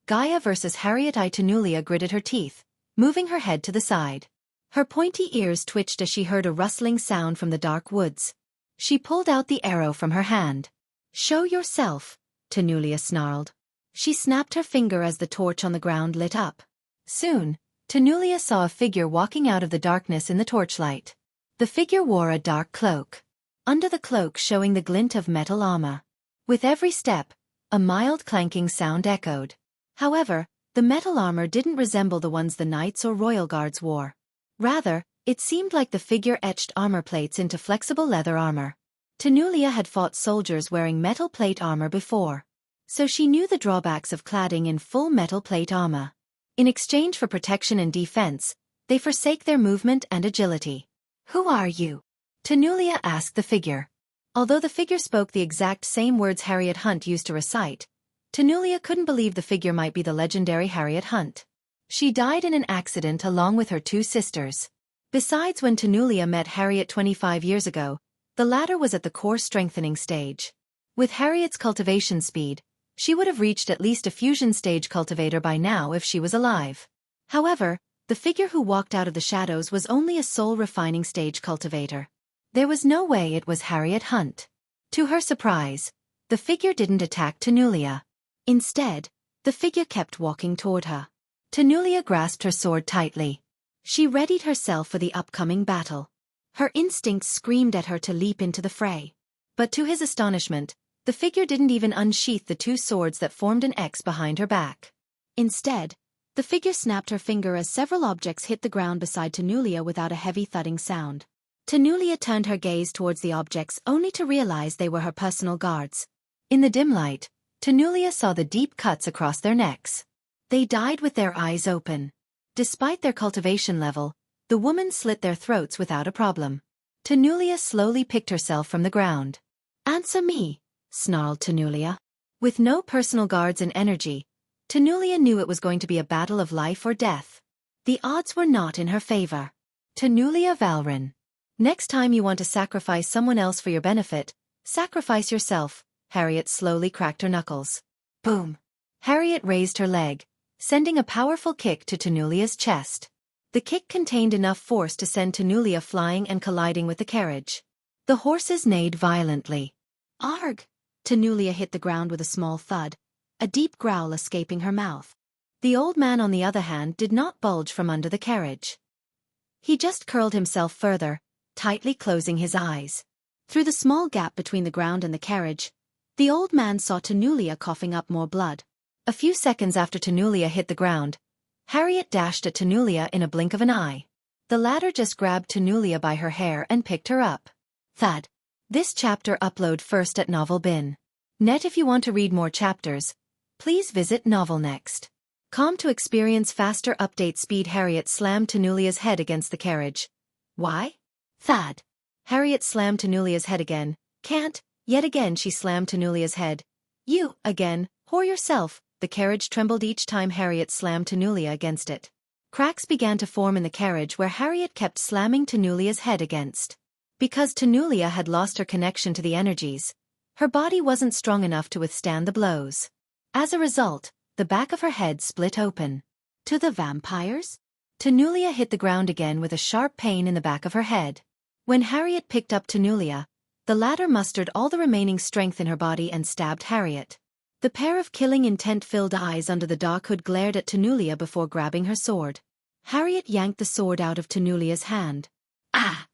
Gaia vs. Harriet I. Tenulia gritted her teeth, moving her head to the side. Her pointy ears twitched as she heard a rustling sound from the dark woods. She pulled out the arrow from her hand. "Show yourself," Tenulia snarled. She snapped her finger as the torch on the ground lit up. Soon, Tenulia saw a figure walking out of the darkness in the torchlight. The figure wore a dark cloak. Under the cloak showing the glint of metal armor. With every step, a mild clanking sound echoed. However, the metal armor didn't resemble the ones the knights or royal guards wore. Rather, it seemed like the figure etched armor plates into flexible leather armor. Tenulia had fought soldiers wearing metal plate armor before, so she knew the drawbacks of cladding in full metal plate armor. In exchange for protection and defense, they forsake their movement and agility. "Who are you?" Tenulia asked the figure. Although the figure spoke the exact same words Harriet Hunt used to recite, Tenulia couldn't believe the figure might be the legendary Harriet Hunt. She died in an accident along with her 2 sisters. Besides, when Tenulia met Harriet 25 years ago, the latter was at the core strengthening stage. With Harriet's cultivation speed, she would have reached at least a fusion stage cultivator by now if she was alive. However, the figure who walked out of the shadows was only a soul refining stage cultivator. There was no way it was Harriet Hunt. To her surprise, the figure didn't attack Tenulia. Instead, the figure kept walking toward her. Tenulia grasped her sword tightly. She readied herself for the upcoming battle. Her instincts screamed at her to leap into the fray. But to his astonishment, the figure didn't even unsheath the 2 swords that formed an X behind her back. Instead, the figure snapped her finger as several objects hit the ground beside Tenulia without a heavy thudding sound. Tenulia turned her gaze towards the objects only to realize they were her personal guards. In the dim light, Tenulia saw the deep cuts across their necks. They died with their eyes open. Despite their cultivation level, the women slit their throats without a problem. Tenulia slowly picked herself from the ground. "Answer me," snarled Tenulia. With no personal guards and energy, Tenulia knew it was going to be a battle of life or death. The odds were not in her favor. Tenulia Valrin. "Next time you want to sacrifice someone else for your benefit, sacrifice yourself," Harriet slowly cracked her knuckles. Boom. Harriet raised her leg, sending a powerful kick to Tenulia's chest. The kick contained enough force to send Tenulia flying and colliding with the carriage. The horses neighed violently. "Arg!" Tenulia hit the ground with a small thud, a deep growl escaping her mouth. The old man, on the other hand, did not bulge from under the carriage. He just curled himself further, tightly closing his eyes. Through the small gap between the ground and the carriage, the old man saw Tenulia coughing up more blood. A few seconds after Tenulia hit the ground, Harriet dashed at Tenulia in a blink of an eye. The latter just grabbed Tenulia by her hair and picked her up. Thud. This chapter upload first at novel.bin.net. If you want to read more chapters, please visit novelnext.com to experience faster update speed. Harriet slammed Tenulia's head against the carriage. "Why?" "Thud." Harriet slammed Tenulia's head again. "Can't." Yet again she slammed Tenulia's head. "You, again, whore yourself." The carriage trembled each time Harriet slammed Tenulia against it. Cracks began to form in the carriage where Harriet kept slamming Tenulia's head against. Because Tenulia had lost her connection to the energies, her body wasn't strong enough to withstand the blows. As a result, the back of her head split open. To the vampires? Tenulia hit the ground again with a sharp pain in the back of her head. When Harriet picked up Tenulia, the latter mustered all the remaining strength in her body and stabbed Harriet. The pair of killing intent-filled eyes under the dark hood glared at Tenulia before grabbing her sword. Harriet yanked the sword out of Tenulia's hand. Ah!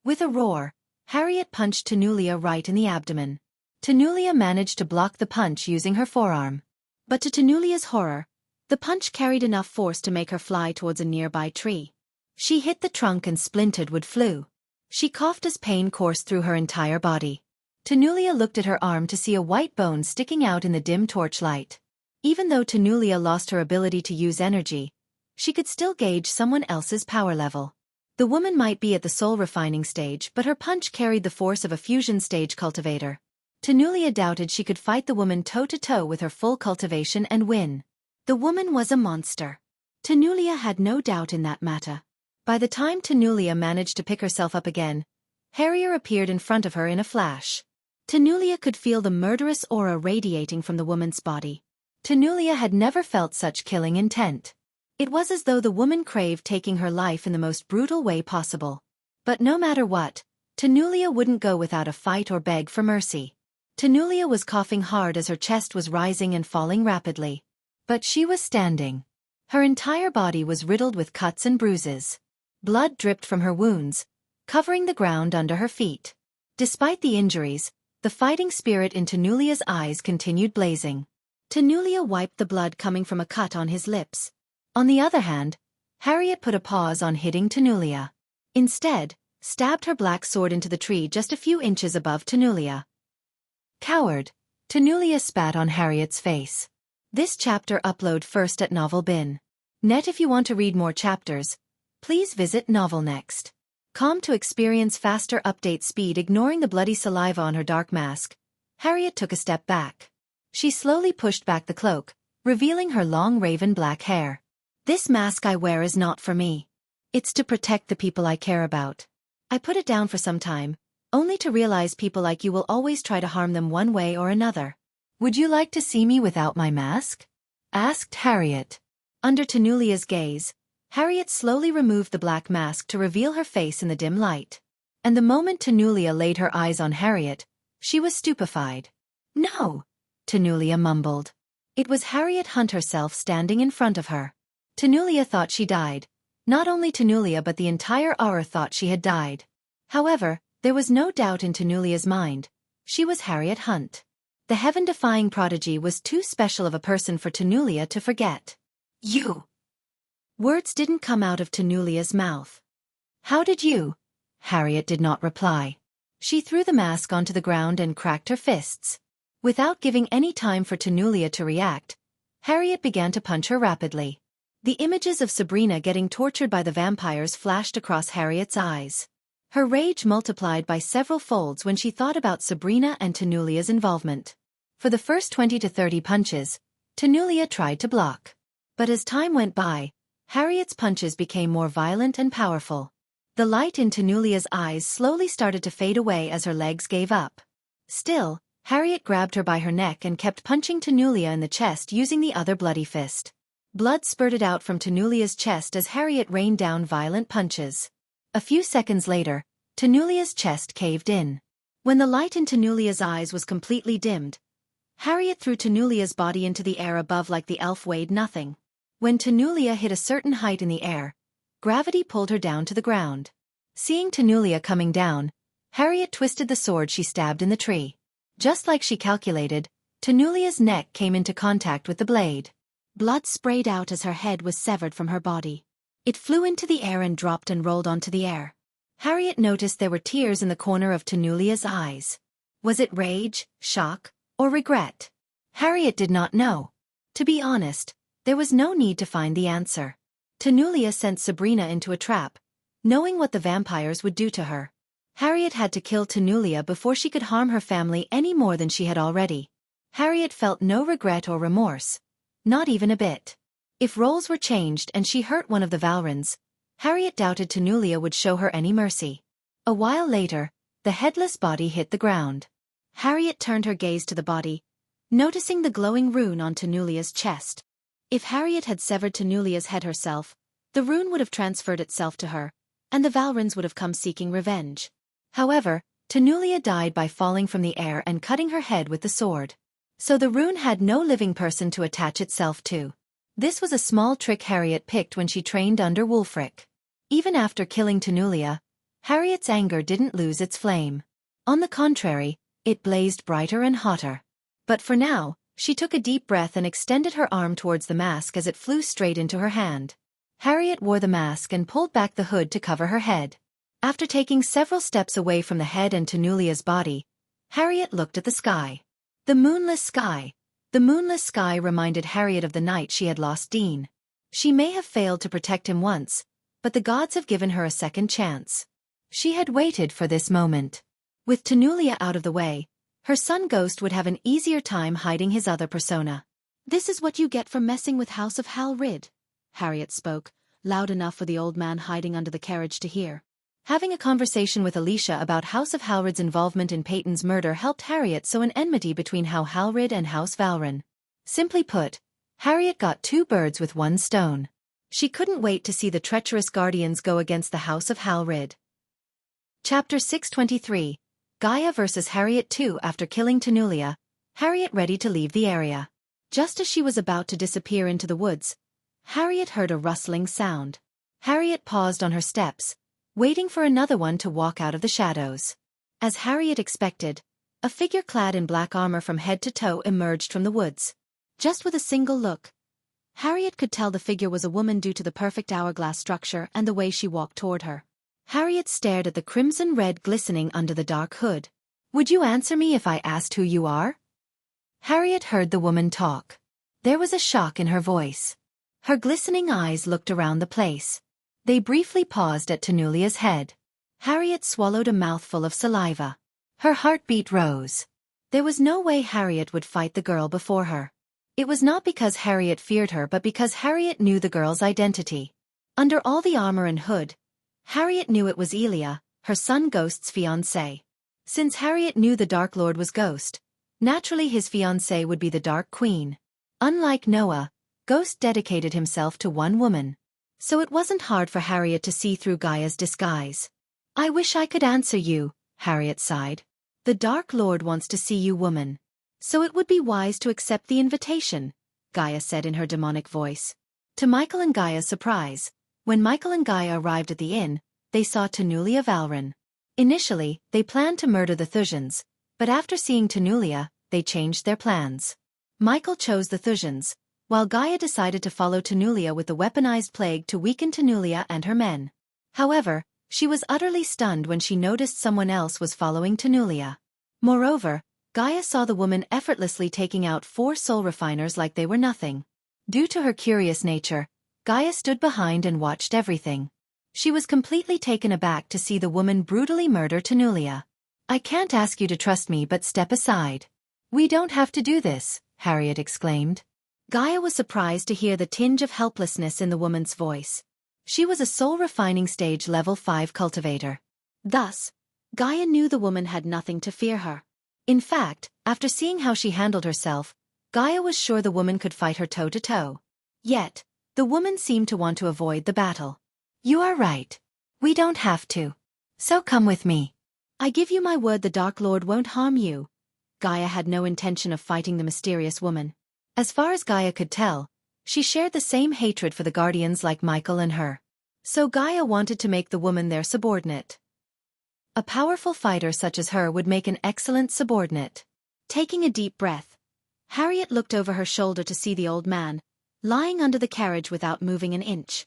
With a roar, Harriet punched Tenulia right in the abdomen. Tenulia managed to block the punch using her forearm. But to Tenulia's horror, the punch carried enough force to make her fly towards a nearby tree. She hit the trunk and splintered wood flew. She coughed as pain coursed through her entire body. Tenulia looked at her arm to see a white bone sticking out in the dim torchlight. Even though Tenulia lost her ability to use energy, she could still gauge someone else's power level. The woman might be at the soul refining stage, but her punch carried the force of a fusion stage cultivator. Tenulia doubted she could fight the woman toe-to-toe with her full cultivation and win. The woman was a monster. Tenulia had no doubt in that matter. By the time Tenulia managed to pick herself up again, Harrier appeared in front of her in a flash. Tenulia could feel the murderous aura radiating from the woman's body. Tenulia had never felt such killing intent. It was as though the woman craved taking her life in the most brutal way possible. But no matter what, Tenulia wouldn't go without a fight or beg for mercy. Tenulia was coughing hard as her chest was rising and falling rapidly. But she was standing. Her entire body was riddled with cuts and bruises. Blood dripped from her wounds, covering the ground under her feet. Despite the injuries, the fighting spirit in Tenulia's eyes continued blazing. Tenulia wiped the blood coming from a cut on his lips. On the other hand, Harriet put a pause on hitting Tenulia. Instead, stabbed her black sword into the tree just a few inches above Tenulia. Coward! Tenulia spat on Harriet's face. This chapter upload first at Novel Bin. Net. If you want to read more chapters, please visit novelnext.com to experience faster update speed. Ignoring the bloody saliva on her dark mask, Harriet took a step back. She slowly pushed back the cloak, revealing her long raven black hair. This mask I wear is not for me. It's to protect the people I care about. I put it down for some time, only to realize people like you will always try to harm them one way or another. Would you like to see me without my mask? Asked Harriet. Under Tenulia's gaze, Harriet slowly removed the black mask to reveal her face in the dim light. And the moment Tenulia laid her eyes on Harriet, she was stupefied. No! Tenulia mumbled. It was Harriet Hunt herself standing in front of her. Tenulia thought she died. Not only Tenulia but the entire Aura thought she had died. However, there was no doubt in Tenulia's mind. She was Harriet Hunt. The heaven-defying prodigy was too special of a person for Tenulia to forget. You! Words didn't come out of Tenulia's mouth. How did you? Harriet did not reply. She threw the mask onto the ground and cracked her fists. Without giving any time for Tenulia to react, Harriet began to punch her rapidly. The images of Sabrina getting tortured by the vampires flashed across Harriet's eyes. Her rage multiplied by several folds when she thought about Sabrina and Tenulia's involvement. For the first 20 to 30 punches, Tenulia tried to block. But as time went by, Harriet's punches became more violent and powerful. The light in Tenulia's eyes slowly started to fade away as her legs gave up. Still, Harriet grabbed her by her neck and kept punching Tenulia in the chest using the other bloody fist. Blood spurted out from Tenulia's chest as Harriet rained down violent punches. A few seconds later, Tenulia's chest caved in. When the light in Tenulia's eyes was completely dimmed, Harriet threw Tenulia's body into the air above like the elf weighed nothing. When Tenulia hit a certain height in the air, gravity pulled her down to the ground. Seeing Tenulia coming down, Harriet twisted the sword she stabbed in the tree. Just like she calculated, Tenulia's neck came into contact with the blade. Blood sprayed out as her head was severed from her body. It flew into the air and dropped and rolled onto the air. Harriet noticed there were tears in the corner of Tenulia's eyes. Was it rage, shock, or regret? Harriet did not know. To be honest, there was no need to find the answer. Tenulia sent Sabrina into a trap, knowing what the vampires would do to her. Harriet had to kill Tenulia before she could harm her family any more than she had already. Harriet felt no regret or remorse. Not even a bit. If roles were changed and she hurt one of the Valrons, Harriet doubted Tanulia would show her any mercy. A while later, the headless body hit the ground. Harriet turned her gaze to the body, noticing the glowing rune on Tanulia's chest. If Harriet had severed Tanulia's head herself, the rune would have transferred itself to her, and the Valrons would have come seeking revenge. However, Tanulia died by falling from the air and cutting her head with the sword. So the rune had no living person to attach itself to. This was a small trick Harriet picked when she trained under Wulfric. Even after killing Tanulia, Harriet's anger didn't lose its flame. On the contrary, it blazed brighter and hotter. But for now, she took a deep breath and extended her arm towards the mask as it flew straight into her hand. Harriet wore the mask and pulled back the hood to cover her head. After taking several steps away from the head and Tanulia's body, Harriet looked at the sky. The moonless sky. The moonless sky reminded Harriet of the night she had lost Dean. She may have failed to protect him once, but the gods have given her a second chance. She had waited for this moment. With Tanulia out of the way, her son Ghost would have an easier time hiding his other persona. "This is what you get for messing with House of Halrid," Harriet spoke, loud enough for the old man hiding under the carriage to hear. Having a conversation with Alicia about House of Halrid's involvement in Peyton's murder helped Harriet sow an enmity between House Halrid and House Valron. Simply put, Harriet got two birds with one stone. She couldn't wait to see the treacherous guardians go against the House of Halrid. Chapter 623, Gaia vs. Harriet 2. After killing Tanulia, Harriet ready to leave the area. Just as she was about to disappear into the woods, Harriet heard a rustling sound. Harriet paused on her steps, waiting for another one to walk out of the shadows. As Harriet expected, a figure clad in black armor from head to toe emerged from the woods. Just with a single look, Harriet could tell the figure was a woman due to the perfect hourglass structure and the way she walked toward her. Harriet stared at the crimson red glistening under the dark hood. "Would you answer me if I asked who you are?" Harriet heard the woman talk. There was a shock in her voice. Her glistening eyes looked around the place. They briefly paused at Tanulia's head. Harriet swallowed a mouthful of saliva. Her heartbeat rose. There was no way Harriet would fight the girl before her. It was not because Harriet feared her but because Harriet knew the girl's identity. Under all the armor and hood, Harriet knew it was Elia, her son Ghost's fiancée. Since Harriet knew the Dark Lord was Ghost, naturally his fiancée would be the Dark Queen. Unlike Noah, Ghost dedicated himself to one woman. So it wasn't hard for Harriet to see through Gaia's disguise. "I wish I could answer you," Harriet sighed. "The Dark Lord wants to see you, woman. So it would be wise to accept the invitation," Gaia said in her demonic voice. To Michael and Gaia's surprise, when Michael and Gaia arrived at the inn, they saw Tanulia Valron. Initially, they planned to murder the Thusians, but after seeing Tanulia, they changed their plans. Michael chose the Thusians, while Gaia decided to follow Tanulia with the weaponized plague to weaken Tanulia and her men. However, she was utterly stunned when she noticed someone else was following Tanulia. Moreover, Gaia saw the woman effortlessly taking out 4 soul refiners like they were nothing. Due to her curious nature, Gaia stood behind and watched everything. She was completely taken aback to see the woman brutally murder Tanulia. "I can't ask you to trust me, but step aside." "We don't have to do this," Harriet exclaimed. Gaia was surprised to hear the tinge of helplessness in the woman's voice. She was a soul-refining stage level 5 cultivator. Thus, Gaia knew the woman had nothing to fear her. In fact, after seeing how she handled herself, Gaia was sure the woman could fight her toe-to-toe. Yet, the woman seemed to want to avoid the battle. "You are right. We don't have to. So come with me. I give you my word the Dark Lord won't harm you." Gaia had no intention of fighting the mysterious woman. As far as Gaia could tell, she shared the same hatred for the Guardians like Michael and her. So Gaia wanted to make the woman their subordinate. A powerful fighter such as her would make an excellent subordinate. Taking a deep breath, Harriet looked over her shoulder to see the old man, lying under the carriage without moving an inch.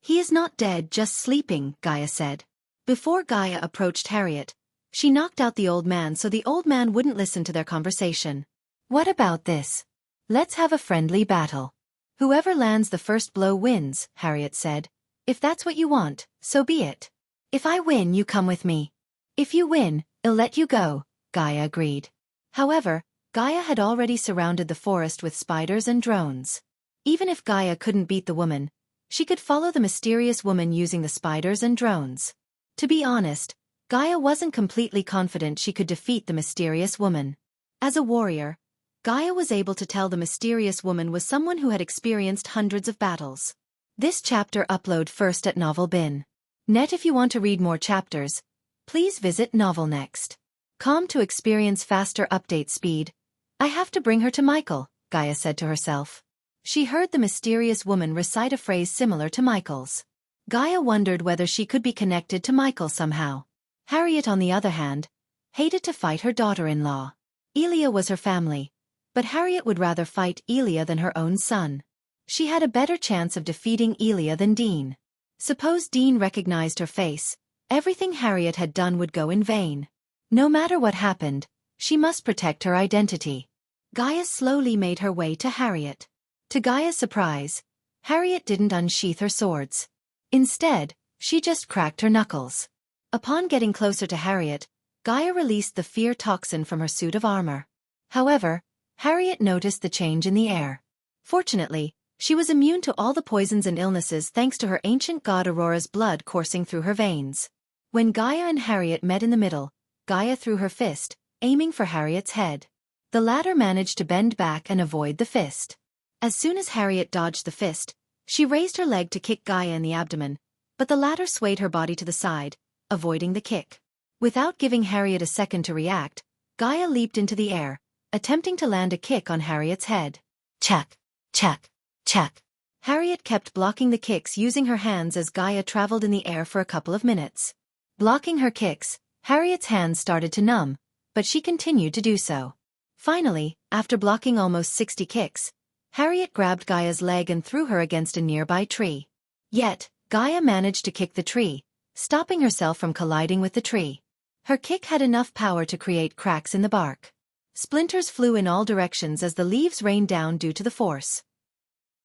"He is not dead, just sleeping," Gaia said. Before Gaia approached Harriet, she knocked out the old man so the old man wouldn't listen to their conversation. "What about this? Let's have a friendly battle. Whoever lands the first blow wins," Harriet said. "If that's what you want, so be it. If I win, you come with me. If you win, I'll let you go," Gaia agreed. However, Gaia had already surrounded the forest with spiders and drones. Even if Gaia couldn't beat the woman, she could follow the mysterious woman using the spiders and drones. To be honest, Gaia wasn't completely confident she could defeat the mysterious woman. As a warrior, Gaia was able to tell the mysterious woman was someone who had experienced hundreds of battles. This chapter upload first at Novel Bin. Net. If you want to read more chapters, please visit Novel Next.com to experience faster update speed. I have to bring her to Michael, Gaia said to herself. She heard the mysterious woman recite a phrase similar to Michael's. Gaia wondered whether she could be connected to Michael somehow. Harriet, on the other hand, hated to fight her daughter-in-law. Elia was her family, but Harriet would rather fight Elia than her own son. She had a better chance of defeating Elia than Dean. Suppose Dean recognized her face, everything Harriet had done would go in vain. No matter what happened, she must protect her identity. Gaia slowly made her way to Harriet. To Gaia's surprise, Harriet didn't unsheath her swords. Instead, she just cracked her knuckles. Upon getting closer to Harriet, Gaia released the fear toxin from her suit of armor. However, Harriet noticed the change in the air. Fortunately, she was immune to all the poisons and illnesses thanks to her ancient god Aurora's blood coursing through her veins. When Gaia and Harriet met in the middle, Gaia threw her fist, aiming for Harriet's head. The latter managed to bend back and avoid the fist. As soon as Harriet dodged the fist, she raised her leg to kick Gaia in the abdomen, but the latter swayed her body to the side, avoiding the kick. Without giving Harriet a second to react, Gaia leaped into the air, attempting to land a kick on Harriet's head. Check, check, check. Harriet kept blocking the kicks using her hands as Gaia traveled in the air for a couple of minutes. Blocking her kicks, Harriet's hands started to numb, but she continued to do so. Finally, after blocking almost 60 kicks, Harriet grabbed Gaia's leg and threw her against a nearby tree. Yet, Gaia managed to kick the tree, stopping herself from colliding with the tree. Her kick had enough power to create cracks in the bark. Splinters flew in all directions as the leaves rained down due to the force.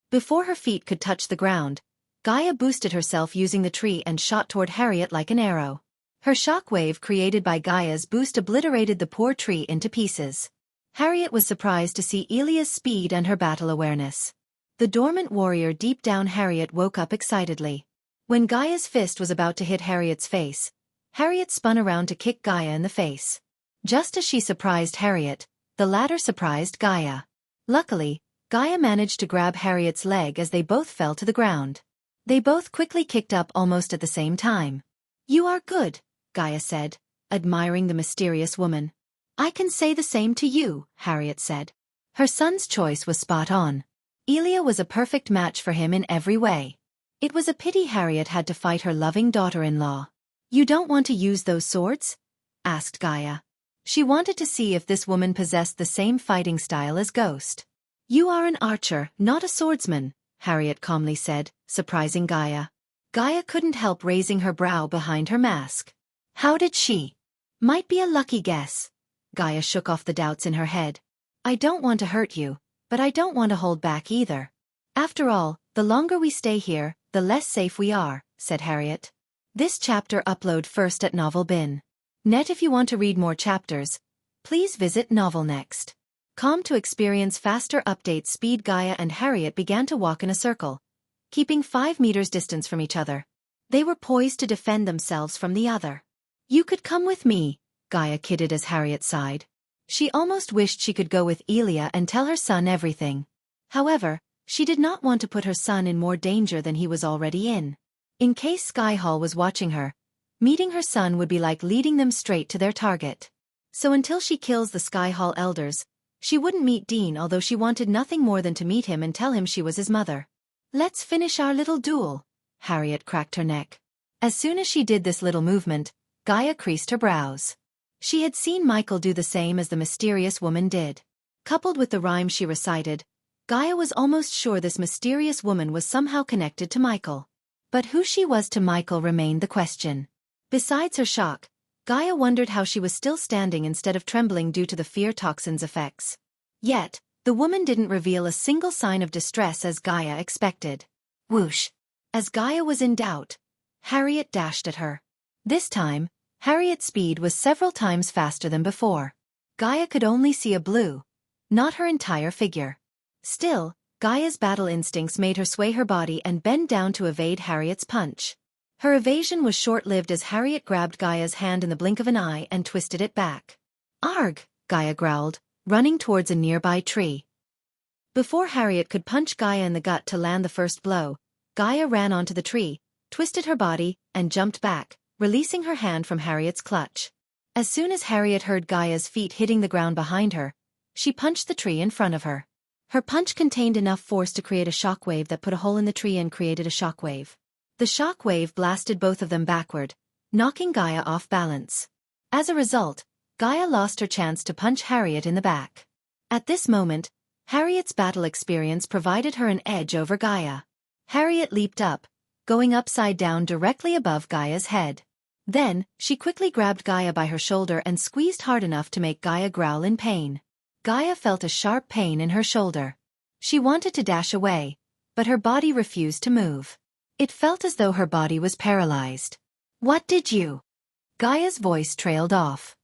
Before her feet could touch the ground, Gaia boosted herself using the tree and shot toward Harriet like an arrow. Her shockwave created by Gaia's boost obliterated the poor tree into pieces. Harriet was surprised to see Elia's speed and her battle awareness. The dormant warrior deep down Harriet woke up excitedly. When Gaia's fist was about to hit Harriet's face, Harriet spun around to kick Gaia in the face. Just as she surprised Harriet, the latter surprised Gaia. Luckily, Gaia managed to grab Harriet's leg as they both fell to the ground. They both quickly kicked up almost at the same time. "You are good," Gaia said, admiring the mysterious woman. "I can say the same to you," Harriet said. Her son's choice was spot on. Elia was a perfect match for him in every way. It was a pity Harriet had to fight her loving daughter-in-law. "You don't want to use those swords?" asked Gaia. She wanted to see if this woman possessed the same fighting style as Ghost. "You are an archer, not a swordsman," Harriet calmly said, surprising Gaia. Gaia couldn't help raising her brow behind her mask. How did she? "Might be a lucky guess." Gaia shook off the doubts in her head. "I don't want to hurt you, but I don't want to hold back either. After all, the longer we stay here, the less safe we are," said Harriet. This chapter upload first at Novel Bin. Net. If you want to read more chapters, please visit Novel Next.com to experience faster update speed. Gaia and Harriet began to walk in a circle, keeping 5 meters distance from each other. They were poised to defend themselves from the other. "You could come with me," Gaia kidded as Harriet sighed. She almost wished she could go with Elia and tell her son everything. However, she did not want to put her son in more danger than he was already in. In case Skyhall was watching her, meeting her son would be like leading them straight to their target. So until she kills the Skyhall elders, she wouldn't meet Dean, although she wanted nothing more than to meet him and tell him she was his mother. "Let's finish our little duel." Harriet cracked her neck. As soon as she did this little movement, Gaia creased her brows. She had seen Michael do the same as the mysterious woman did. Coupled with the rhyme she recited, Gaia was almost sure this mysterious woman was somehow connected to Michael. But who she was to Michael remained the question. Besides her shock, Gaia wondered how she was still standing instead of trembling due to the fear toxin's effects. Yet, the woman didn't reveal a single sign of distress as Gaia expected. Whoosh! As Gaia was in doubt, Harriet dashed at her. This time, Harriet's speed was several times faster than before. Gaia could only see a blue, not her entire figure. Still, Gaia's battle instincts made her sway her body and bend down to evade Harriet's punch. Her evasion was short-lived as Harriet grabbed Gaia's hand in the blink of an eye and twisted it back. "Arg!" Gaia growled, running towards a nearby tree. Before Harriet could punch Gaia in the gut to land the first blow, Gaia ran onto the tree, twisted her body, and jumped back, releasing her hand from Harriet's clutch. As soon as Harriet heard Gaia's feet hitting the ground behind her, she punched the tree in front of her. Her punch contained enough force to create a shockwave that put a hole in the tree and created a shockwave. The shockwave blasted both of them backward, knocking Gaia off balance. As a result, Gaia lost her chance to punch Harriet in the back. At this moment, Harriet's battle experience provided her an edge over Gaia. Harriet leaped up, going upside down directly above Gaia's head. Then, she quickly grabbed Gaia by her shoulder and squeezed hard enough to make Gaia growl in pain. Gaia felt a sharp pain in her shoulder. She wanted to dash away, but her body refused to move. It felt as though her body was paralyzed. "What did you?" Gaia's voice trailed off.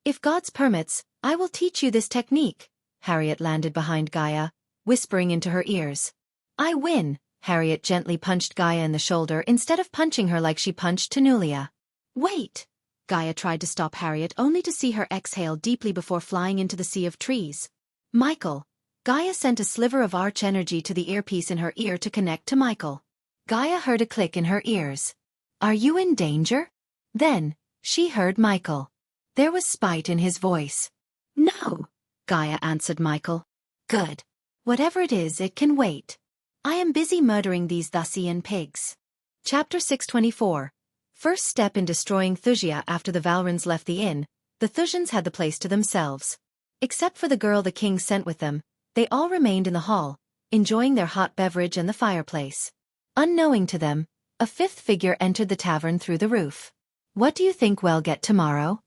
"If God's permits, I will teach you this technique." Harriet landed behind Gaia, whispering into her ears. "I win." Harriet gently punched Gaia in the shoulder instead of punching her like she punched Tanulia. "Wait!" Gaia tried to stop Harriet only to see her exhale deeply before flying into the sea of trees. "Michael." Gaia sent a sliver of arch energy to the earpiece in her ear to connect to Michael. Gaia heard a click in her ears. "Are you in danger?" Then, she heard Michael. There was spite in his voice. "No," Gaia answered Michael. "Good. Whatever it is, it can wait. I am busy murdering these Thusian pigs." Chapter 624. First step in destroying Wuxia. After the Valrans left the inn, the Thusians had the place to themselves. Except for the girl the king sent with them, they all remained in the hall, enjoying their hot beverage and the fireplace. Unknowing to them, a fifth figure entered the tavern through the roof. "What do you think we'll get tomorrow?"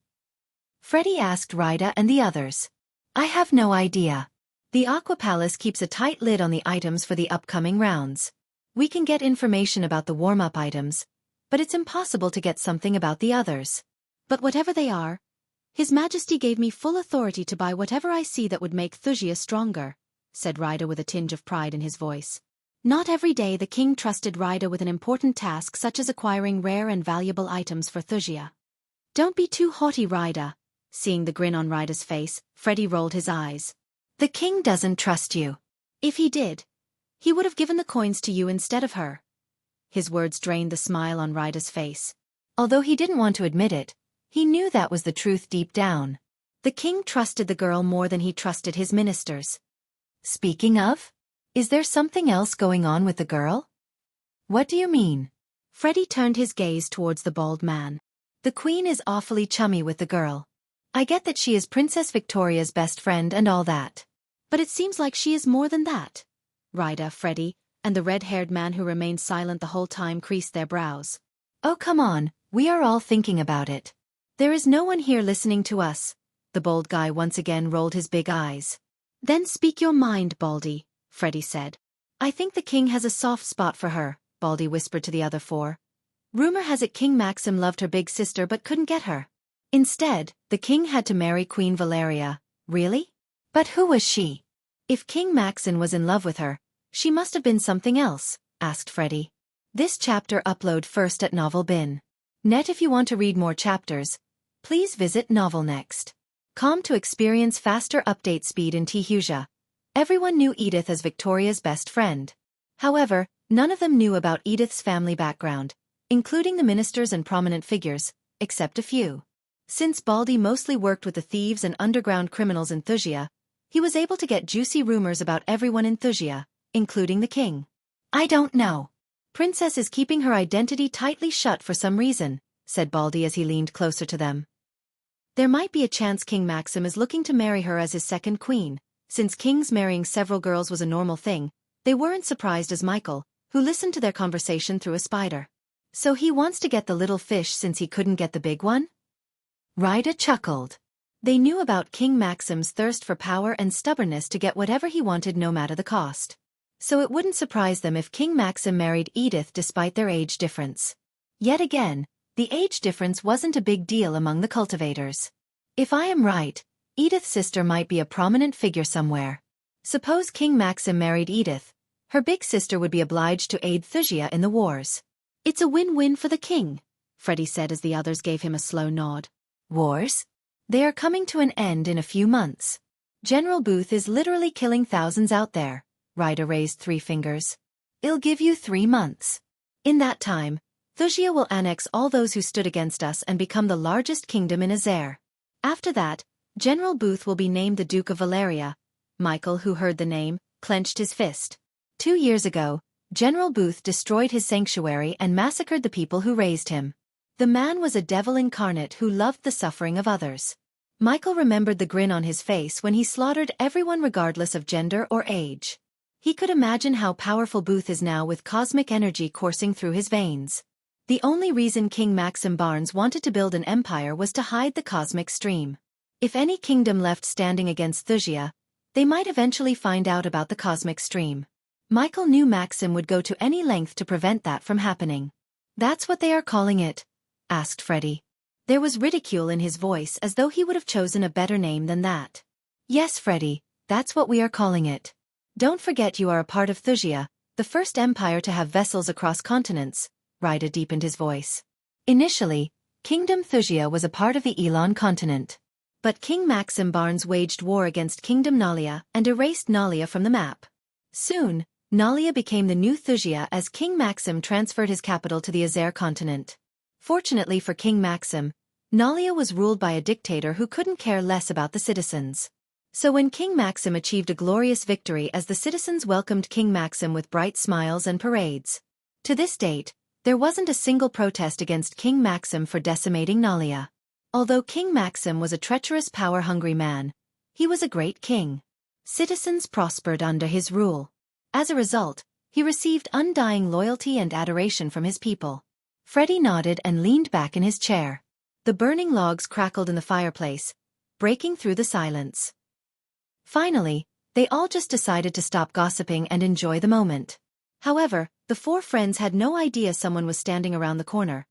Freddy asked Ryda and the others. "I have no idea. The Aqua Palace keeps a tight lid on the items for the upcoming rounds. We can get information about the warm-up items, but it's impossible to get something about the others. But whatever they are, His Majesty gave me full authority to buy whatever I see that would make Wuxia stronger," said Ryda with a tinge of pride in his voice. Not every day the king trusted Ryda with an important task such as acquiring rare and valuable items for Wuxia. "Don't be too haughty, Ryda." Seeing the grin on Ryda's face, Freddy rolled his eyes. "The king doesn't trust you." "If he did, he would have given the coins to you instead of her." His words drained the smile on Ryda's face. Although he didn't want to admit it, he knew that was the truth deep down. The king trusted the girl more than he trusted his ministers. "Speaking of, is there something else going on with the girl?" "What do you mean?" Freddy turned his gaze towards the bald man. "The queen is awfully chummy with the girl. I get that she is Princess Victoria's best friend and all that. But it seems like she is more than that." Ryda, Freddy, and the red-haired man who remained silent the whole time creased their brows. "Oh come on, we are all thinking about it. There is no one here listening to us." The bold guy once again rolled his big eyes. "Then speak your mind, Baldy," Freddy said. "I think the king has a soft spot for her," Baldy whispered to the other four. "Rumor has it King Maxim loved her big sister but couldn't get her. Instead, the king had to marry Queen Valeria." "Really? But who was she?" "If King Maxim was in love with her, she must have been something else," asked Freddy. This chapter upload first at Novel Bin. Net. If you want to read more chapters, please visit novelnext.com to experience faster update speed in Wuxia. Everyone knew Edith as Victoria's best friend. However, none of them knew about Edith's family background, including the ministers and prominent figures, except a few. Since Baldy mostly worked with the thieves and underground criminals in Wuxia, he was able to get juicy rumors about everyone in Wuxia, including the king. "I don't know. Princess is keeping her identity tightly shut for some reason," said Baldy as he leaned closer to them. "There might be a chance King Maxim is looking to marry her as his second queen." Since kings marrying several girls was a normal thing, they weren't surprised as Michael, who listened to their conversation through a spider. "So he wants to get the little fish since he couldn't get the big one?" Ryda chuckled. They knew about King Maxim's thirst for power and stubbornness to get whatever he wanted no matter the cost. So it wouldn't surprise them if King Maxim married Edith despite their age difference. Yet again, the age difference wasn't a big deal among the cultivators. If I am right, Edith's sister might be a prominent figure somewhere. Suppose King Maxim married Edith, her big sister would be obliged to aid Thusia in the wars. It's a win-win for the king, Freddie said as the others gave him a slow nod. Wars? They are coming to an end in a few months. General Booth is literally killing thousands out there. Ryder raised 3 fingers. I'll give you 3 months. In that time, Thusia will annex all those who stood against us and become the largest kingdom in Azer. After that, General Booth will be named the Duke of Valeria. Michael, who heard the name, clenched his fist. 2 years ago, General Booth destroyed his sanctuary and massacred the people who raised him. The man was a devil incarnate who loved the suffering of others. Michael remembered the grin on his face when he slaughtered everyone regardless of gender or age. He could imagine how powerful Booth is now with cosmic energy coursing through his veins. The only reason King Maxim Barnes wanted to build an empire was to hide the cosmic stream. If any kingdom left standing against Thusia, they might eventually find out about the cosmic stream. Michael knew Maxim would go to any length to prevent that from happening. That's what they are calling it? Asked Freddie. There was ridicule in his voice as though he would have chosen a better name than that. Yes, Freddie, that's what we are calling it. Don't forget you are a part of Thusia, the first empire to have vessels across continents. Ryder deepened his voice. Initially, Kingdom Thusia was a part of the Elon continent. But King Maxim Barnes waged war against Kingdom Nalia and erased Nalia from the map. Soon, Nalia became the new Thusia as King Maxim transferred his capital to the Azer continent. Fortunately for King Maxim, Nalia was ruled by a dictator who couldn't care less about the citizens. So when King Maxim achieved a glorious victory as the citizens welcomed King Maxim with bright smiles and parades. To this date, there wasn't a single protest against King Maxim for decimating Nalia. Although King Maxim was a treacherous power-hungry man, he was a great king. Citizens prospered under his rule. As a result, he received undying loyalty and adoration from his people. Freddie nodded and leaned back in his chair. The burning logs crackled in the fireplace, breaking through the silence. Finally, they all just decided to stop gossiping and enjoy the moment. However, the 4 friends had no idea someone was standing around the corner,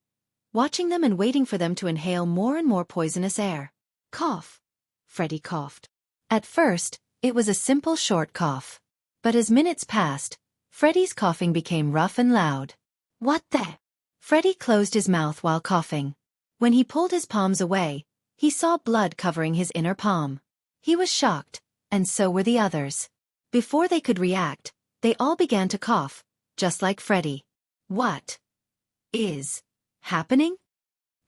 watching them and waiting for them to inhale more and more poisonous air. Cough. Freddie coughed. At first, it was a simple short cough. But as minutes passed, Freddie's coughing became rough and loud. What the? Freddie closed his mouth while coughing. When he pulled his palms away, he saw blood covering his inner palm. He was shocked, and so were the others. Before they could react, they all began to cough, just like Freddie. What is happening?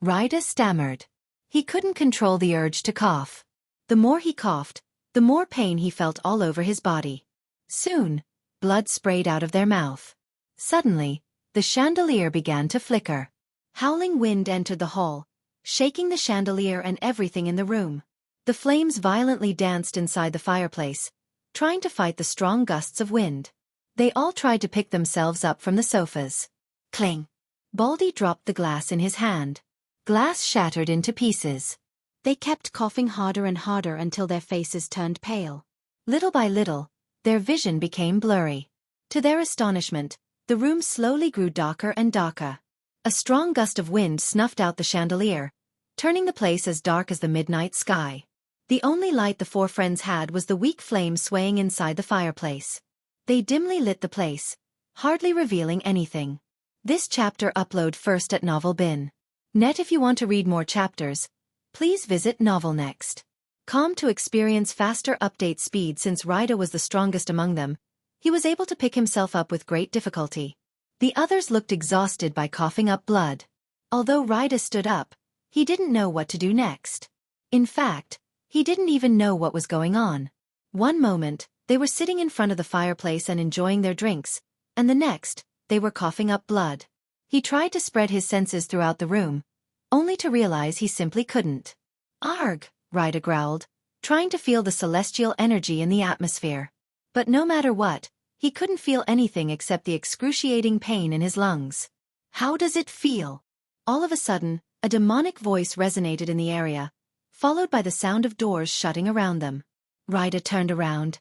Ryder stammered. He couldn't control the urge to cough. The more he coughed, the more pain he felt all over his body. Soon, blood sprayed out of their mouth. Suddenly, the chandelier began to flicker. Howling wind entered the hall, shaking the chandelier and everything in the room. The flames violently danced inside the fireplace, trying to fight the strong gusts of wind. They all tried to pick themselves up from the sofas. Cling! Baldy dropped the glass in his hand. Glass shattered into pieces. They kept coughing harder and harder until their faces turned pale. Little by little, their vision became blurry. To their astonishment, the room slowly grew darker and darker. A strong gust of wind snuffed out the chandelier, turning the place as dark as the midnight sky. The only light the 4 friends had was the weak flame swaying inside the fireplace. They dimly lit the place, hardly revealing anything. This chapter upload first at Novel Bin. Net. If you want to read more chapters, please visit novelnext.com to experience faster update speed. Since Ryder was the strongest among them, he was able to pick himself up with great difficulty. The others looked exhausted by coughing up blood. Although Ryder stood up, he didn't know what to do next. In fact, he didn't even know what was going on. One moment, they were sitting in front of the fireplace and enjoying their drinks, and the next, they were coughing up blood. He tried to spread his senses throughout the room, only to realize he simply couldn't. Arg! Ryder growled, trying to feel the celestial energy in the atmosphere. But no matter what, he couldn't feel anything except the excruciating pain in his lungs. How does it feel? All of a sudden, a demonic voice resonated in the area, followed by the sound of doors shutting around them. Ryder turned around.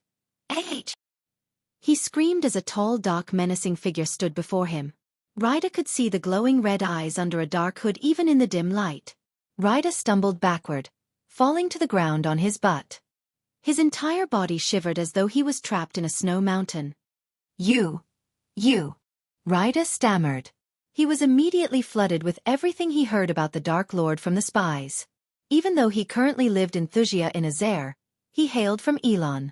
H! He screamed as a tall, dark, menacing figure stood before him. Ryder could see the glowing red eyes under a dark hood even in the dim light. Ryder stumbled backward, falling to the ground on his butt. His entire body shivered as though he was trapped in a snow mountain. You. Raida stammered. He was immediately flooded with everything he heard about the Dark Lord from the spies. Even though he currently lived in Thusia in Azair, he hailed from Elon.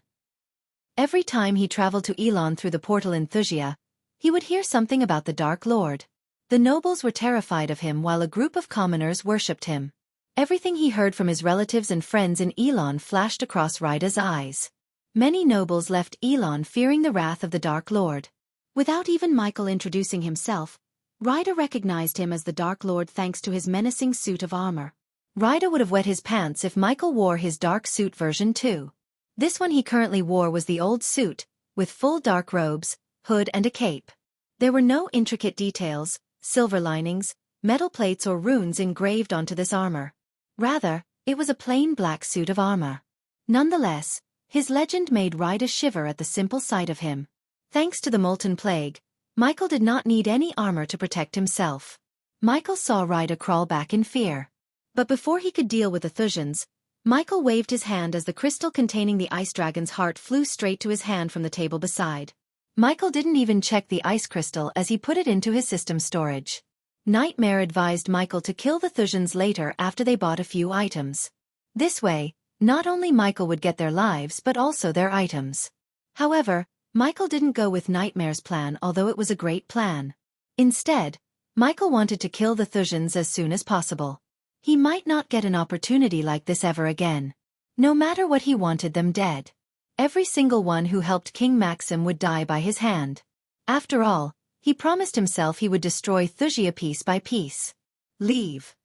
Every time he traveled to Elon through the portal in Thusia, he would hear something about the Dark Lord. The nobles were terrified of him while a group of commoners worshipped him. Everything he heard from his relatives and friends in Elon flashed across Raida's eyes. Many nobles left Elon fearing the wrath of the Dark Lord. Without even Michael introducing himself, Raida recognized him as the Dark Lord thanks to his menacing suit of armor. Raida would have wet his pants if Michael wore his dark suit version too. This one he currently wore was the old suit, with full dark robes, hood and a cape. There were no intricate details, silver linings, metal plates or runes engraved onto this armor. Rather, it was a plain black suit of armor. Nonetheless, his legend made Raida shiver at the simple sight of him. Thanks to the molten plague, Michael did not need any armor to protect himself. Michael saw Raida crawl back in fear. But before he could deal with the Thusians, Michael waved his hand as the crystal containing the ice dragon's heart flew straight to his hand from the table beside. Michael didn't even check the ice crystal as he put it into his system storage. Nightmare advised Michael to kill the Thusians later after they bought a few items. This way, not only Michael would get their lives but also their items. However, Michael didn't go with Nightmare's plan, although it was a great plan. Instead, Michael wanted to kill the Thusians as soon as possible. He might not get an opportunity like this ever again. No matter what, he wanted them dead. Every single one who helped King Maxim would die by his hand. After all, he promised himself he would destroy Thusia piece by piece. Leave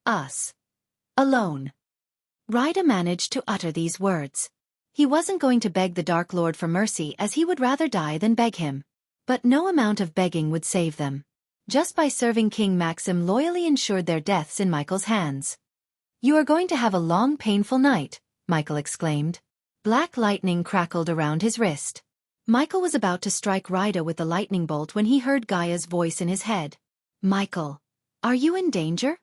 us alone. Raida managed to utter these words. He wasn't going to beg the Dark Lord for mercy, as he would rather die than beg him. But no amount of begging would save them. Just by serving King Maxim loyally ensured their deaths in Michael's hands. You are going to have a long, painful night, Michael exclaimed. Black lightning crackled around his wrist. Michael was about to strike Raida with the lightning bolt when he heard Gaia's voice in his head. Michael, are you in danger?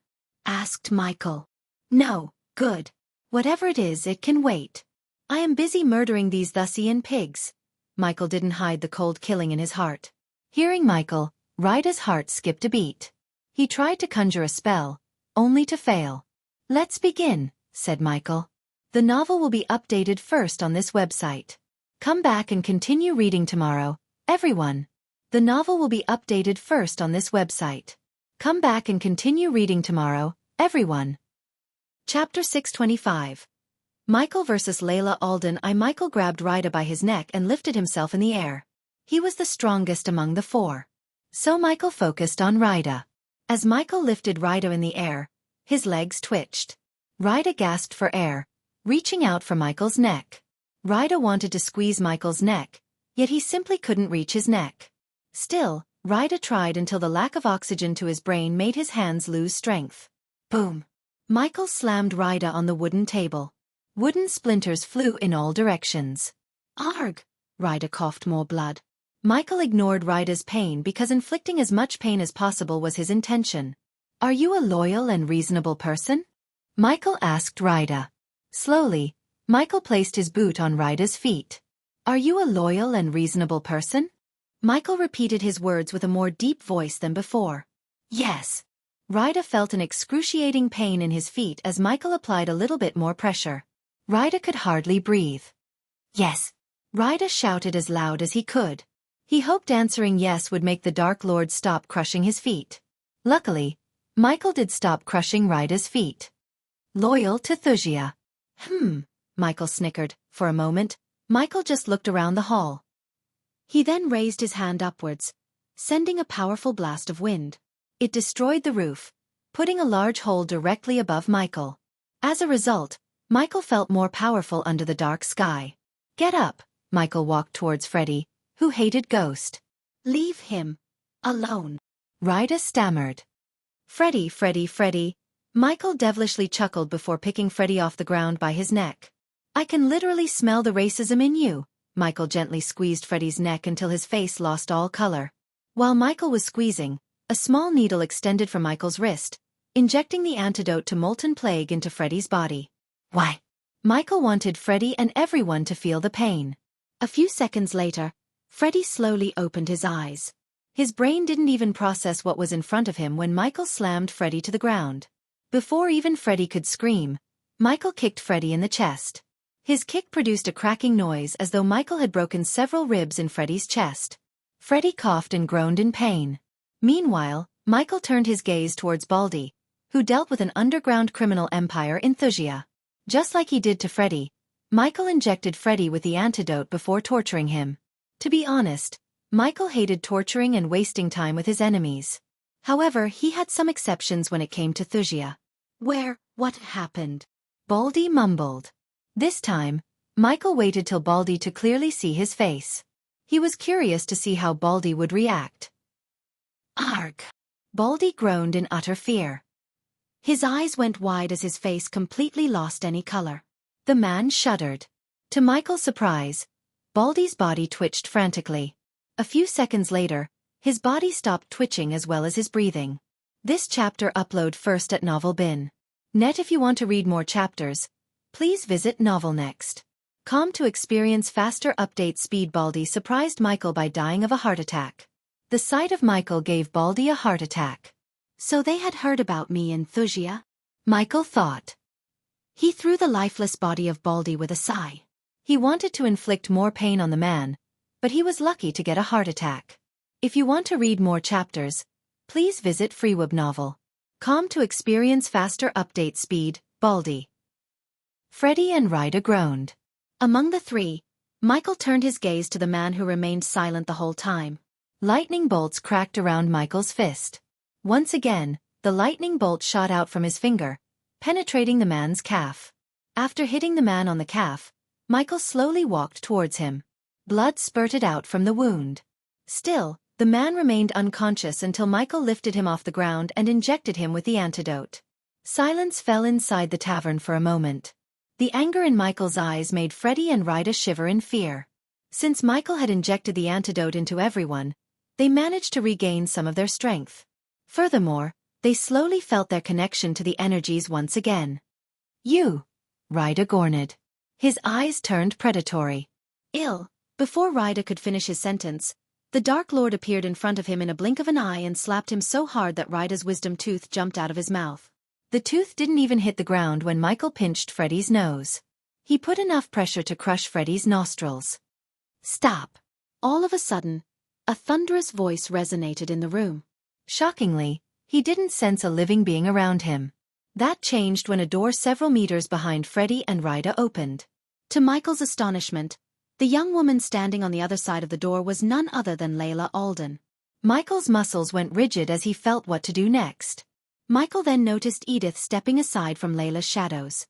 Asked Michael. No, good. Whatever it is, it can wait. I am busy murdering these Thusian pigs. Michael didn't hide the cold killing in his heart. Hearing Michael, Raida's heart skipped a beat. He tried to conjure a spell, only to fail. Let's begin, said Michael. The novel will be updated first on this website. Come back and continue reading tomorrow, everyone. The novel will be updated first on this website. Come back and continue reading tomorrow, everyone. Chapter 625. Michael vs. Layla Alden. Michael grabbed Raida by his neck and lifted himself in the air. He was the strongest among the four. So Michael focused on Raida. As Michael lifted Raida in the air, his legs twitched. Raida gasped for air, reaching out for Michael's neck. Raida wanted to squeeze Michael's neck, yet he simply couldn't reach his neck. Still, Raida tried until the lack of oxygen to his brain made his hands lose strength. Boom! Michael slammed Raida on the wooden table. Wooden splinters flew in all directions. Arg! Raida coughed more blood. Michael ignored Raida's pain because inflicting as much pain as possible was his intention. Are you a loyal and reasonable person? Michael asked Raida. Slowly, Michael placed his boot on Raida's feet. Are you a loyal and reasonable person? Michael repeated his words with a more deep voice than before. Yes. Raida felt an excruciating pain in his feet as Michael applied a little bit more pressure. Raida could hardly breathe. Yes. Raida shouted as loud as he could. He hoped answering yes would make the Dark Lord stop crushing his feet. Luckily, Michael did stop crushing Raida's feet. Loyal to Thusia. Michael snickered. For a moment, Michael just looked around the hall. He then raised his hand upwards, sending a powerful blast of wind. It destroyed the roof, putting a large hole directly above Michael. As a result, Michael felt more powerful under the dark sky. Get up, Michael walked towards Freddy, who hated Ghost. Leave him alone, Raida stammered. Freddy. Michael devilishly chuckled before picking Freddy off the ground by his neck. I can literally smell the racism in you. Michael gently squeezed Freddy's neck until his face lost all color. While Michael was squeezing, a small needle extended from Michael's wrist, injecting the antidote to molten plague into Freddy's body. Why? Michael wanted Freddy and everyone to feel the pain. A few seconds later, Freddy slowly opened his eyes. His brain didn't even process what was in front of him when Michael slammed Freddy to the ground. Before even Freddy could scream, Michael kicked Freddy in the chest. His kick produced a cracking noise as though Michael had broken several ribs in Freddy's chest. Freddy coughed and groaned in pain. Meanwhile, Michael turned his gaze towards Baldi, who dealt with an underground criminal empire in Wuxia. Just like he did to Freddy, Michael injected Freddy with the antidote before torturing him. To be honest, Michael hated torturing and wasting time with his enemies. However, he had some exceptions when it came to Wuxia. What happened? Baldi mumbled. This time, Michael waited till Baldi to clearly see his face. He was curious to see how Baldi would react. Arg! Baldi groaned in utter fear. His eyes went wide as his face completely lost any color. The man shuddered. To Michael's surprise, Baldi's body twitched frantically. A few seconds later, his body stopped twitching as well as his breathing. This chapter upload first at novelbin.Net. If you want to read more chapters, please visit novelnext.com to experience faster update speed. Baldi surprised Michael by dying of a heart attack. The sight of Michael gave Baldi a heart attack. So they had heard about me in Wuxia? Michael thought. He threw the lifeless body of Baldi with a sigh. He wanted to inflict more pain on the man, but he was lucky to get a heart attack. If you want to read more chapters, please visit freewebnovel.com to experience faster update speed. Baldi. Freddy and Ryder groaned. Among the three, Michael turned his gaze to the man who remained silent the whole time. Lightning bolts cracked around Michael's fist. Once again, the lightning bolt shot out from his finger, penetrating the man's calf. After hitting the man on the calf, Michael slowly walked towards him. Blood spurted out from the wound. Still, the man remained unconscious until Michael lifted him off the ground and injected him with the antidote. Silence fell inside the tavern for a moment. The anger in Michael's eyes made Freddy and Ryder shiver in fear. Since Michael had injected the antidote into everyone, they managed to regain some of their strength. Furthermore, they slowly felt their connection to the energies once again. You! Ryder groaned. His eyes turned predatory. Ill. Before Ryder could finish his sentence, the Dark Lord appeared in front of him in a blink of an eye and slapped him so hard that Ryder's wisdom tooth jumped out of his mouth. The tooth didn't even hit the ground when Michael pinched Freddy's nose. He put enough pressure to crush Freddy's nostrils. Stop! All of a sudden, a thunderous voice resonated in the room. Shockingly, he didn't sense a living being around him. That changed when a door several meters behind Freddy and Ryder opened. To Michael's astonishment, the young woman standing on the other side of the door was none other than Layla Alden. Michael's muscles went rigid as he felt what to do next. Michael then noticed Edith stepping aside from Layla's shadows.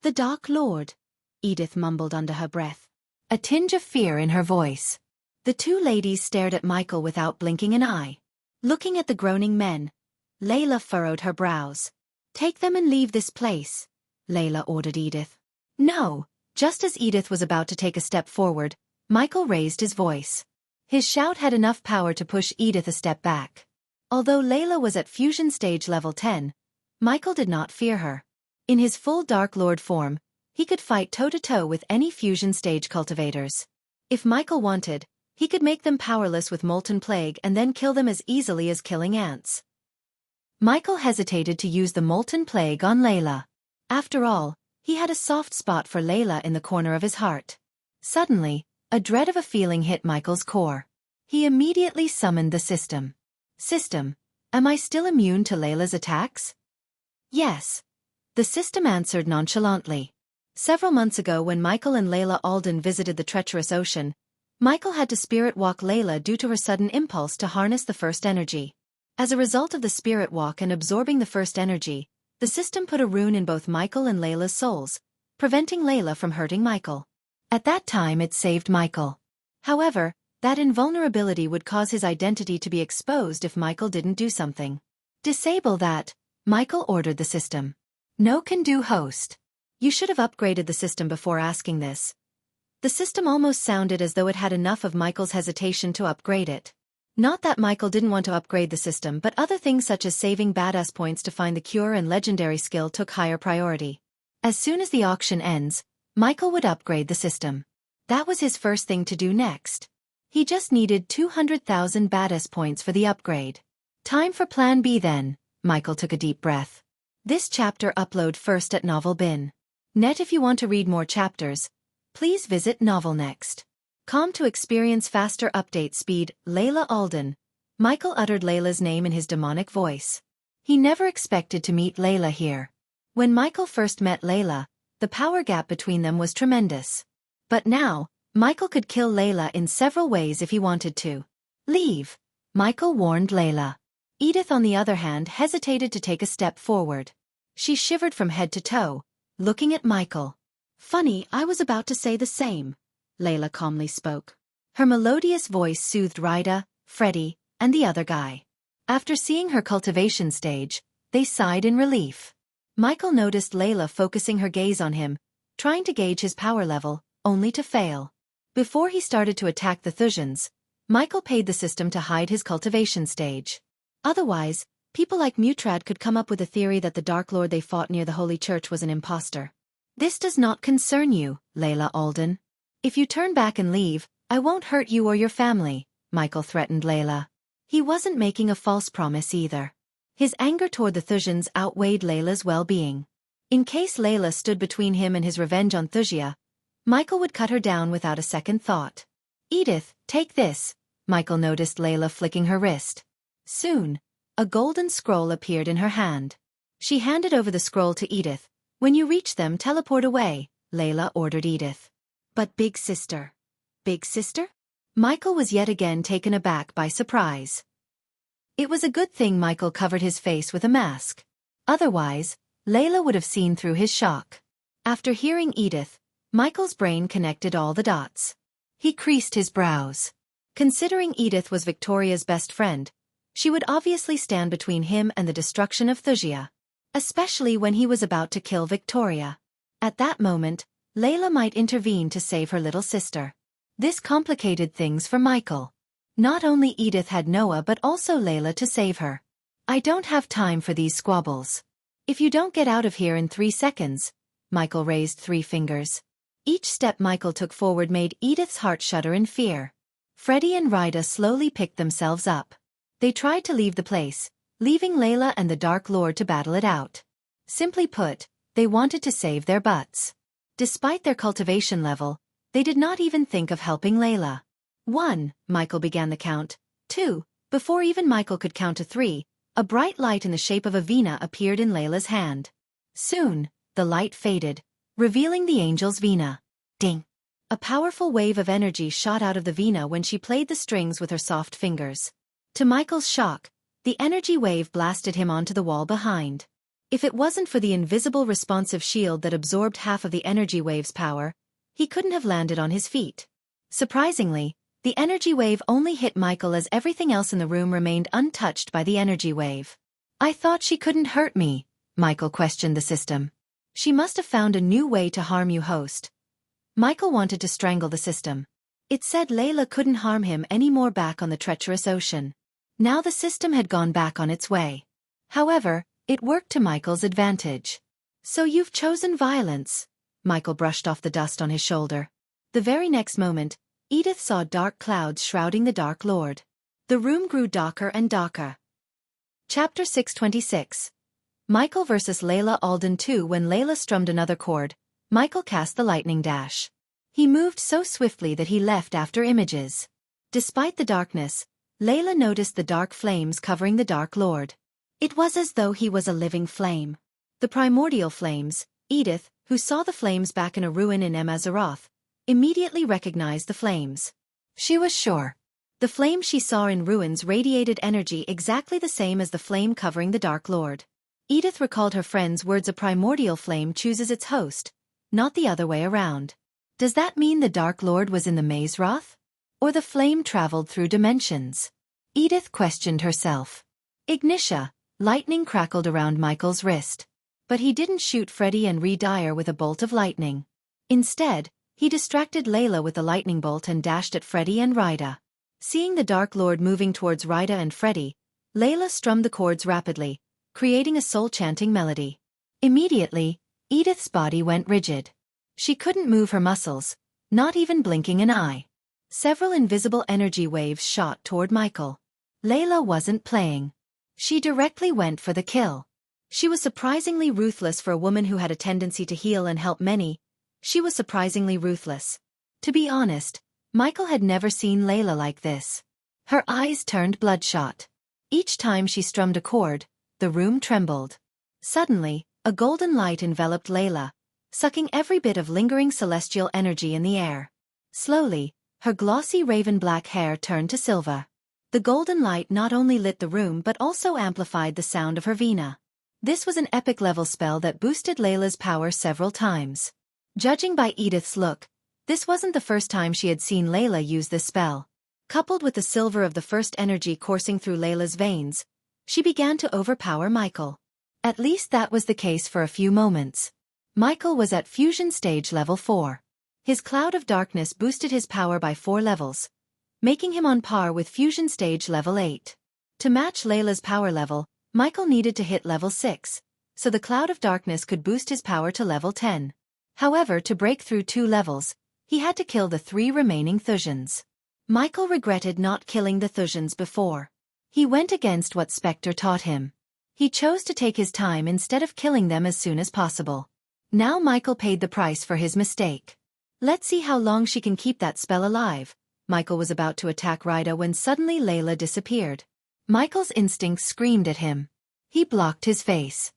The Dark Lord, Edith mumbled under her breath, a tinge of fear in her voice. The two ladies stared at Michael without blinking an eye. Looking at the groaning men, Layla furrowed her brows. Take them and leave this place, Layla ordered Edith. No! Just as Edith was about to take a step forward, Michael raised his voice. His shout had enough power to push Edith a step back. Although Layla was at fusion stage level 10, Michael did not fear her. In his full Dark Lord form, he could fight toe-to-toe with any fusion stage cultivators. If Michael wanted, he could make them powerless with Molten Plague and then kill them as easily as killing ants. Michael hesitated to use the Molten Plague on Layla. After all, he had a soft spot for Layla in the corner of his heart. Suddenly, a dread of a feeling hit Michael's core. He immediately summoned the system. System, am I still immune to Layla's attacks? Yes. The system answered nonchalantly. Several months ago when Michael and Layla Alden visited the treacherous ocean, Michael had to spirit walk Layla due to her sudden impulse to harness the first energy. As a result of the spirit walk and absorbing the first energy, the system put a rune in both Michael and Layla's souls, preventing Layla from hurting Michael. At that time it saved Michael. However, that invulnerability would cause his identity to be exposed if Michael didn't do something. Disable that, Michael ordered the system. No can do host. You should have upgraded the system before asking this. The system almost sounded as though it had enough of Michael's hesitation to upgrade it. Not that Michael didn't want to upgrade the system, but other things such as saving badass points to find the cure and legendary skill took higher priority. As soon as the auction ends, Michael would upgrade the system. That was his first thing to do next. He just needed 200,000 badass points for the upgrade. Time for plan B then. Michael took a deep breath. This chapter upload first at Novel Bin. Net if you want to read more chapters, please visit Novel Next. Com to experience faster update speed, Layla Alden. Michael uttered Layla's name in his demonic voice. He never expected to meet Layla here. When Michael first met Layla, the power gap between them was tremendous. But now, Michael could kill Layla in several ways if he wanted to. Leave, Michael warned Layla. Edith on the other hand hesitated to take a step forward. She shivered from head to toe, looking at Michael. Funny, I was about to say the same, Layla calmly spoke. Her melodious voice soothed Ryda, Freddie, and the other guy. After seeing her cultivation stage, they sighed in relief. Michael noticed Layla focusing her gaze on him, trying to gauge his power level, only to fail. Before he started to attack the Thusians, Michael paid the system to hide his cultivation stage. Otherwise, people like Mutrad could come up with a theory that the Dark Lord they fought near the Holy Church was an imposter. This does not concern you, Layla Alden. If you turn back and leave, I won't hurt you or your family, Michael threatened Layla. He wasn't making a false promise either. His anger toward the Thusians outweighed Layla's well-being. In case Layla stood between him and his revenge on Wuxia, Michael would cut her down without a second thought. Edith, take this, Michael noticed Layla flicking her wrist. Soon, a golden scroll appeared in her hand. She handed over the scroll to Edith. When you reach them, teleport away, Layla ordered Edith. But Big Sister. Big Sister? Michael was yet again taken aback by surprise. It was a good thing Michael covered his face with a mask. Otherwise, Layla would have seen through his shock. After hearing Edith, Michael's brain connected all the dots. He creased his brows. Considering Edith was Victoria's best friend, she would obviously stand between him and the destruction of Wuxia. Especially when he was about to kill Victoria. At that moment, Layla might intervene to save her little sister. This complicated things for Michael. Not only Edith had Noah but also Layla to save her. I don't have time for these squabbles. If you don't get out of here in 3 seconds, Michael raised 3 fingers. Each step Michael took forward made Edith's heart shudder in fear. Freddie and Ryda slowly picked themselves up. They tried to leave the place, leaving Layla and the Dark Lord to battle it out. Simply put, they wanted to save their butts. Despite their cultivation level, they did not even think of helping Layla. 1, Michael began the count. 2, before even Michael could count to 3, a bright light in the shape of a Vina appeared in Layla's hand. Soon, the light faded, revealing the angel's Vina. Ding! A powerful wave of energy shot out of the Vina when she played the strings with her soft fingers. To Michael's shock, the energy wave blasted him onto the wall behind. If it wasn't for the invisible responsive shield that absorbed half of the energy wave's power, he couldn't have landed on his feet. Surprisingly, the energy wave only hit Michael as everything else in the room remained untouched by the energy wave. I thought she couldn't hurt me, Michael questioned the system. She must have found a new way to harm you, host. Michael wanted to strangle the system. It said Layla couldn't harm him anymore back on the treacherous ocean. Now the system had gone back on its way. However, it worked to Michael's advantage. So you've chosen violence. Michael brushed off the dust on his shoulder. The very next moment, Edith saw dark clouds shrouding the Dark Lord. The room grew darker and darker. Chapter 626. Michael vs. Layla Alden 2. When Layla strummed another chord, Michael cast the lightning dash. He moved so swiftly that he left after images. Despite the darkness, Layla noticed the dark flames covering the Dark Lord. It was as though he was a living flame. The primordial flames. Edith, who saw the flames back in a ruin in Emazaroth, immediately recognized the flames. She was sure. The flame she saw in ruins radiated energy exactly the same as the flame covering the Dark Lord. Edith recalled her friend's words: a primordial flame chooses its host, not the other way around. Does that mean the Dark Lord was in the Mazeroth? Or the flame traveled through dimensions? Edith questioned herself. Ignitia, lightning crackled around Michael's wrist. But he didn't shoot Freddie and Dyer with a bolt of lightning. Instead, he distracted Layla with the lightning bolt and dashed at Freddie and Ryda. Seeing the Dark Lord moving towards Ryda and Freddie, Layla strummed the chords rapidly, creating a soul-chanting melody. Immediately, Edith's body went rigid. She couldn't move her muscles, not even blinking an eye. Several invisible energy waves shot toward Michael. Layla wasn't playing. She directly went for the kill. She was surprisingly ruthless for a woman who had a tendency to heal and help many. She was surprisingly ruthless. To be honest, Michael had never seen Layla like this. Her eyes turned bloodshot. Each time she strummed a chord, the room trembled. Suddenly, a golden light enveloped Layla, sucking every bit of lingering celestial energy in the air. Slowly, her glossy raven-black hair turned to silver. The golden light not only lit the room but also amplified the sound of her vina. This was an epic-level spell that boosted Layla's power several times. Judging by Edith's look, this wasn't the first time she had seen Layla use this spell. Coupled with the silver of the first energy coursing through Layla's veins, she began to overpower Michael. At least that was the case for a few moments. Michael was at fusion stage level 4. His cloud of darkness boosted his power by 4 levels, making him on par with fusion stage level 8. To match Layla's power level, Michael needed to hit level 6, so the cloud of darkness could boost his power to level 10. However, to break through 2 levels, he had to kill the 3 remaining Thusians. Michael regretted not killing the Thusians before. He went against what Spectre taught him. He chose to take his time instead of killing them as soon as possible. Now Michael paid the price for his mistake. Let's see how long she can keep that spell alive. Michael was about to attack Rida when suddenly Layla disappeared. Michael's instincts screamed at him. He blocked his face.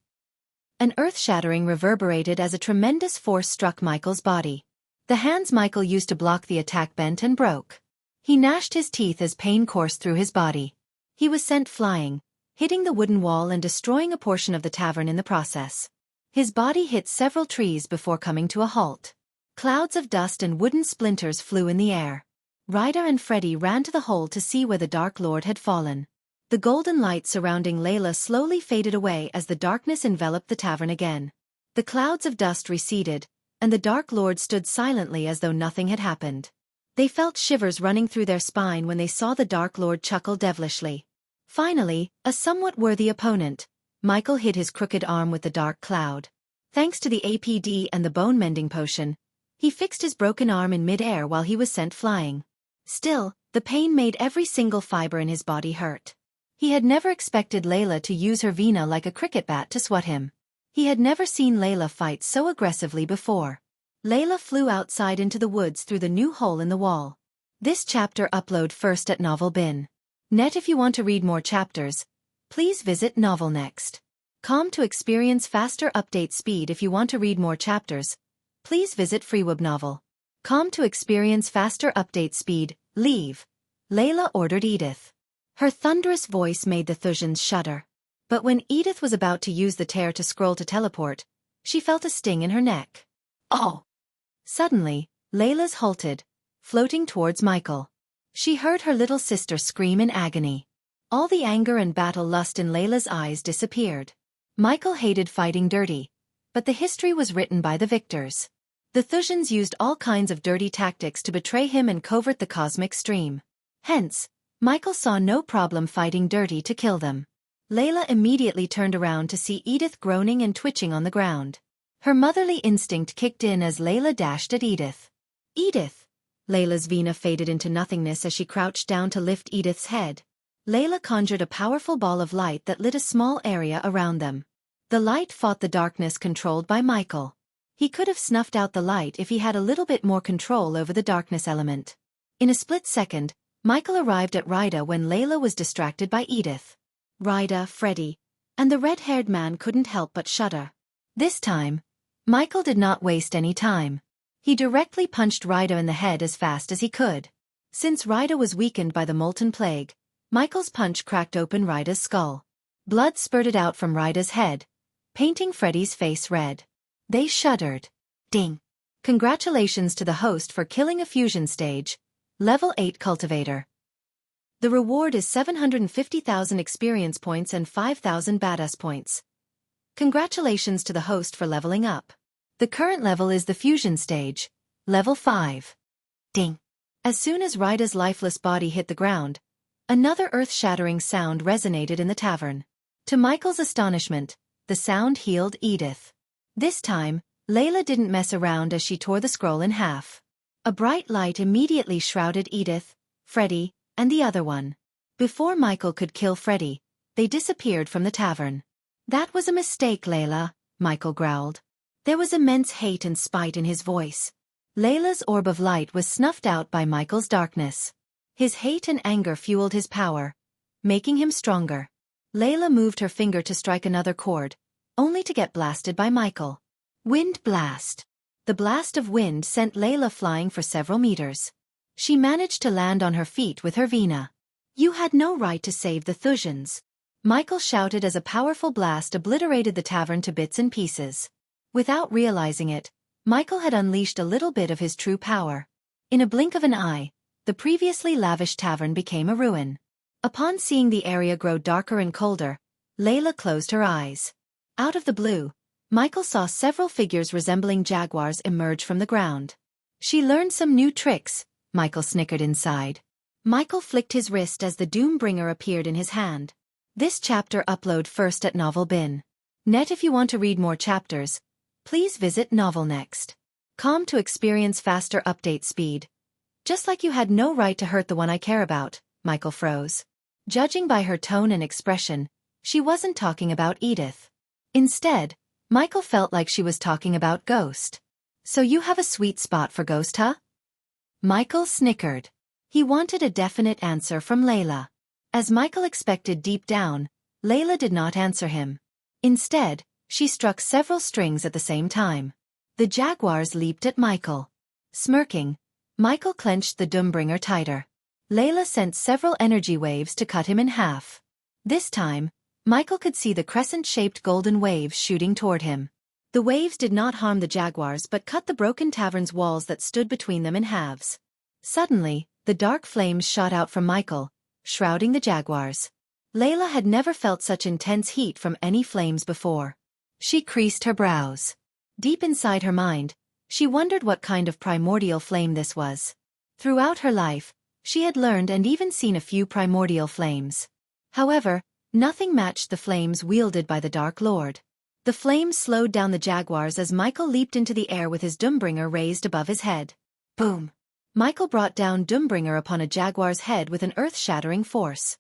An earth-shattering reverberated as a tremendous force struck Michael's body. The hands Michael used to block the attack bent and broke. He gnashed his teeth as pain coursed through his body. He was sent flying, hitting the wooden wall and destroying a portion of the tavern in the process. His body hit several trees before coming to a halt. Clouds of dust and wooden splinters flew in the air. Ryder and Freddy ran to the hole to see where the Dark Lord had fallen. The golden light surrounding Layla slowly faded away as the darkness enveloped the tavern again. The clouds of dust receded, and the Dark Lord stood silently as though nothing had happened. They felt shivers running through their spine when they saw the Dark Lord chuckle devilishly. Finally, a somewhat worthy opponent, Michael hid his crooked arm with the dark cloud. Thanks to the APD and the bone-mending potion, he fixed his broken arm in mid-air while he was sent flying. Still, the pain made every single fiber in his body hurt. He had never expected Layla to use her vina like a cricket bat to swat him. He had never seen Layla fight so aggressively before. Layla flew outside into the woods through the new hole in the wall. This chapter upload first at Novel Bin. Net. If you want to read more chapters, please visit novelnext.com to experience faster update speed. If you want to read more chapters, please visit freewebnovel.com to experience faster update speed. Leave. Layla ordered Edith. Her thunderous voice made the Thusians shudder. But when Edith was about to use the tear to scroll to teleport, she felt a sting in her neck. Oh! Suddenly, Layla's halted, floating towards Michael. She heard her little sister scream in agony. All the anger and battle lust in Layla's eyes disappeared. Michael hated fighting dirty, but the history was written by the victors. The Thusians used all kinds of dirty tactics to betray him and covert the cosmic stream. Hence, Michael saw no problem fighting dirty to kill them. Layla immediately turned around to see Edith groaning and twitching on the ground. Her motherly instinct kicked in as Layla dashed at Edith. Edith! Layla's vina faded into nothingness as she crouched down to lift Edith's head. Layla conjured a powerful ball of light that lit a small area around them. The light fought the darkness controlled by Michael. He could have snuffed out the light if he had a little bit more control over the darkness element. In a split second, Michael arrived at Rida when Layla was distracted by Edith. Rida, Freddy, and the red-haired man couldn't help but shudder. This time, Michael did not waste any time. He directly punched Rida in the head as fast as he could. Since Rida was weakened by the molten plague, Michael's punch cracked open Rida's skull. Blood spurted out from Rida's head, painting Freddy's face red. They shuddered. Ding! Congratulations to the host for killing a fusion stage, level 8 cultivator. The reward is 750,000 experience points and 5,000 badass points. Congratulations to the host for leveling up. The current level is the fusion stage, level 5. Ding! As soon as Rida's lifeless body hit the ground, another earth-shattering sound resonated in the tavern. To Michael's astonishment, the sound healed Edith. This time, Layla didn't mess around as she tore the scroll in half. A bright light immediately shrouded Edith, Freddy, and the other one. Before Michael could kill Freddy, they disappeared from the tavern. "That was a mistake, Layla," Michael growled. There was immense hate and spite in his voice. Layla's orb of light was snuffed out by Michael's darkness. His hate and anger fueled his power, making him stronger. Layla moved her finger to strike another chord, only to get blasted by Michael. Wind blast. The blast of wind sent Layla flying for several meters. She managed to land on her feet with her Vina. "You had no right to save the Thusians," Michael shouted as a powerful blast obliterated the tavern to bits and pieces. Without realizing it, Michael had unleashed a little bit of his true power. In a blink of an eye, the previously lavish tavern became a ruin. Upon seeing the area grow darker and colder, Layla closed her eyes. Out of the blue, Michael saw several figures resembling jaguars emerge from the ground. "She learned some new tricks," Michael snickered inside. Michael flicked his wrist as the Doombringer appeared in his hand. This chapter upload first at Novel Bin. Net. If you want to read more chapters, please visit novelnext.com to experience faster update speed. "Just like you had no right to hurt the one I care about," Michael froze. Judging by her tone and expression, she wasn't talking about Edith. Instead, Michael felt like she was talking about Ghost. "So you have a sweet spot for Ghost, huh?" Michael snickered. He wanted a definite answer from Layla. As Michael expected deep down, Layla did not answer him. Instead, she struck several strings at the same time. The jaguars leaped at Michael. Smirking, Michael clenched the Doombringer tighter. Layla sent several energy waves to cut him in half. This time, Michael could see the crescent-shaped golden waves shooting toward him. The waves did not harm the jaguars but cut the broken tavern's walls that stood between them in halves. Suddenly, the dark flames shot out from Michael, shrouding the jaguars. Layla had never felt such intense heat from any flames before. She creased her brows. Deep inside her mind, she wondered what kind of primordial flame this was. Throughout her life, she had learned and even seen a few primordial flames. However, nothing matched the flames wielded by the Dark Lord. The flames slowed down the jaguars as Michael leaped into the air with his Doombringer raised above his head. Boom! Michael brought down Doombringer upon a jaguar's head with an earth-shattering force.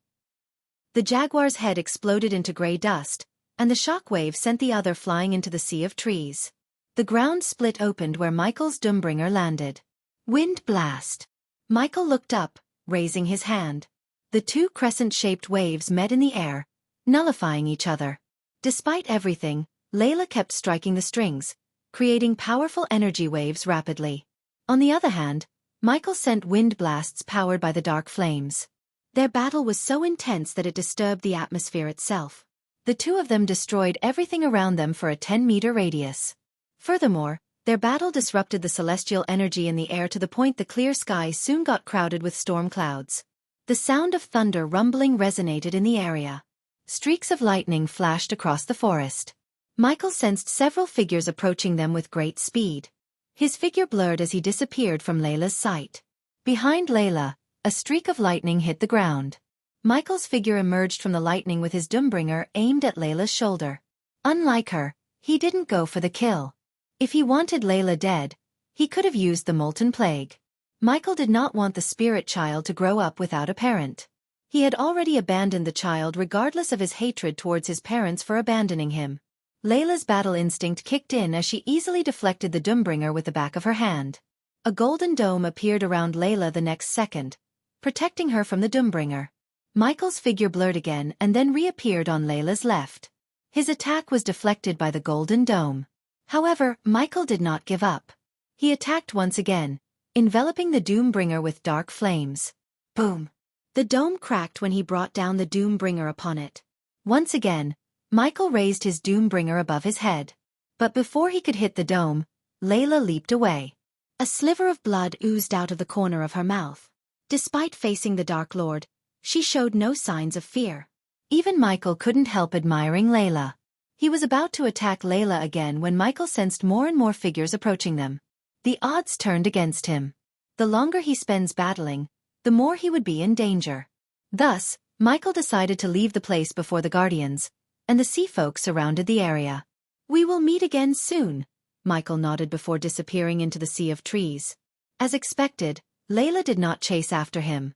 The jaguar's head exploded into gray dust, and the shockwave sent the other flying into the sea of trees. The ground split opened where Michael's Doombringer landed. Wind blast! Michael looked up, raising his hand. The two crescent-shaped waves met in the air, nullifying each other. Despite everything, Layla kept striking the strings, creating powerful energy waves rapidly. On the other hand, Michael sent wind blasts powered by the dark flames. Their battle was so intense that it disturbed the atmosphere itself. The two of them destroyed everything around them for a 10-meter radius. Furthermore, their battle disrupted the celestial energy in the air to the point the clear sky soon got crowded with storm clouds. The sound of thunder rumbling resonated in the area. Streaks of lightning flashed across the forest. Michael sensed several figures approaching them with great speed. His figure blurred as he disappeared from Layla's sight. Behind Layla, a streak of lightning hit the ground. Michael's figure emerged from the lightning with his Doombringer aimed at Layla's shoulder. Unlike her, he didn't go for the kill. If he wanted Layla dead, he could have used the Molten Plague. Michael did not want the spirit child to grow up without a parent. He had already abandoned the child regardless of his hatred towards his parents for abandoning him. Layla's battle instinct kicked in as she easily deflected the Doombringer with the back of her hand. A golden dome appeared around Layla the next second, protecting her from the Doombringer. Michael's figure blurred again and then reappeared on Layla's left. His attack was deflected by the golden dome. However, Michael did not give up. He attacked once again, enveloping the Doombringer with dark flames. Boom! The dome cracked when he brought down the Doombringer upon it. Once again, Michael raised his Doombringer above his head. But before he could hit the dome, Layla leaped away. A sliver of blood oozed out of the corner of her mouth. Despite facing the Dark Lord, she showed no signs of fear. Even Michael couldn't help admiring Layla. He was about to attack Layla again when Michael sensed more and more figures approaching them. The odds turned against him. The longer he spends battling, the more he would be in danger. Thus, Michael decided to leave the place before the Guardians, and the sea folk surrounded the area. We will meet again soon, Michael nodded before disappearing into the sea of trees. As expected, Layla did not chase after him.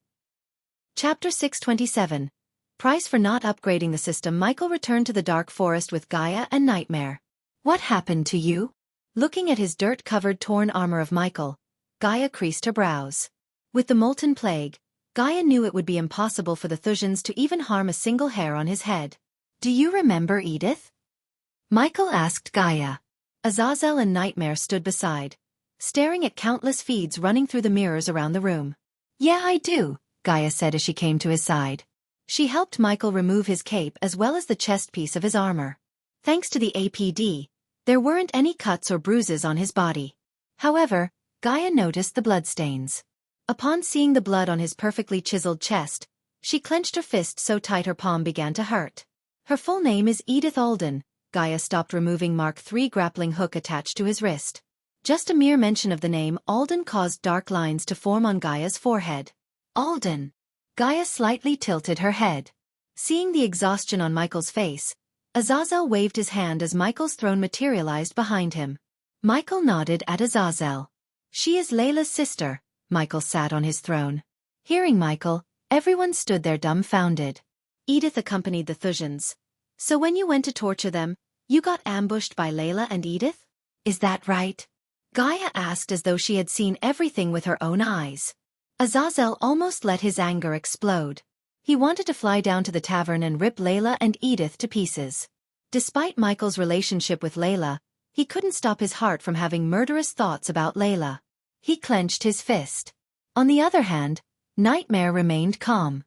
Chapter 627. Price for not upgrading the system. Michael returned to the dark forest with Gaia and Nightmare. What happened to you? Looking at his dirt-covered torn armor of Michael, Gaia creased her brows. With the molten plague, Gaia knew it would be impossible for the Thusians to even harm a single hair on his head. Do you remember Edith? Michael asked Gaia. Azazel and Nightmare stood beside, staring at countless feeds running through the mirrors around the room. Yeah, I do, Gaia said as she came to his side. She helped Michael remove his cape as well as the chest piece of his armor. Thanks to the APD, there weren't any cuts or bruises on his body. However, Gaia noticed the bloodstains. Upon seeing the blood on his perfectly chiseled chest, she clenched her fist so tight her palm began to hurt. Her full name is Edith Alden. Gaia stopped removing Mark III grappling hook attached to his wrist. Just a mere mention of the name Alden caused dark lines to form on Gaia's forehead. Alden. Gaia slightly tilted her head. Seeing the exhaustion on Michael's face, Azazel waved his hand as Michael's throne materialized behind him. Michael nodded at Azazel. She is Layla's sister. Michael sat on his throne. Hearing Michael, everyone stood there dumbfounded. Edith accompanied the Thusians. So when you went to torture them, you got ambushed by Layla and Edith? Is that right? Gaia asked as though she had seen everything with her own eyes. Azazel almost let his anger explode. He wanted to fly down to the tavern and rip Layla and Edith to pieces. Despite Michael's relationship with Layla, he couldn't stop his heart from having murderous thoughts about Layla. He clenched his fist. On the other hand, Nightmare remained calm.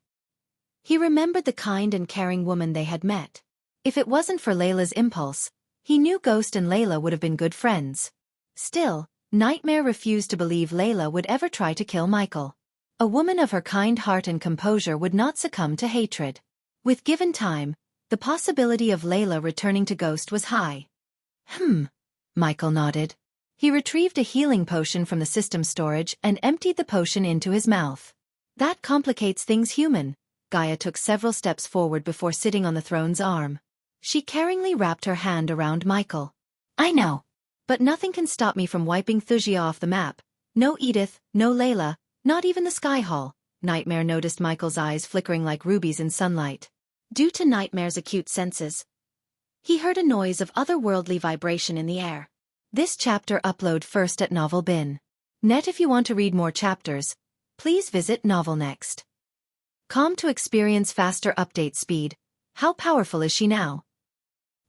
He remembered the kind and caring woman they had met. If it wasn't for Layla's impulse, he knew Ghost and Layla would have been good friends. Still, Nightmare refused to believe Layla would ever try to kill Michael. A woman of her kind heart and composure would not succumb to hatred. With given time, the possibility of Layla returning to Ghost was high. Michael nodded. He retrieved a healing potion from the system storage and emptied the potion into his mouth. That complicates things, human. Gaia took several steps forward before sitting on the throne's arm. She caringly wrapped her hand around Michael. I know. But nothing can stop me from wiping Wuxia off the map. No Edith, no Layla, not even the Sky Hall. Nightmare noticed Michael's eyes flickering like rubies in sunlight. Due to Nightmare's acute senses, he heard a noise of otherworldly vibration in the air. This chapter upload first at Novel Bin. Net. If you want to read more chapters, please visit Novel Next. Com to experience faster update speed. How powerful is she now?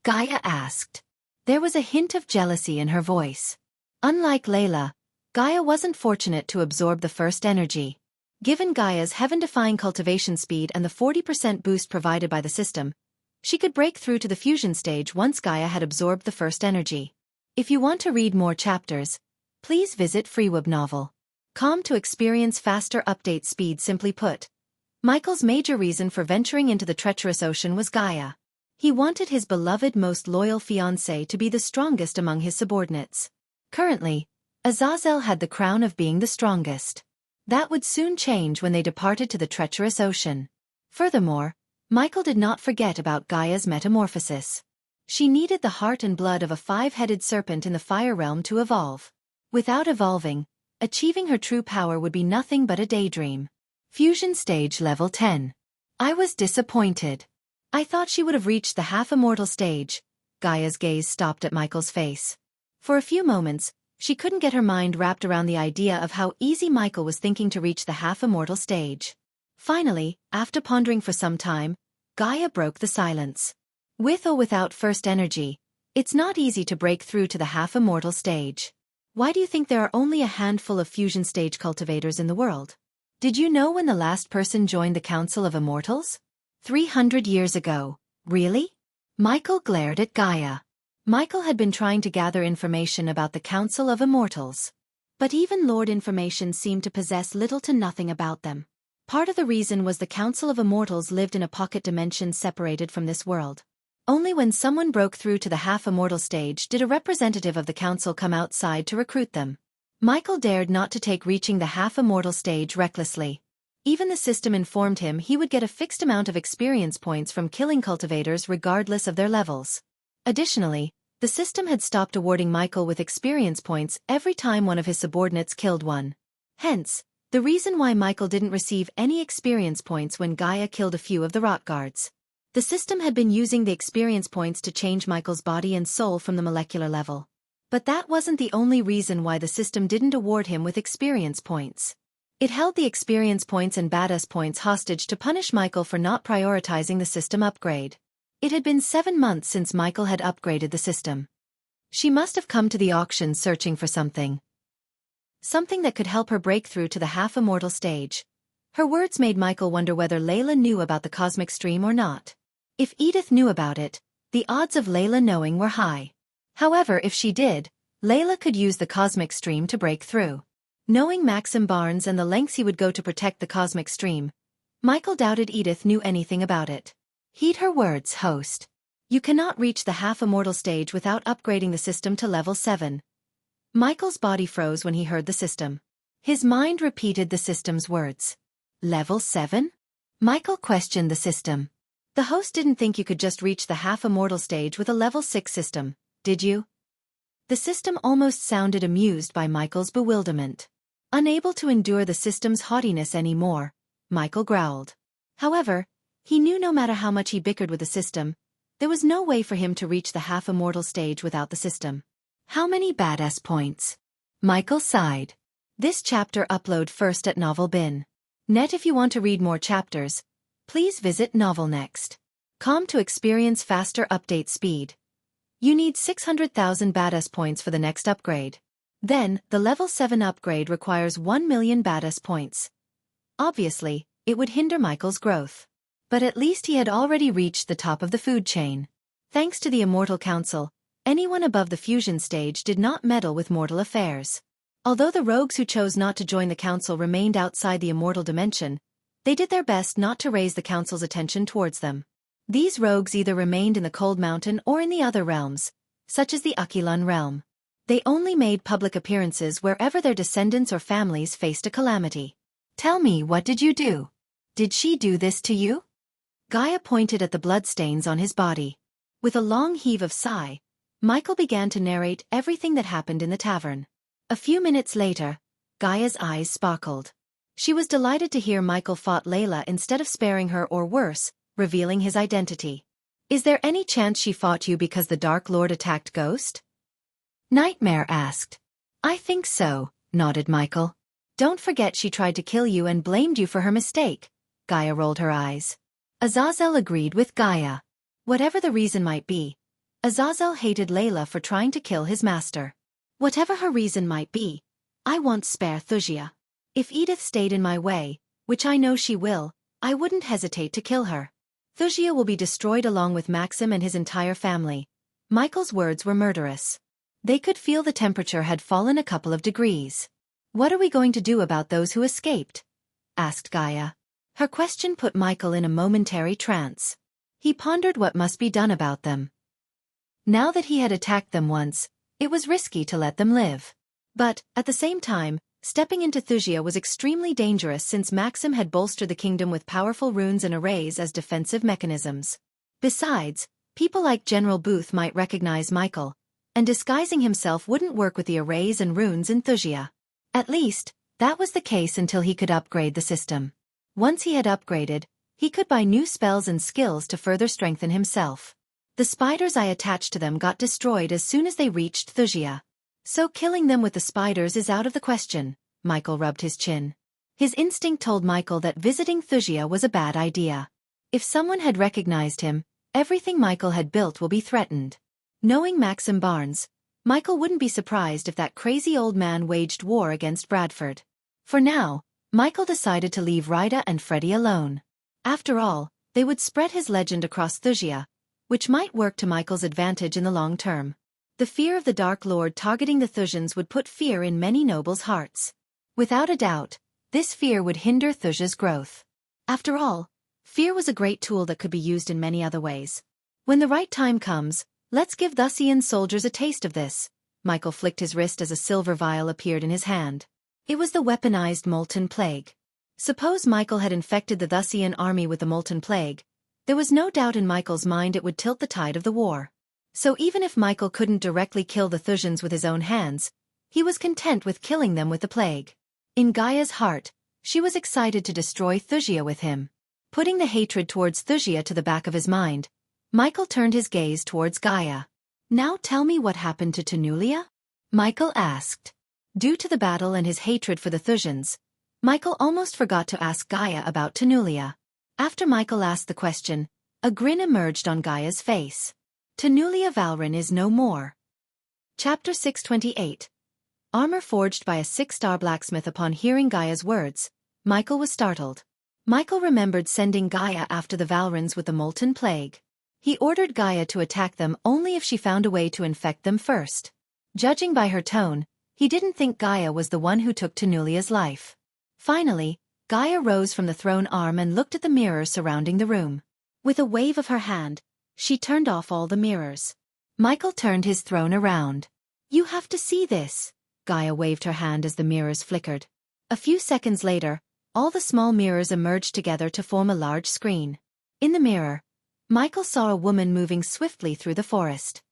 Gaia asked. There was a hint of jealousy in her voice. Unlike Layla, Gaia wasn't fortunate to absorb the first energy. Given Gaia's heaven-defying cultivation speed and the 40% boost provided by the system, she could break through to the fusion stage once Gaia had absorbed the first energy. If you want to read more chapters, please visit Freeweb Novel. Com to experience faster update speed. Simply put, Michael's major reason for venturing into the treacherous ocean was Gaia. He wanted his beloved, most loyal fiancée to be the strongest among his subordinates. Currently, Azazel had the crown of being the strongest. That would soon change when they departed to the treacherous ocean. Furthermore, Michael did not forget about Gaia's metamorphosis. She needed the heart and blood of a five-headed serpent in the fire realm to evolve. Without evolving, achieving her true power would be nothing but a daydream. Fusion stage level 10. I was disappointed. I thought she would have reached the half-immortal stage. Gaia's gaze stopped at Michael's face. For a few moments, she couldn't get her mind wrapped around the idea of how easy Michael was thinking to reach the half-immortal stage. Finally, after pondering for some time, Gaia broke the silence. With or without first energy, it's not easy to break through to the half-immortal stage. Why do you think there are only a handful of fusion stage cultivators in the world? Did you know when the last person joined the Council of Immortals? 300 years ago. Really? Michael glared at Gaia. Michael had been trying to gather information about the Council of Immortals. But even Lord Information seemed to possess little to nothing about them. Part of the reason was the Council of Immortals lived in a pocket dimension separated from this world. Only when someone broke through to the half-immortal stage did a representative of the council come outside to recruit them. Michael dared not to take reaching the half-immortal stage recklessly. Even the system informed him he would get a fixed amount of experience points from killing cultivators regardless of their levels. Additionally, The system had stopped awarding Michael with experience points every time one of his subordinates killed one. Hence, the reason why Michael didn't receive any experience points when Gaia killed a few of the rot guards. The system had been using the experience points to change Michael's body and soul from the molecular level. But that wasn't the only reason why the system didn't award him with experience points. It held the experience points and badass points hostage to punish Michael for not prioritizing the system upgrade. It had been 7 months since Michael had upgraded the system. She must have come to the auction searching for something. Something that could help her break through to the half-immortal stage. Her words made Michael wonder whether Layla knew about the cosmic stream or not. If Edith knew about it, the odds of Layla knowing were high. However, if she did, Layla could use the cosmic stream to break through. Knowing Maxim Barnes and the lengths he would go to protect the cosmic stream, Michael doubted Edith knew anything about it. Heed her words, host. You cannot reach the half-immortal stage without upgrading the system to level 7. Michael's body froze when he heard the system. His mind repeated the system's words. Level 7? Michael questioned the system. The host didn't think you could just reach the half-immortal stage with a level 6 system, did you? The system almost sounded amused by Michael's bewilderment. Unable to endure the system's haughtiness anymore, Michael growled. However, he knew no matter how much he bickered with the system, there was no way for him to reach the half-immortal stage without the system. How many badass points? Michael sighed. This chapter upload first at Novel Bin. Net. If you want to read more chapters, please visit novelnext.com to experience faster update speed. You need 600,000 badass points for the next upgrade. Then, the level 7 upgrade requires 1 million badass points. Obviously, it would hinder Michael's growth. But at least he had already reached the top of the food chain. Thanks to the Immortal Council, anyone above the fusion stage did not meddle with mortal affairs. Although the rogues who chose not to join the council remained outside the immortal dimension, they did their best not to raise the council's attention towards them. These rogues either remained in the Cold Mountain or in the other realms, such as the Aquilon realm. They only made public appearances wherever their descendants or families faced a calamity. Tell me, what did you do? Did she do this to you? Gaia pointed at the bloodstains on his body. With a long heave of sigh, Michael began to narrate everything that happened in the tavern. A few minutes later, Gaia's eyes sparkled. She was delighted to hear Michael fought Layla instead of sparing her, or worse, revealing his identity. Is there any chance she fought you because the Dark Lord attacked Ghost? Nightmare asked. I think so, nodded Michael. Don't forget she tried to kill you and blamed you for her mistake. Gaia rolled her eyes. Azazel agreed with Gaia. Whatever the reason might be, Azazel hated Layla for trying to kill his master. Whatever her reason might be, I won't spare Thusia. If Edith stayed in my way, which I know she will, I wouldn't hesitate to kill her. Thusia will be destroyed along with Maxim and his entire family. Michael's words were murderous. They could feel the temperature had fallen a couple of degrees. What are we going to do about those who escaped? Asked Gaia. Her question put Michael in a momentary trance. He pondered what must be done about them. Now that he had attacked them once, it was risky to let them live. But, at the same time, stepping into Thusia was extremely dangerous since Maxim had bolstered the kingdom with powerful runes and arrays as defensive mechanisms. Besides, people like General Booth might recognize Michael, and disguising himself wouldn't work with the arrays and runes in Thusia. At least, that was the case until he could upgrade the system. Once he had upgraded, he could buy new spells and skills to further strengthen himself. The spider's eye attached to them got destroyed as soon as they reached Thusia. So killing them with the spiders is out of the question. Michael rubbed his chin. His instinct told Michael that visiting Thusia was a bad idea. If someone had recognized him, everything Michael had built will be threatened. Knowing Maxim Barnes, Michael wouldn't be surprised if that crazy old man waged war against Bradford. For now, Michael decided to leave Rita and Freddy alone. After all, they would spread his legend across Thusia, which might work to Michael's advantage in the long term. The fear of the Dark Lord targeting the Thusians would put fear in many nobles' hearts. Without a doubt, this fear would hinder Thusia's growth. After all, fear was a great tool that could be used in many other ways. When the right time comes, let's give Thusian soldiers a taste of this. Michael flicked his wrist as a silver vial appeared in his hand. It was the weaponized Molten Plague. Suppose Michael had infected the Thusian army with the Molten Plague. There was no doubt in Michael's mind it would tilt the tide of the war. So even if Michael couldn't directly kill the Thusians with his own hands, he was content with killing them with the plague. In Gaia's heart, she was excited to destroy Wuxia with him. Putting the hatred towards Wuxia to the back of his mind, Michael turned his gaze towards Gaia. "Now tell me what happened to Tanulia?" Michael asked. Due to the battle and his hatred for the Thusians, Michael almost forgot to ask Gaia about Tanulia. After Michael asked the question, a grin emerged on Gaia's face. Tanulia Valrin is no more. Chapter 628. Armor forged by a 6-star blacksmith. Upon hearing Gaia's words, Michael was startled. Michael remembered sending Gaia after the Valrins with the molten plague. He ordered Gaia to attack them only if she found a way to infect them first. Judging by her tone, he didn't think Gaia was the one who took Tanulia's life. Finally, Gaia rose from the throne arm and looked at the mirrors surrounding the room. With a wave of her hand, she turned off all the mirrors. Michael turned his throne around. "You have to see this." Gaia waved her hand as the mirrors flickered. A few seconds later, all the small mirrors emerged together to form a large screen. In the mirror, Michael saw a woman moving swiftly through the forest.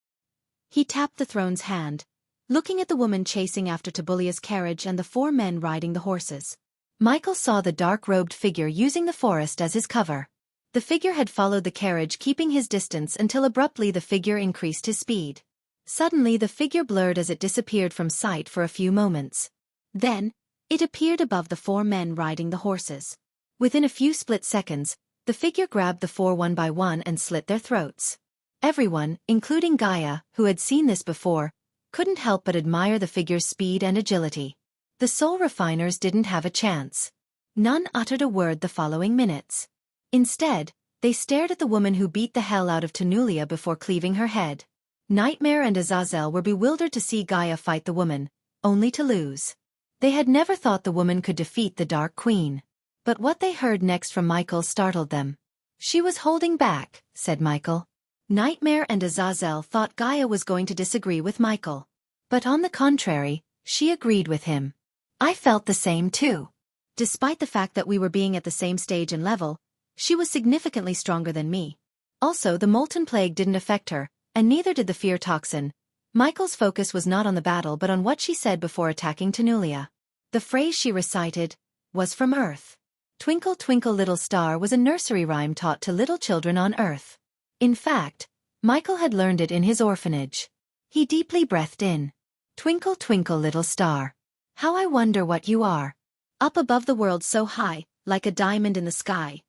He tapped the throne's hand, looking at the woman chasing after Tabulia's carriage and the 4 men riding the horses. Michael saw the dark-robed figure using the forest as his cover. The figure had followed the carriage, keeping his distance until abruptly the figure increased his speed. Suddenly the figure blurred as it disappeared from sight for a few moments. Then, it appeared above the 4 men riding the horses. Within a few split seconds, the figure grabbed the 4 one by one and slit their throats. Everyone, including Gaia, who had seen this before, couldn't help but admire the figure's speed and agility. The soul refiners didn't have a chance. None uttered a word the following minutes. Instead, they stared at the woman who beat the hell out of Tanulia before cleaving her head. Nightmare and Azazel were bewildered to see Gaia fight the woman, only to lose. They had never thought the woman could defeat the Dark Queen. But what they heard next from Michael startled them. "She was holding back," said Michael. Nightmare and Azazel thought Gaia was going to disagree with Michael. But on the contrary, she agreed with him. "I felt the same too. Despite the fact that we were being at the same stage and level, she was significantly stronger than me. Also, the molten plague didn't affect her, and neither did the fear toxin." Michael's focus was not on the battle but on what she said before attacking Tanulia. The phrase she recited was from Earth. "Twinkle twinkle little star" was a nursery rhyme taught to little children on Earth. In fact, Michael had learned it in his orphanage. He deeply breathed in. "Twinkle twinkle little star. How I wonder what you are." Up above the world so high, like a diamond in the sky.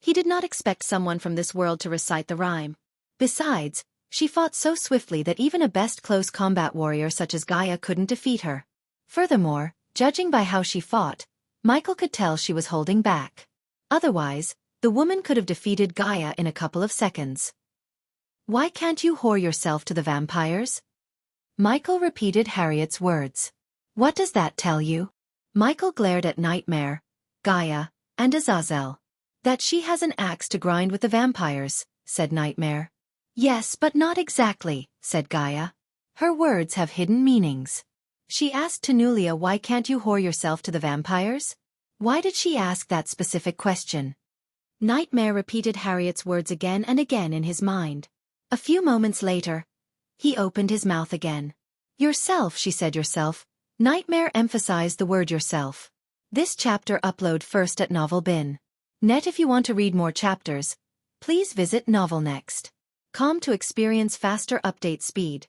He did not expect someone from this world to recite the rhyme. Besides, she fought so swiftly that even a best close combat warrior such as Gaia couldn't defeat her. Furthermore, judging by how she fought, Michael could tell she was holding back. Otherwise, the woman could have defeated Gaia in a couple of seconds. "Why can't you whore yourself to the vampires?" Michael repeated Harriet's words. "What does that tell you?" Michael glared at Nightmare, Gaia, and Azazel. "That she has an axe to grind with the vampires," said Nightmare. "Yes, but not exactly," said Gaia. "Her words have hidden meanings." She asked Tanulia, "Why can't you whore yourself to the vampires?" Why did she ask that specific question? Nightmare repeated Harriet's words again and again in his mind. A few moments later, he opened his mouth again. "Yourself," she said, "yourself." Nightmare emphasized the word yourself. This chapter upload first at Novel Bin. Net. If you want to read more chapters, please visit novelnext.com to experience faster update speed.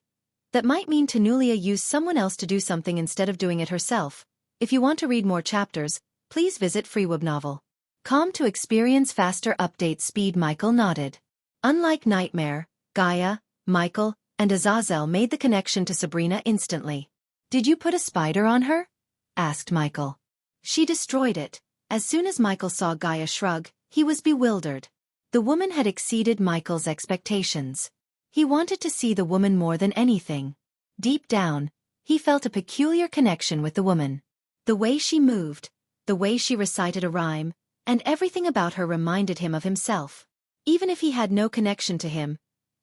That might mean Tanulia used someone else to do something instead of doing it herself. If you want to read more chapters, please visit freewebnovel.com to experience faster update speed. Michael nodded. Unlike Nightmare, Gaia, Michael, and Azazel made the connection to Sabrina instantly. "Did you put a spider on her?" asked Michael. "She destroyed it." As soon as Michael saw Gaia shrug, he was bewildered. The woman had exceeded Michael's expectations. He wanted to see the woman more than anything. Deep down, he felt a peculiar connection with the woman. The way she moved, the way she recited a rhyme, and everything about her reminded him of himself. Even if he had no connection to him,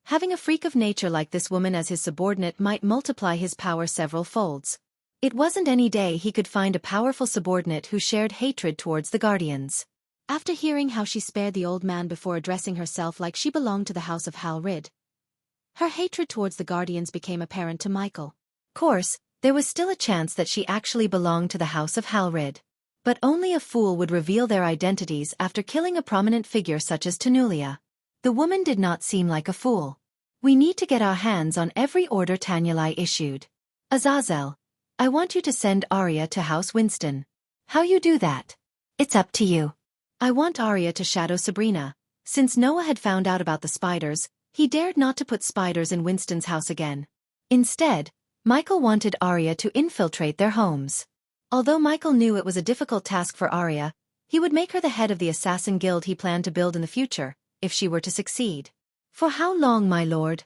having a freak of nature like this woman as his subordinate might multiply his power several folds. It wasn't any day he could find a powerful subordinate who shared hatred towards the Guardians. After hearing how she spared the old man before addressing herself like she belonged to the house of Halrid, Her hatred towards the Guardians became apparent to Michael. Course, there was still a chance that she actually belonged to the House of Halrid. But only a fool would reveal their identities after killing a prominent figure such as Tanulia. The woman did not seem like a fool. We need to get our hands on every order Tanulai issued. Azazel, I want you to send Arya to House Winston. How you do that? It's up to you. I want Arya to shadow Sabrina. Since Noah had found out about the spiders, he dared not to put spiders in Winston's house again. Instead, Michael wanted Arya to infiltrate their homes. Although Michael knew it was a difficult task for Arya, he would make her the head of the assassin guild he planned to build in the future, if she were to succeed. For how long, my lord?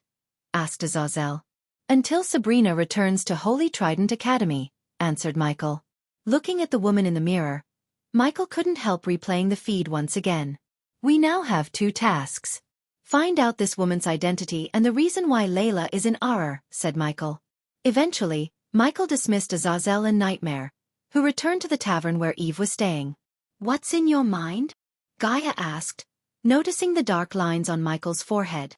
Asked Azazel. Until Sabrina returns to Holy Trident Academy, answered Michael. Looking at the woman in the mirror, Michael couldn't help replaying the feed once again. We now have 2 tasks. Find out this woman's identity and the reason why Layla is in Arar, said Michael. Eventually, Michael dismissed Azazel and Nightmare, who returned to the tavern where Eve was staying. What's in your mind? Gaia asked, noticing the dark lines on Michael's forehead.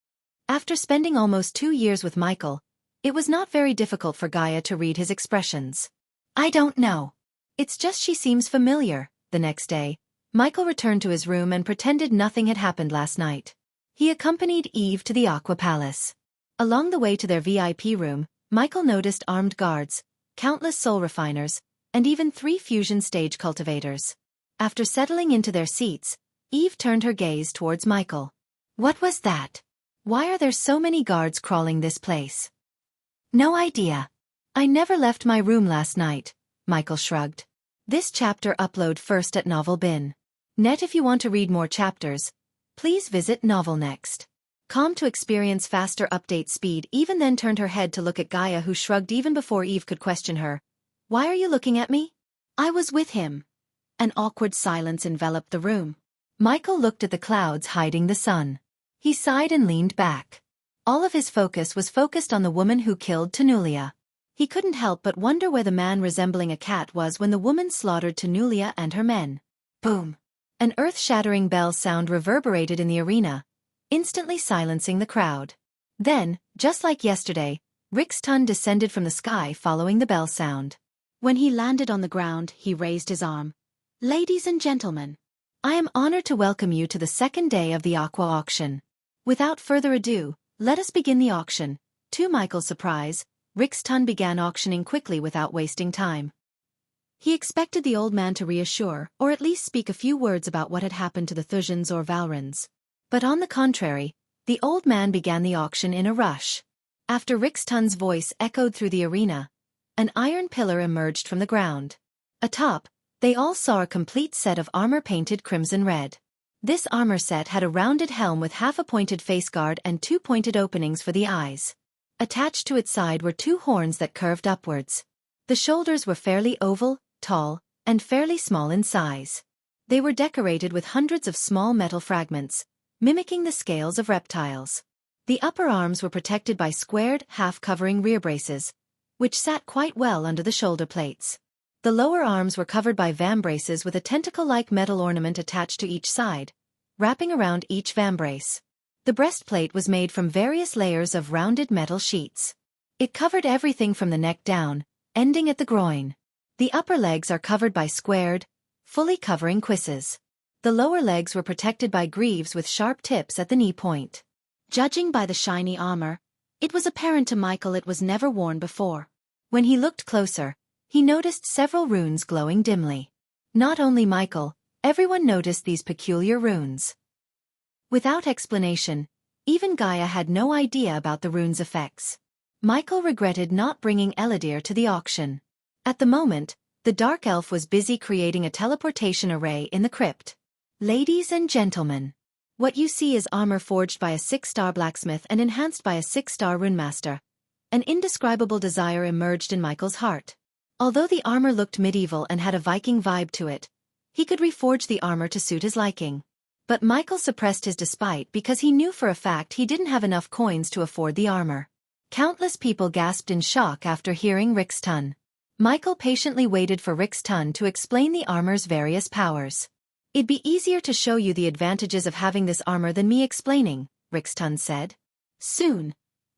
After spending almost 2 years with Michael, it was not very difficult for Gaia to read his expressions. I don't know. It's just she seems familiar. The next day, Michael returned to his room and pretended nothing had happened last night. He accompanied Eve to the Aqua Palace. Along the way to their VIP room, Michael noticed armed guards, countless soul refiners, and even 3 fusion stage cultivators. After settling into their seats, Eve turned her gaze towards Michael. What was that? Why are there so many guards crawling this place? No idea. I never left my room last night, Michael shrugged. This chapter upload first at Novel Bin. Net if you want to read more chapters, please visit Novel Next. Calm to experience faster update speed. Even then turned her head to look at Gaia, who shrugged even before Eve could question her. Why are you looking at me? I was with him. An awkward silence enveloped the room. Michael looked at the clouds hiding the sun. He sighed and leaned back. All of his focus was focused on the woman who killed Tanulia. He couldn't help but wonder where the man resembling a cat was when the woman slaughtered Tanulia and her men. Boom! An earth-shattering bell sound reverberated in the arena, instantly silencing the crowd. Then, just like yesterday, Rick's ton descended from the sky following the bell sound. When he landed on the ground, he raised his arm. Ladies and gentlemen, I am honored to welcome you to the second day of the Aqua Auction. Without further ado, let us begin the auction. To Michael's surprise, Rick's ton began auctioning quickly without wasting time. He expected the old man to reassure, or at least speak a few words about what had happened to the Thujans or Valrans. But on the contrary, the old man began the auction in a rush. After Rick's ton's voice echoed through the arena, an iron pillar emerged from the ground. Atop, they all saw a complete set of armor painted crimson red. This armor set had a rounded helm with half a pointed face guard and 2 pointed openings for the eyes. Attached to its side were 2 horns that curved upwards. The shoulders were fairly oval, tall, and fairly small in size. They were decorated with hundreds of small metal fragments, mimicking the scales of reptiles. The upper arms were protected by squared, half-covering rear braces, which sat quite well under the shoulder plates. The lower arms were covered by vambraces with a tentacle-like metal ornament attached to each side, wrapping around each vambrace. The breastplate was made from various layers of rounded metal sheets. It covered everything from the neck down, ending at the groin. The upper legs are covered by squared, fully covering cuisses. The lower legs were protected by greaves with sharp tips at the knee point. Judging by the shiny armor, it was apparent to Michael it was never worn before. When he looked closer, he noticed several runes glowing dimly. Not only Michael, everyone noticed these peculiar runes. Without explanation, even Gaia had no idea about the runes' effects. Michael regretted not bringing Eladir to the auction. At the moment, the Dark Elf was busy creating a teleportation array in the crypt. Ladies and gentlemen, what you see is armor forged by a 6-star blacksmith and enhanced by a 6-star runemaster. An indescribable desire emerged in Michael's heart. Although the armor looked medieval and had a Viking vibe to it, he could reforge the armor to suit his liking. But Michael suppressed his despite because he knew for a fact he didn't have enough coins to afford the armor. Countless people gasped in shock after hearing Rick's ton. Michael patiently waited for Rick's ton to explain the armor's various powers. It'd be easier to show you the advantages of having this armor than me explaining, Rick's ton said. Soon,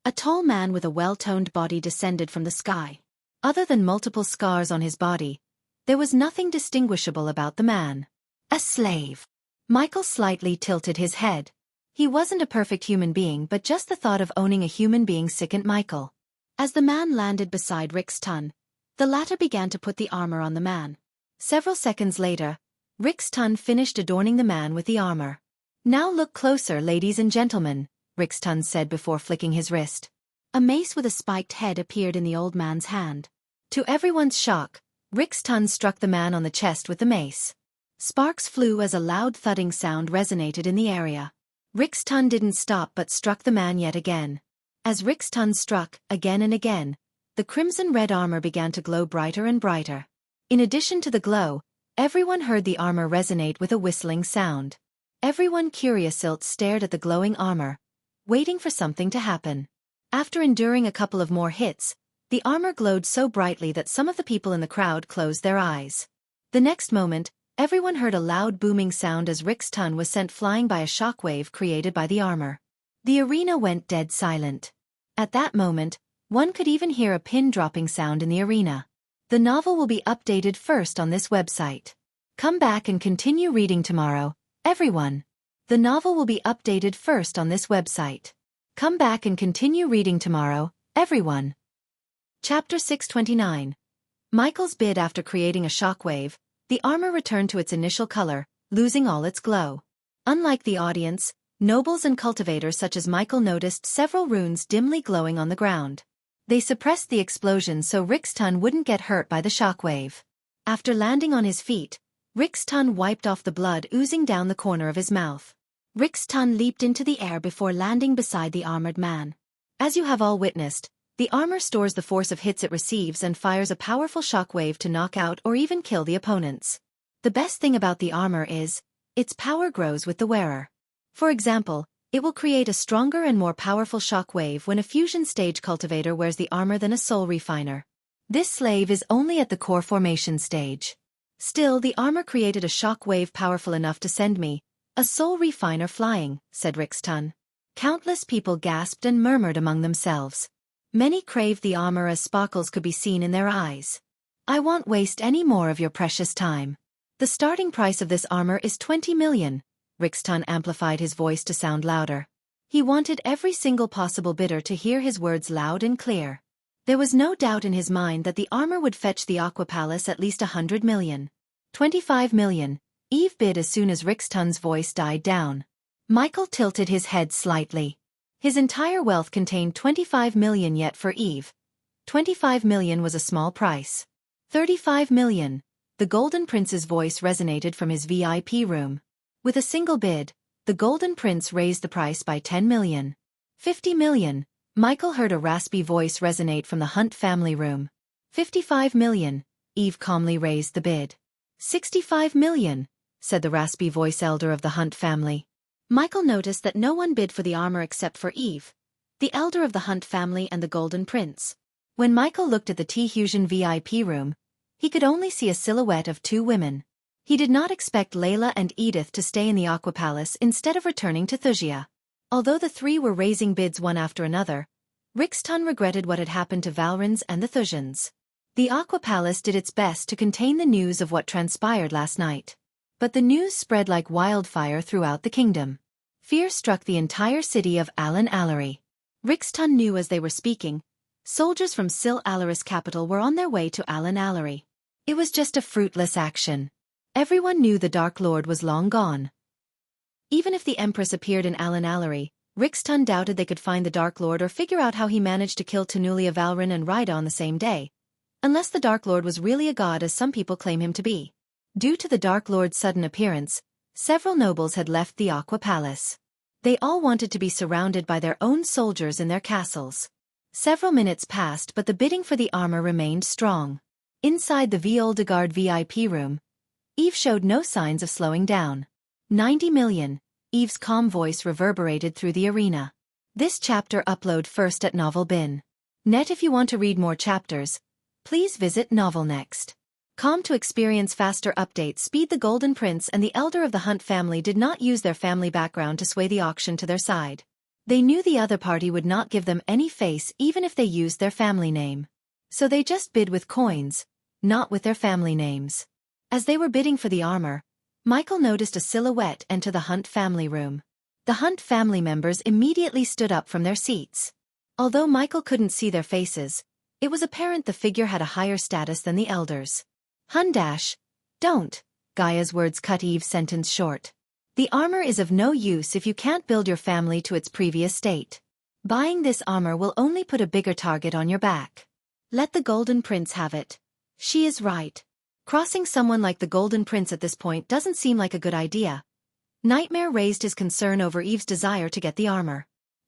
A tall man with a well-toned body descended from the sky. Other than multiple scars on his body, there was nothing distinguishable about the man. A slave. Michael slightly tilted his head. He wasn't a perfect human being, but just the thought of owning a human being sickened Michael. As the man landed beside Rick's ton, the latter began to put the armor on the man. Several seconds later, Rick's ton finished adorning the man with the armor. "Now look closer, ladies and gentlemen," Rick's ton said before flicking his wrist. A mace with a spiked head appeared in the old man's hand. To everyone's shock, Rick's ton struck the man on the chest with the mace. Sparks flew as a loud thudding sound resonated in the area. Rick's ton didn't stop but struck the man yet again. As Rick's ton struck, again and again, the crimson-red armor began to glow brighter and brighter. In addition to the glow, everyone heard the armor resonate with a whistling sound. Everyone curious stared at the glowing armor, waiting for something to happen. After enduring a couple of more hits, the armor glowed so brightly that some of the people in the crowd closed their eyes. The next moment, everyone heard a loud booming sound as Rick's ton was sent flying by a shockwave created by the armor. The arena went dead silent. At that moment, one could even hear a pin-dropping sound in the arena. The novel will be updated first on this website. Come back and continue reading tomorrow, everyone. The novel will be updated first on this website. Come back and continue reading tomorrow, everyone. Chapter 629. Michael's bid. After creating a shockwave, the armor returned to its initial color, losing all its glow. Unlike the audience, nobles and cultivators such as Michael noticed several runes dimly glowing on the ground. They suppressed the explosion so Rick's ton wouldn't get hurt by the shockwave. After landing on his feet, Rick's ton wiped off the blood oozing down the corner of his mouth. Rick's ton leaped into the air before landing beside the armored man. As you have all witnessed, the armor stores the force of hits it receives and fires a powerful shockwave to knock out or even kill the opponents. The best thing about the armor is, its power grows with the wearer. For example, it will create a stronger and more powerful shockwave when a fusion stage cultivator wears the armor than a soul refiner. This slave is only at the core formation stage. Still, the armor created a shockwave powerful enough to send me, a soul refiner, flying, said Rick's ton. Countless people gasped and murmured among themselves. Many craved the armor as sparkles could be seen in their eyes. I won't waste any more of your precious time. The starting price of this armor is 20 million. Rick's ton amplified his voice to sound louder. He wanted every single possible bidder to hear his words loud and clear. There was no doubt in his mind that the armor would fetch the Aqua Palace at least 100 million. 25 million. Eve bid as soon as Rick's ton's voice died down. Michael tilted his head slightly. His entire wealth contained 25 million, yet for Eve, 25 million was a small price. 35 million. The Golden Prince's voice resonated from his VIP room. With a single bid, the Golden Prince raised the price by 10 million. 50 million. Michael heard a raspy voice resonate from the Hunt family room. 55 million. Eve calmly raised the bid. 65 million, said the raspy voice elder of the Hunt family. Michael noticed that no one bid for the armor except for Eve, the elder of the Hunt family, and the Golden Prince. When Michael looked at the T-Fusion VIP room, he could only see a silhouette of two women. He did not expect Layla and Edith to stay in the Aqua Palace instead of returning to Thusia. Although the three were raising bids one after another, Rick's ton regretted what had happened to Valrans and the Thusians. The Aqua Palace did its best to contain the news of what transpired last night. But the news spread like wildfire throughout the kingdom. Fear struck the entire city of Alan Allery. Rick's ton knew as they were speaking, soldiers from Sil Alaris capital were on their way to Alan Allery. It was just a fruitless action. Everyone knew the Dark Lord was long gone. Even if the Empress appeared in Alan Allery, Rick's ton doubted they could find the Dark Lord or figure out how he managed to kill Tanulia Valrin and Rida on the same day. Unless the Dark Lord was really a god as some people claim him to be. Due to the Dark Lord's sudden appearance, several nobles had left the Aqua Palace. They all wanted to be surrounded by their own soldiers in their castles. Several minutes passed, but the bidding for the armor remained strong. Inside the Viol de Garde VIP room, Eve showed no signs of slowing down. 90 million. Eve's calm voice reverberated through the arena. This chapter upload first at novel.bin.net. If you want to read more chapters, please visit novel.next. To experience faster update speed. The Golden Prince and the elder of the Hunt family did not use their family background to sway the auction to their side. They knew the other party would not give them any face even if they used their family name. So they just bid with coins, not with their family names. As they were bidding for the armor, Michael noticed a silhouette enter the Hunt family room. The Hunt family members immediately stood up from their seats. Although Michael couldn't see their faces, it was apparent the figure had a higher status than the elders. Don't. Gaia's words cut Eve's sentence short. The armor is of no use if you can't build your family to its previous state. Buying this armor will only put a bigger target on your back. Let the Golden Prince have it. She is right. Crossing someone like the Golden Prince at this point doesn't seem like a good idea. Nightmare raised his concern over Eve's desire to get the armor.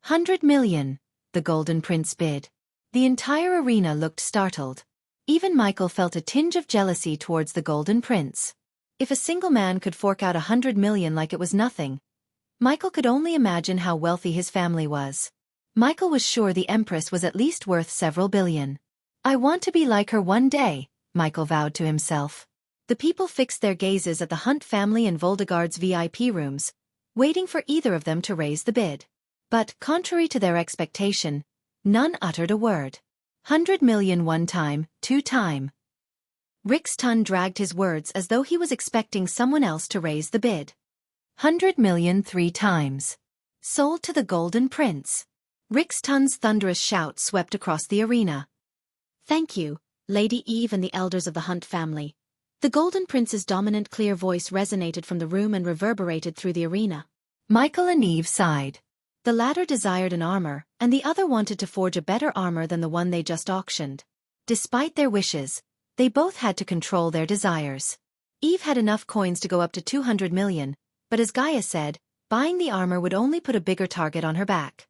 100 million, the Golden Prince bid. The entire arena looked startled. Even Michael felt a tinge of jealousy towards the Golden Prince. If a single man could fork out 100 million like it was nothing, Michael could only imagine how wealthy his family was. Michael was sure the Empress was at least worth several billion. I want to be like her one day, Michael vowed to himself. The people fixed their gazes at the Hunt family and Voldegard's VIP rooms, waiting for either of them to raise the bid. But, contrary to their expectation, none uttered a word. 100 million one time, two time. Rick's tongue dragged his words as though he was expecting someone else to raise the bid. 100 million three times. Sold to the Golden Prince. Rick's tongue's thunderous shout swept across the arena. Thank you, Lady Eve and the elders of the Hunt family. The Golden Prince's dominant clear voice resonated from the room and reverberated through the arena. Michael and Eve sighed. The latter desired an armor, and the other wanted to forge a better armor than the one they just auctioned. Despite their wishes, they both had to control their desires. Eve had enough coins to go up to 200 million, but as Gaia said, buying the armor would only put a bigger target on her back.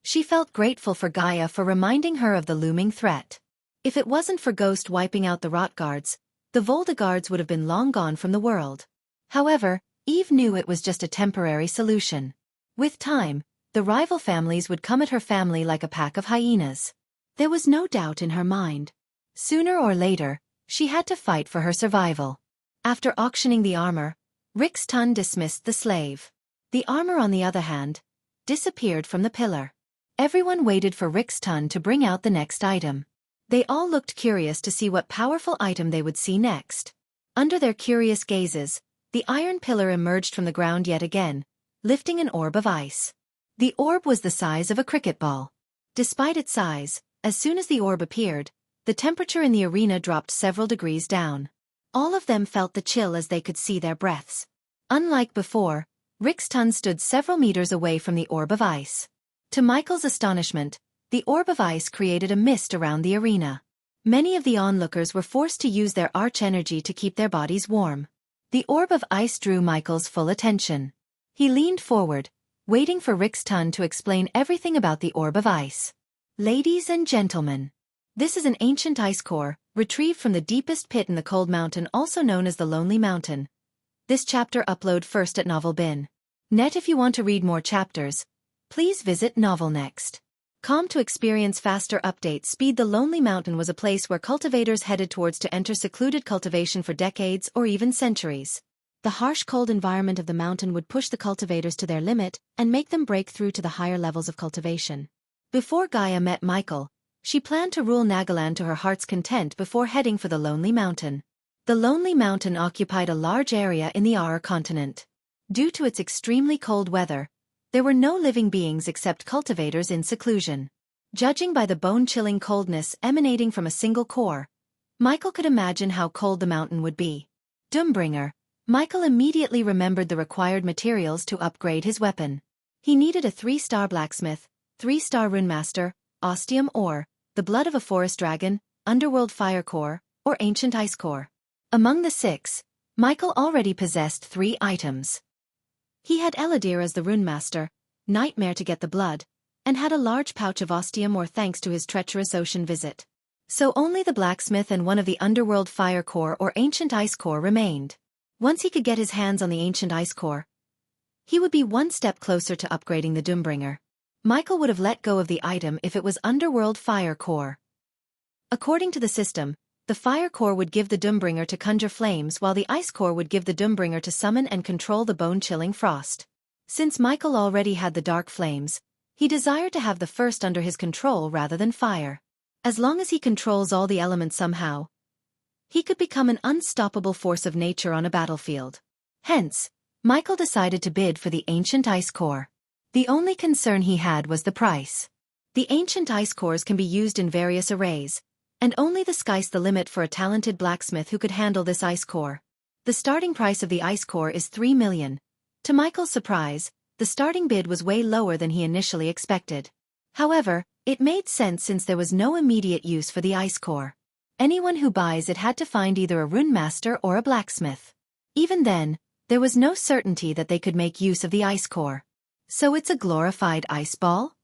She felt grateful for Gaia for reminding her of the looming threat. If it wasn't for Ghost wiping out the Rot Guards, the Voldegards would have been long gone from the world. However, Eve knew it was just a temporary solution. With time, the rival families would come at her family like a pack of hyenas. There was no doubt in her mind. Sooner or later, she had to fight for her survival. After auctioning the armor, Rick's tongue dismissed the slave. The armor, on the other hand, disappeared from the pillar. Everyone waited for Rick's tongue to bring out the next item. They all looked curious to see what powerful item they would see next. Under their curious gazes, the iron pillar emerged from the ground yet again, lifting an orb of ice. The orb was the size of a cricket ball. Despite its size, as soon as the orb appeared, the temperature in the arena dropped several degrees down. All of them felt the chill as they could see their breaths. Unlike before, Rick's tongue stood several meters away from the orb of ice. To Michael's astonishment, the orb of ice created a mist around the arena. Many of the onlookers were forced to use their arch energy to keep their bodies warm. The orb of ice drew Michael's full attention. He leaned forward, waiting for Rick's tongue to explain everything about the orb of ice. Ladies and gentlemen, this is an ancient ice core, retrieved from the deepest pit in the cold mountain, also known as the Lonely Mountain. This chapter upload first at novelbin.net. If you want to read more chapters, please visit novelnext.com to experience faster update speed. The Lonely Mountain was a place where cultivators headed towards to enter secluded cultivation for decades or even centuries. The harsh cold environment of the mountain would push the cultivators to their limit and make them break through to the higher levels of cultivation. Before Gaia met Michael, she planned to rule Nagaland to her heart's content before heading for the Lonely Mountain. The Lonely Mountain occupied a large area in the Arar continent. Due to its extremely cold weather, there were no living beings except cultivators in seclusion. Judging by the bone-chilling coldness emanating from a single core, Michael could imagine how cold the mountain would be. Doombringer. Michael immediately remembered the required materials to upgrade his weapon. He needed a 3-star blacksmith, 3-star runemaster, ostium ore, the blood of a forest dragon, underworld fire core, or ancient ice core. Among the 6, Michael already possessed 3 items. He had Eladir as the runemaster, Nightmare to get the blood, and had a large pouch of ostium ore thanks to his treacherous ocean visit. So only the blacksmith and one of the underworld fire core or ancient ice core remained. Once he could get his hands on the ancient ice core, he would be one step closer to upgrading the Doombringer. Michael would have let go of the item if it was underworld fire core. According to the system, the fire core would give the Doombringer to conjure flames, while the ice core would give the Doombringer to summon and control the bone-chilling frost. Since Michael already had the dark flames, He desired to have the first under his control rather than fire. As long as he controls all the elements somehow, he could become an unstoppable force of nature on a battlefield. Hence, Michael decided to bid for the ancient ice core. The only concern he had was the price. The ancient ice cores can be used in various arrays, and only the sky's the limit for a talented blacksmith who could handle this ice core. The starting price of the ice core is 3 million. To Michael's surprise, the starting bid was way lower than he initially expected. However, it made sense since there was no immediate use for the ice core. Anyone who buys it had to find either a rune master or a blacksmith. Even then, there was no certainty that they could make use of the ice core. So it's a glorified ice ball?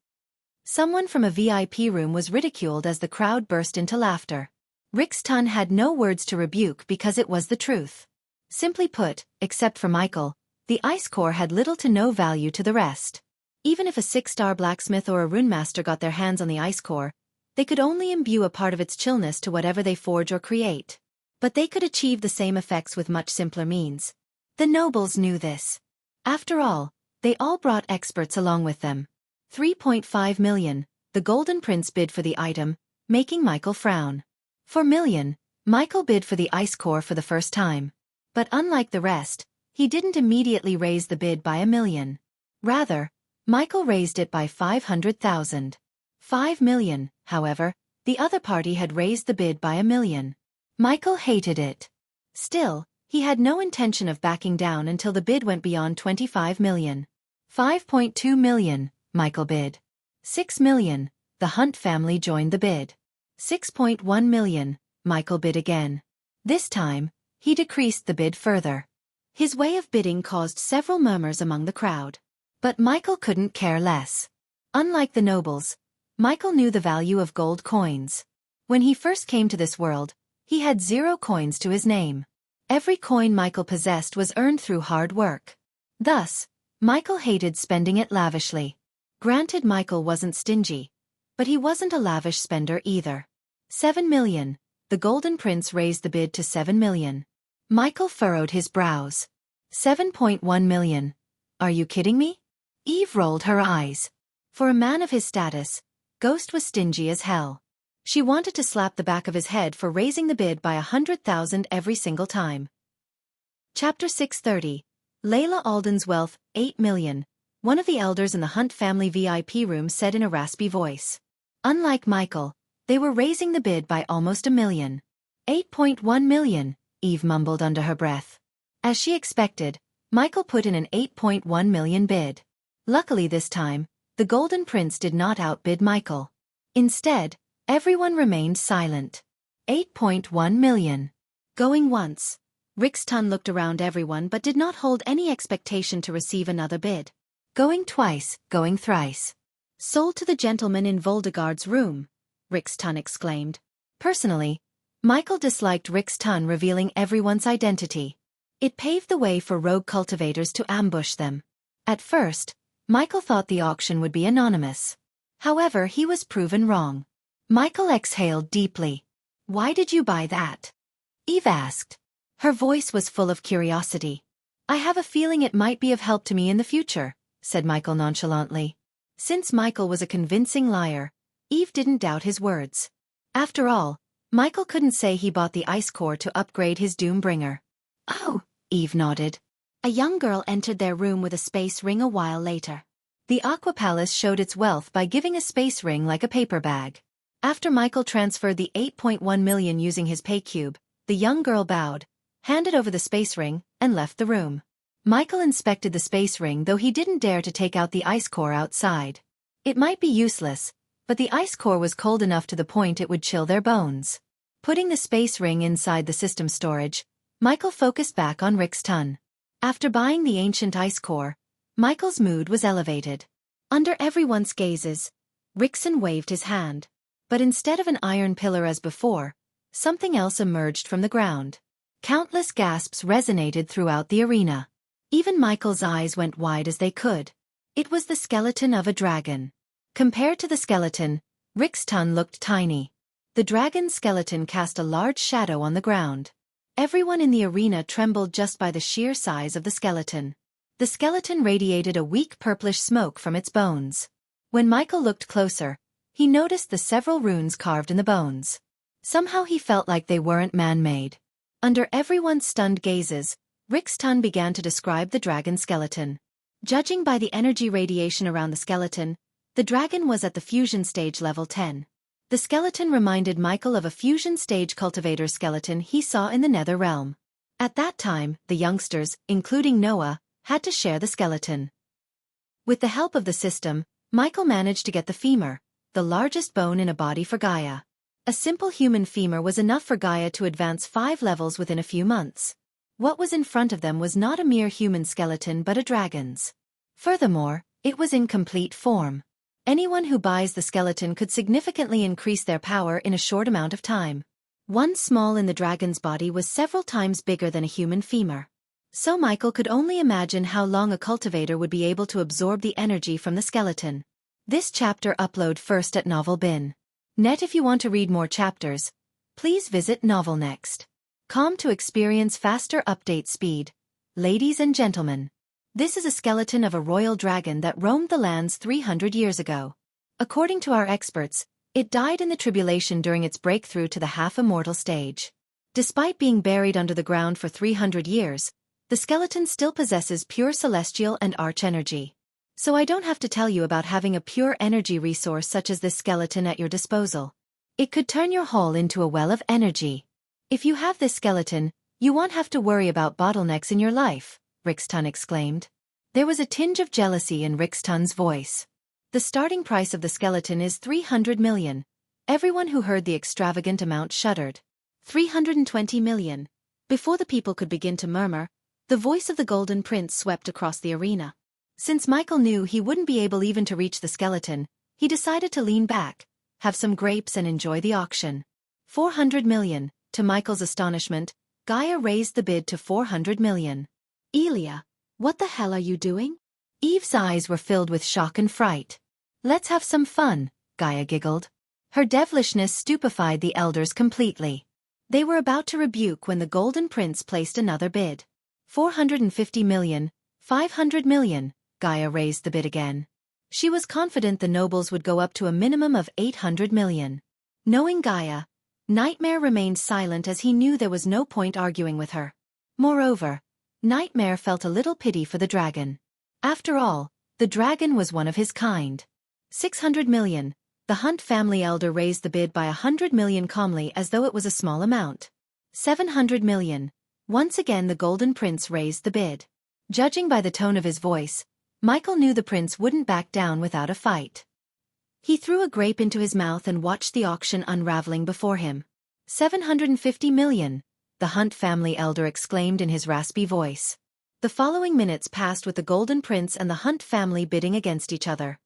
Someone from a VIP room was ridiculed as the crowd burst into laughter. Rixton had no words to rebuke because it was the truth. Simply put, except for Michael, the ice core had little to no value to the rest. Even if a 6-star blacksmith or a rune master got their hands on the ice core, they could only imbue a part of its chillness to whatever they forge or create. But they could achieve the same effects with much simpler means. The nobles knew this. After all, they all brought experts along with them. 3.5 million, the Golden Prince bid for the item, making Michael frown. 4 million, Michael bid for the ice core for the first time. But unlike the rest, he didn't immediately raise the bid by 1 million. Rather, Michael raised it by 500,000. 5 million, however, the other party had raised the bid by 1 million. Michael hated it. Still, he had no intention of backing down until the bid went beyond 25 million. 5.2 million, Michael bid. 6 million, the Hunt family joined the bid. 6.1 million, Michael bid again. This time, he decreased the bid further. His way of bidding caused several murmurs among the crowd. But Michael couldn't care less. Unlike the nobles, Michael knew the value of gold coins. When he first came to this world, he had 0 coins to his name. Every coin Michael possessed was earned through hard work. Thus, Michael hated spending it lavishly. Granted, Michael wasn't stingy, but he wasn't a lavish spender either. 7 million, the Golden Prince raised the bid to 7 million. Michael furrowed his brows. 7.1 million. Are you kidding me? Eve rolled her eyes. For a man of his status, Ghost was stingy as hell. She wanted to slap the back of his head for raising the bid by 100,000 every single time. Chapter 630. Layla Alden's wealth, 8 million. One of the elders in the Hunt family VIP room said in a raspy voice. Unlike Michael, they were raising the bid by almost 1 million. 8.1 million, Eve mumbled under her breath. As she expected, Michael put in an 8.1 million bid. Luckily this time, the Golden Prince did not outbid Michael. Instead, everyone remained silent. 8.1 million. Going once. Rixton looked around everyone but did not hold any expectation to receive another bid. Going twice, going thrice. Sold to the gentleman in Voldegard's room, Rixton exclaimed. Personally, Michael disliked Rixton revealing everyone's identity. It paved the way for rogue cultivators to ambush them. At first, Michael thought the auction would be anonymous. However, he was proven wrong. Michael exhaled deeply. Why did you buy that? Eve asked. Her voice was full of curiosity. I have a feeling it might be of help to me in the future, said Michael nonchalantly. Since Michael was a convincing liar, Eve didn't doubt his words. After all, Michael couldn't say he bought the ice core to upgrade his Doombringer. Oh, Eve nodded. A young girl entered their room with a space ring a while later. The Aqua Palace showed its wealth by giving a space ring like a paper bag. After Michael transferred the 8.1 million using his pay cube, the young girl bowed, handed over the space ring, and left the room. Michael inspected the space ring, though he didn't dare to take out the ice core outside. It might be useless, but the ice core was cold enough to the point it would chill their bones. Putting the space ring inside the system storage, Michael focused back on Rixton. After buying the ancient ice core, Michael's mood was elevated. Under everyone's gazes, Rixton waved his hand. But instead of an iron pillar as before, something else emerged from the ground. Countless gasps resonated throughout the arena. Even Michael's eyes went wide as they could. It was the skeleton of a dragon. Compared to the skeleton, Rixton looked tiny. The dragon's skeleton cast a large shadow on the ground. Everyone in the arena trembled just by the sheer size of the skeleton. The skeleton radiated a weak purplish smoke from its bones. When Michael looked closer, he noticed the several runes carved in the bones. Somehow he felt like they weren't man-made. Under everyone's stunned gazes, Rixton began to describe the dragon skeleton. Judging by the energy radiation around the skeleton, the dragon was at the fusion stage level 10. The skeleton reminded Michael of a fusion stage cultivator skeleton he saw in the Nether Realm. At that time, the youngsters, including Noah, had to share the skeleton. With the help of the system, Michael managed to get the femur, the largest bone in a body for Gaia. A simple human femur was enough for Gaia to advance 5 levels within a few months. What was in front of them was not a mere human skeleton but a dragon's. Furthermore, it was in complete form. Anyone who buys the skeleton could significantly increase their power in a short amount of time. One small in the dragon's body was several times bigger than a human femur. So Michael could only imagine how long a cultivator would be able to absorb the energy from the skeleton. This chapter upload first at Novel Bin. Net. If you want to read more chapters, please visit Novel Next.com to experience faster update speed. Ladies and gentlemen, this is a skeleton of a royal dragon that roamed the lands 300 years ago. According to our experts, it died in the tribulation during its breakthrough to the half-immortal stage. Despite being buried under the ground for 300 years, the skeleton still possesses pure celestial and arch energy. So I don't have to tell you about having a pure energy resource such as this skeleton at your disposal. It could turn your hall into a well of energy. If you have this skeleton, you won't have to worry about bottlenecks in your life, Rixton exclaimed. There was a tinge of jealousy in Rixton's voice. The starting price of the skeleton is 300 million. Everyone who heard the extravagant amount shuddered. 320 million. Before the people could begin to murmur, the voice of the Golden Prince swept across the arena. Since Michael knew he wouldn't be able even to reach the skeleton, he decided to lean back, have some grapes and enjoy the auction. 400 million. To Michael's astonishment, Gaia raised the bid to 400 million. Elia, what the hell are you doing? Eve's eyes were filled with shock and fright. Let's have some fun, Gaia giggled. Her devilishness stupefied the elders completely. They were about to rebuke when the Golden Prince placed another bid. 450 million, 500 million, Gaia raised the bid again. She was confident the nobles would go up to a minimum of 800 million. Knowing Gaia, Nightmare remained silent as he knew there was no point arguing with her. Moreover, Nightmare felt a little pity for the dragon. After all, the dragon was one of his kind. 600 million, the Hunt family elder raised the bid by 100 million calmly as though it was a small amount. 700 million. Once again the Golden Prince raised the bid. Judging by the tone of his voice, Michael knew the prince wouldn't back down without a fight. He threw a grape into his mouth and watched the auction unraveling before him. 750 million, the Hunt family elder exclaimed in his raspy voice. The following minutes passed with the Golden Prince and the Hunt family bidding against each other.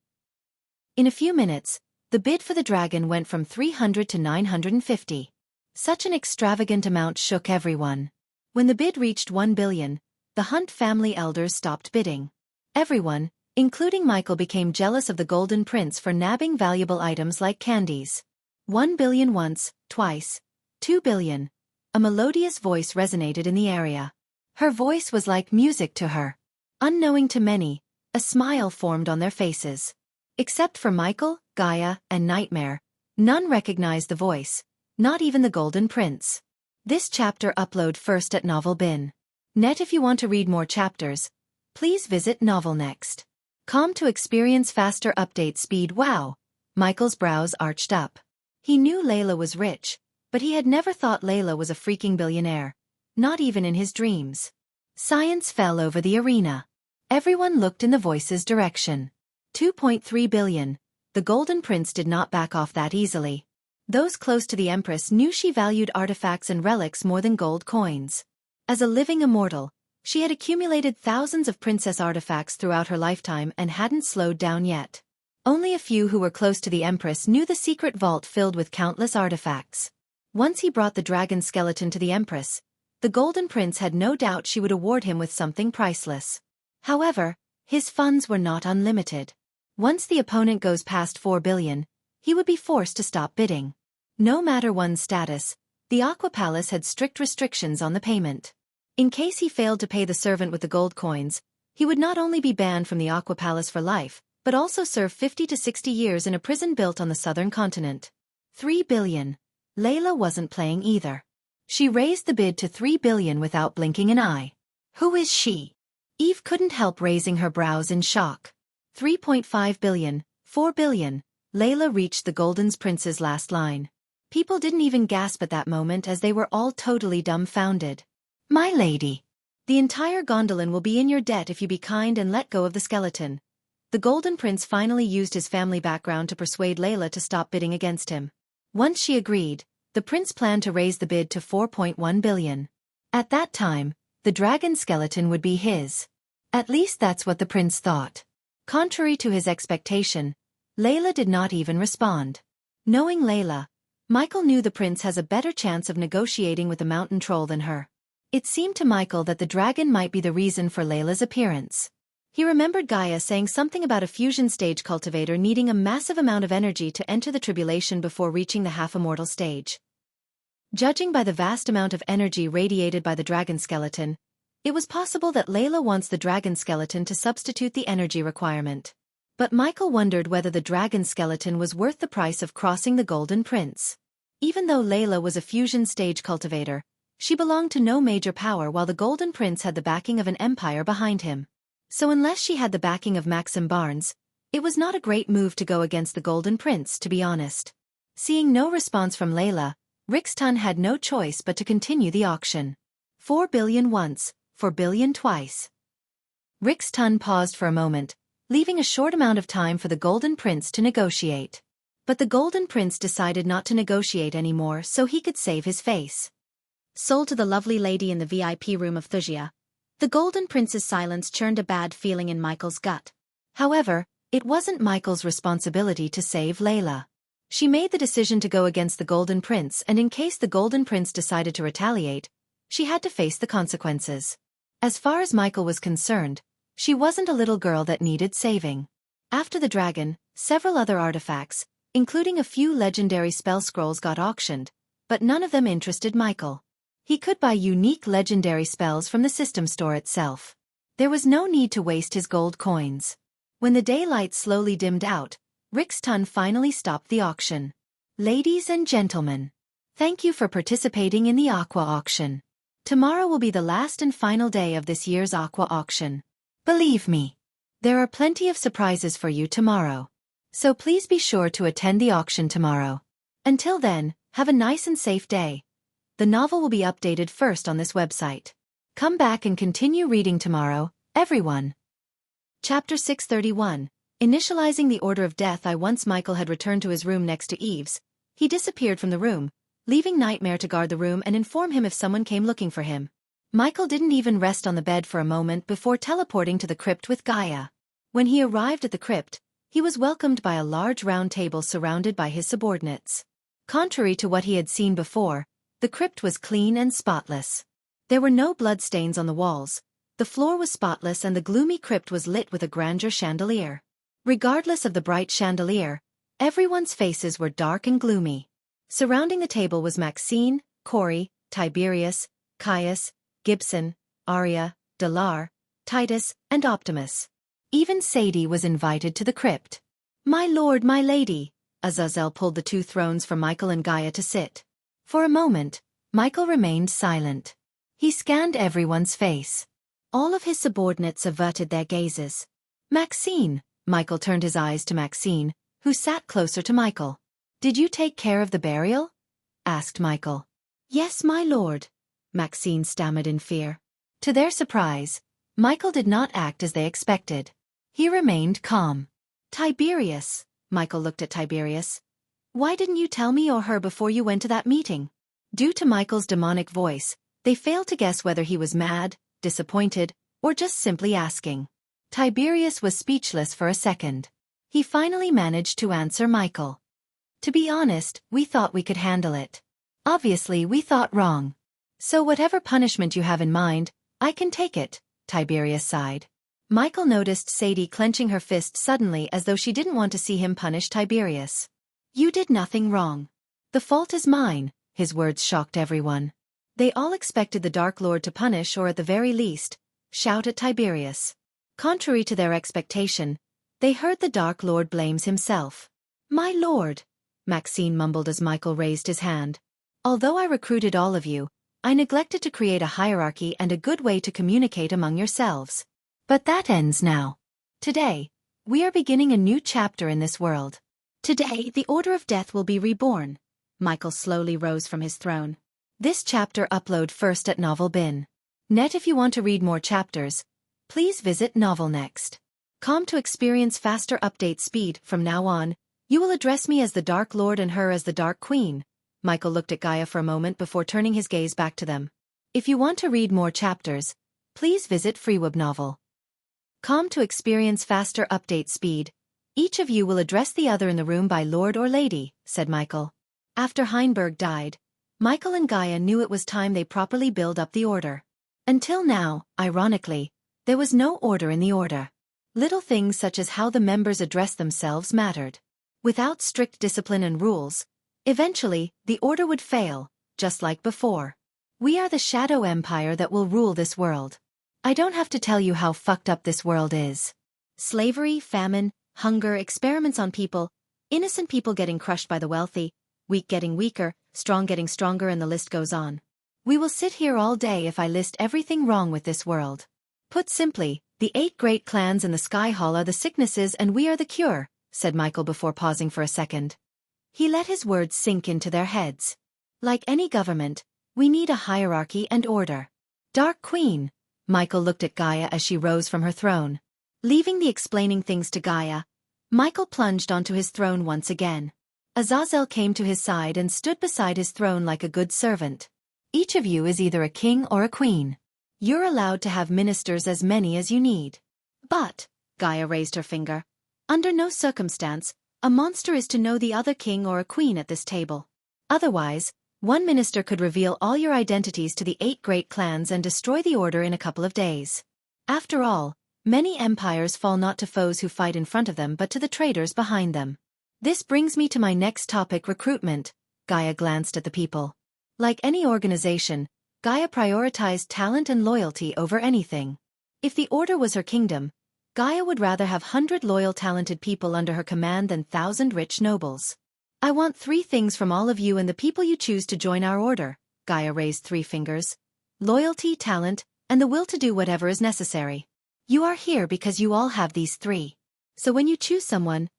In a few minutes, the bid for the dragon went from 300 to 950. Such an extravagant amount shook everyone. When the bid reached 1 billion, the Hunt family elders stopped bidding. Everyone, including Michael, became jealous of the Golden Prince for nabbing valuable items like candies. 1 billion once, twice, 2 billion. A melodious voice resonated in the area. Her voice was like music to her. Unknowing to many, a smile formed on their faces. Except for Michael, Gaia, and Nightmare, none recognized the voice, not even the Golden Prince. This chapter upload first at Novel Bin. Net. If you want to read more chapters, please visit Novel Next.com to experience faster update speed. Wow! Michael's brows arched up. He knew Layla was rich, but he had never thought Layla was a freaking billionaire. Not even in his dreams. Silence fell over the arena. Everyone looked in the voice's direction. 2.3 billion. The Golden Prince did not back off that easily. Those close to the Empress knew she valued artifacts and relics more than gold coins. As a living immortal, she had accumulated thousands of princess artifacts throughout her lifetime and hadn't slowed down yet. Only a few who were close to the Empress knew the secret vault filled with countless artifacts. Once he brought the dragon skeleton to the Empress, the Golden Prince had no doubt she would award him with something priceless. However, his funds were not unlimited. Once the opponent goes past 4 billion, he would be forced to stop bidding. No matter one's status, the Aqua Palace had strict restrictions on the payment. In case he failed to pay the servant with the gold coins, he would not only be banned from the Aqua Palace for life, but also serve 50 to 60 years in a prison built on the southern continent. 3 billion. Layla wasn't playing either. She raised the bid to 3 billion without blinking an eye. Who is she? Eve couldn't help raising her brows in shock. 3.5 billion, 4 billion. Layla reached the Golden Prince's last line. People didn't even gasp at that moment as they were all totally dumbfounded. My lady. The entire Gondolin will be in your debt if you be kind and let go of the skeleton. The Golden Prince finally used his family background to persuade Layla to stop bidding against him. Once she agreed, the prince planned to raise the bid to 4.1 billion. At that time, the dragon skeleton would be his. At least that's what the prince thought. Contrary to his expectation, Layla did not even respond. Knowing Layla, Michael knew the prince has a better chance of negotiating with the mountain troll than her. It seemed to Michael that the dragon might be the reason for Layla's appearance. He remembered Gaia saying something about a fusion stage cultivator needing a massive amount of energy to enter the tribulation before reaching the half-immortal stage. Judging by the vast amount of energy radiated by the dragon skeleton, it was possible that Layla wants the dragon skeleton to substitute the energy requirement. But Michael wondered whether the dragon skeleton was worth the price of crossing the Golden Prince. Even though Layla was a fusion stage cultivator, she belonged to no major power while the Golden Prince had the backing of an empire behind him. So unless she had the backing of Maxim Barnes, it was not a great move to go against the Golden Prince, to be honest. Seeing no response from Layla, Rixton had no choice but to continue the auction. 4 billion once, 4 billion twice. Rixton paused for a moment, leaving a short amount of time for the Golden Prince to negotiate. But the Golden Prince decided not to negotiate anymore so he could save his face. Sold to the lovely lady in the VIP room of Wuxia. The Golden Prince's silence churned a bad feeling in Michael's gut. However, it wasn't Michael's responsibility to save Layla. She made the decision to go against the Golden Prince, and in case the Golden Prince decided to retaliate, she had to face the consequences. As far as Michael was concerned, she wasn't a little girl that needed saving. After the dragon, several other artifacts, including a few legendary spell scrolls, got auctioned, but none of them interested Michael. He could buy unique legendary spells from the system store itself. There was no need to waste his gold coins. When the daylight slowly dimmed out, Rixton finally stopped the auction. Ladies and gentlemen, thank you for participating in the Aqua auction. Tomorrow will be the last and final day of this year's Aqua auction. Believe me, there are plenty of surprises for you tomorrow. So please be sure to attend the auction tomorrow. Until then, have a nice and safe day. The novel will be updated first on this website. Come back and continue reading tomorrow, everyone. Chapter 631. Initializing the order of death. Once Michael had returned to his room next to Eve's, he disappeared from the room, leaving Nightmare to guard the room and inform him if someone came looking for him. Michael didn't even rest on the bed for a moment before teleporting to the crypt with Gaia. When he arrived at the crypt, he was welcomed by a large round table surrounded by his subordinates. Contrary to what he had seen before, the crypt was clean and spotless. There were no bloodstains on the walls, the floor was spotless, and the gloomy crypt was lit with a grandeur chandelier. Regardless of the bright chandelier, everyone's faces were dark and gloomy. Surrounding the table was Maxine, Corey, Tiberius, Caius, Gibson, Arya, Delar, Titus, and Optimus. Even Sadie was invited to the crypt. My lord, my lady, Azazel pulled the two thrones for Michael and Gaia to sit. For a moment, Michael remained silent. He scanned everyone's face. All of his subordinates averted their gazes. Maxine, Michael turned his eyes to Maxine, who sat closer to Michael. Did you take care of the burial? Asked Michael. Yes, my lord, Maxine stammered in fear. To their surprise, Michael did not act as they expected. He remained calm. Tiberius, Michael looked at Tiberius. Why didn't you tell me or her before you went to that meeting? Due to Michael's demonic voice, they failed to guess whether he was mad, disappointed, or just simply asking. Tiberius was speechless for a second. He finally managed to answer Michael. To be honest, we thought we could handle it. Obviously, we thought wrong. So whatever punishment you have in mind, I can take it, Tiberius sighed. Michael noticed Sadie clenching her fist suddenly as though she didn't want to see him punish Tiberius. You did nothing wrong. The fault is mine, his words shocked everyone. They all expected the Dark Lord to punish or at the very least, shout at Tiberius. Contrary to their expectation, They heard the Dark Lord blames himself. My lord, Maxine mumbled as Michael raised his hand. Although I recruited all of you, I neglected to create a hierarchy and a good way to communicate among yourselves. But that ends now. Today, we are beginning a new chapter in this world. Today, the Order of Death will be reborn. Michael slowly rose from his throne. This chapter upload first at Net. If you want to read more chapters, please visit novelnext.com to experience faster update speed. From now on, you will address me as the Dark Lord and her as the Dark Queen. Michael looked at Gaia for a moment before turning his gaze back to them. If you want to read more chapters, please visit freewebnovel.com to experience faster update speed. Each of you will address the other in the room by Lord or Lady, said Michael. After Heinberg died, Michael and Gaia knew it was time they properly build up the order. Until now, ironically, there was no order in the order. Little things such as how the members addressed themselves mattered. Without strict discipline and rules, eventually, the order would fail, just like before. We are the Shadow Empire that will rule this world. I don't have to tell you how fucked up this world is. Slavery, famine, hunger, experiments on people, innocent people getting crushed by the wealthy, weak getting weaker, strong getting stronger, and the list goes on. We will sit here all day if I list everything wrong with this world. Put simply, the 8 great clans in the Sky Hall are the sicknesses and we are the cure, said Michael before pausing for a second. He let his words sink into their heads. Like any government, we need a hierarchy and order. Dark Queen. Michael looked at Gaia as she rose from her throne. Leaving the explaining things to Gaia, Michael plunged onto his throne once again. Azazel came to his side and stood beside his throne like a good servant. Each of you is either a king or a queen. You're allowed to have ministers as many as you need. But, Gaia raised her finger, under no circumstance, a monster is to know the other king or a queen at this table. Otherwise, one minister could reveal all your identities to the 8 great clans and destroy the order in a couple of days. After all, many empires fall not to foes who fight in front of them but to the traitors behind them. This brings me to my next topic, recruitment. Gaia glanced at the people. Like any organization, Gaia prioritized talent and loyalty over anything. If the order was her kingdom, Gaia would rather have 100 loyal talented people under her command than 1,000 rich nobles. I want 3 things from all of you and the people you choose to join our order. Gaia raised 3 fingers. Loyalty, talent, and the will to do whatever is necessary. You are here because you all have these 3. So when you choose someone,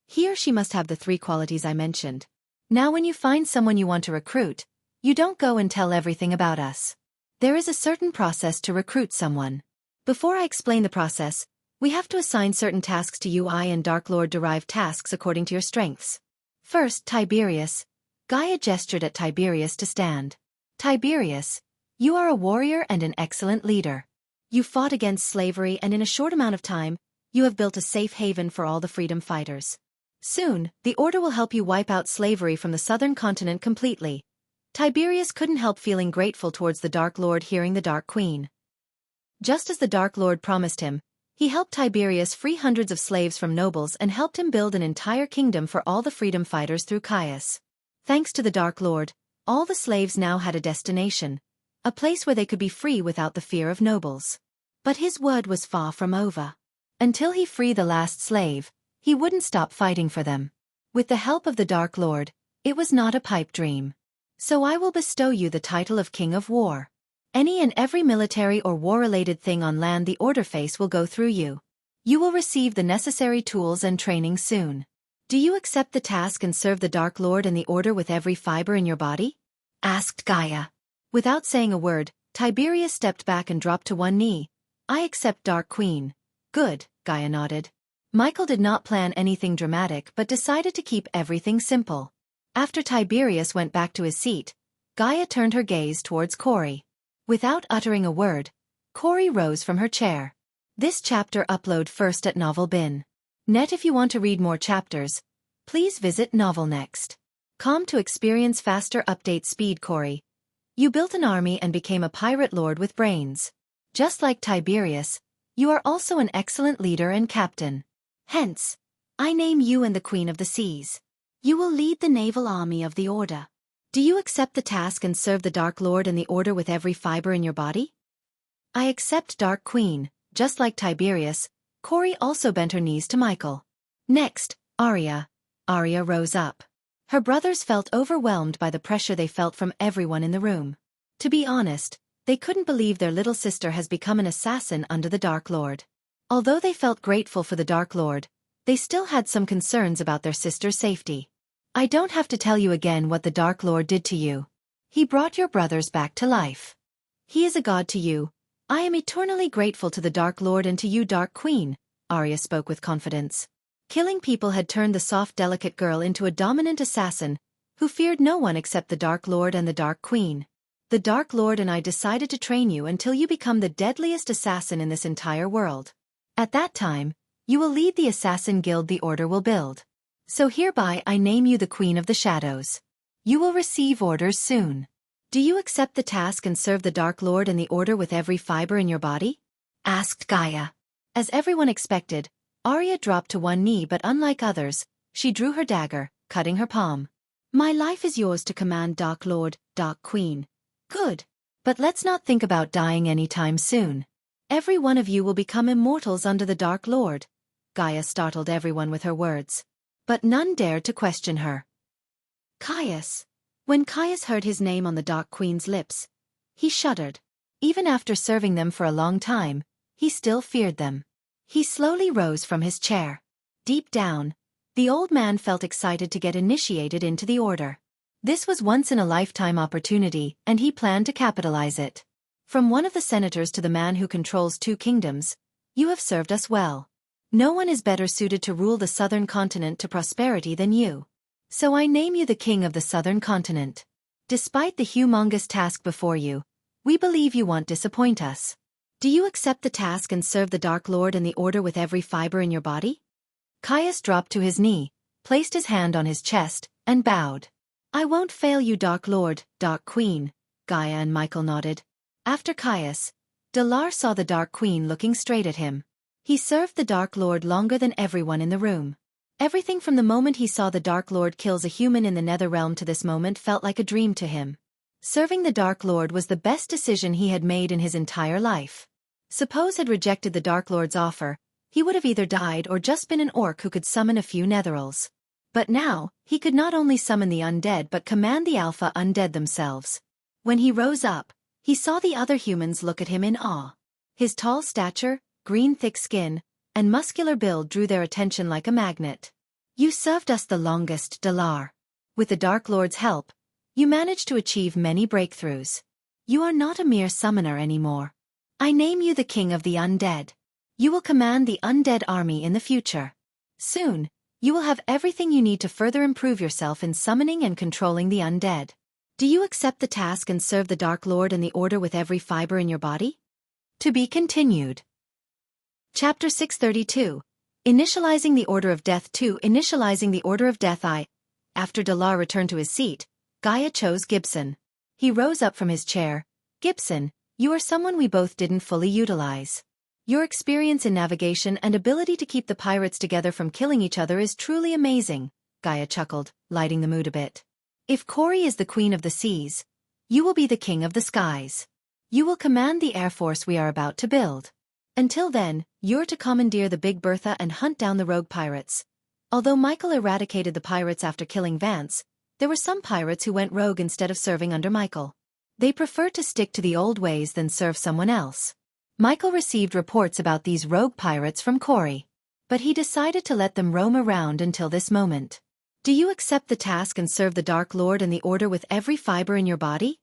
he or she must have the 3 qualities I mentioned. Now when you find someone you want to recruit, you don't go and tell everything about us. There is a certain process to recruit someone. Before I explain the process, we have to assign certain tasks to you. I and Dark Lord derive tasks according to your strengths. First, Tiberius. Gaia gestured at Tiberius to stand. Tiberius, you are a warrior and an excellent leader. You fought against slavery and in a short amount of time, you have built a safe haven for all the freedom fighters. Soon, the order will help you wipe out slavery from the southern continent completely. Tiberius couldn't help feeling grateful towards the Dark Lord hearing the Dark Queen. Just as the Dark Lord promised him, he helped Tiberius free hundreds of slaves from nobles and helped him build an entire kingdom for all the freedom fighters through Caius. Thanks to the Dark Lord, all the slaves now had a destination, a place where they could be free without the fear of nobles. But his word was far from over. Until he freed the last slave, he wouldn't stop fighting for them. With the help of the Dark Lord, it was not a pipe dream. So I will bestow you the title of King of War. Any and every military or war-related thing on land the Order face will go through you. You will receive the necessary tools and training soon. Do you accept the task and serve the Dark Lord and the Order with every fiber in your body? Asked Gaia. Without saying a word, Tiberius stepped back and dropped to one knee. I accept, Dark Queen. Good, Gaia nodded. Michael did not plan anything dramatic but decided to keep everything simple. After Tiberius went back to his seat, Gaia turned her gaze towards Corey. Without uttering a word, Corey rose from her chair. This chapter upload first at Net. If you want to read more chapters, please visit novelnext.com to experience faster update speed. Corey, you built an army and became a pirate lord with brains. Just like Tiberius, you are also an excellent leader and captain. Hence, I name you and the Queen of the Seas. You will lead the naval army of the Order. Do you accept the task and serve the Dark Lord and the Order with every fiber in your body? I accept, Dark Queen. Just like Tiberius, Corey also bent her knees to Michael. Next, Arya. Arya rose up. Her brothers felt overwhelmed by the pressure they felt from everyone in the room. To be honest, they couldn't believe their little sister has become an assassin under the Dark Lord. Although they felt grateful for the Dark Lord, they still had some concerns about their sister's safety. I don't have to tell you again what the Dark Lord did to you. He brought your brothers back to life. He is a god to you. I am eternally grateful to the Dark Lord and to you, Dark Queen, Arya spoke with confidence. Killing people had turned the soft, delicate girl into a dominant assassin, who feared no one except the Dark Lord and the Dark Queen. The Dark Lord and I decided to train you until you become the deadliest assassin in this entire world. At that time, you will lead the assassin guild the Order will build. So hereby I name you the Queen of the Shadows. You will receive orders soon. Do you accept the task and serve the Dark Lord and the Order with every fiber in your body? Asked Gaia. As everyone expected, Arya dropped to one knee, but unlike others, she drew her dagger, cutting her palm. My life is yours to command, Dark Lord, Dark Queen. Good. But let's not think about dying anytime soon. Every one of you will become immortals under the Dark Lord. Gaia startled everyone with her words. But none dared to question her. Caius. When Caius heard his name on the Dark Queen's lips, he shuddered. Even after serving them for a long time, he still feared them. He slowly rose from his chair. Deep down, the old man felt excited to get initiated into the Order. This was once-in-a-lifetime opportunity, and he planned to capitalize it. From one of the senators to the man who controls 2 kingdoms, you have served us well. No one is better suited to rule the southern continent to prosperity than you. So I name you the king of the southern continent. Despite the humongous task before you, we believe you won't disappoint us. Do you accept the task and serve the Dark Lord and the Order with every fiber in your body? Caius dropped to his knee, placed his hand on his chest, and bowed. I won't fail you, Dark Lord, Dark Queen, Gaia and Michael nodded. After Caius, Dalar saw the Dark Queen looking straight at him. He served the Dark Lord longer than everyone in the room. Everything from the moment he saw the Dark Lord kills a human in the Nether Realm to this moment felt like a dream to him. Serving the Dark Lord was the best decision he had made in his entire life. Suppose had rejected the Dark Lord's offer, he would have either died or just been an orc who could summon a few netherals. But now, he could not only summon the undead but command the alpha undead themselves. When he rose up, he saw the other humans look at him in awe. His tall stature, green thick skin, and muscular build drew their attention like a magnet. You served us the longest, Dalar. With the Dark Lord's help, you managed to achieve many breakthroughs. You are not a mere summoner anymore. I name you the King of the Undead. You will command the undead army in the future. Soon, you will have everything you need to further improve yourself in summoning and controlling the undead. Do you accept the task and serve the Dark Lord and the Order with every fiber in your body? To be continued. Chapter 632. Initializing the Order of Death 2. Initializing the Order of Death. After Dalar returned to his seat, Gaia chose Gibson. He rose up from his chair. Gibson, you are someone we both didn't fully utilize. Your experience in navigation and ability to keep the pirates together from killing each other is truly amazing, Gaia chuckled, lighting the mood a bit. If Corey is the Queen of the Seas, you will be the King of the Skies. You will command the air force we are about to build. Until then, you're to commandeer the Big Bertha and hunt down the rogue pirates. Although Michael eradicated the pirates after killing Vance, there were some pirates who went rogue instead of serving under Michael. They preferred to stick to the old ways than serve someone else. Michael received reports about these rogue pirates from Corey, but he decided to let them roam around until this moment. Do you accept the task and serve the Dark Lord and the Order with every fiber in your body?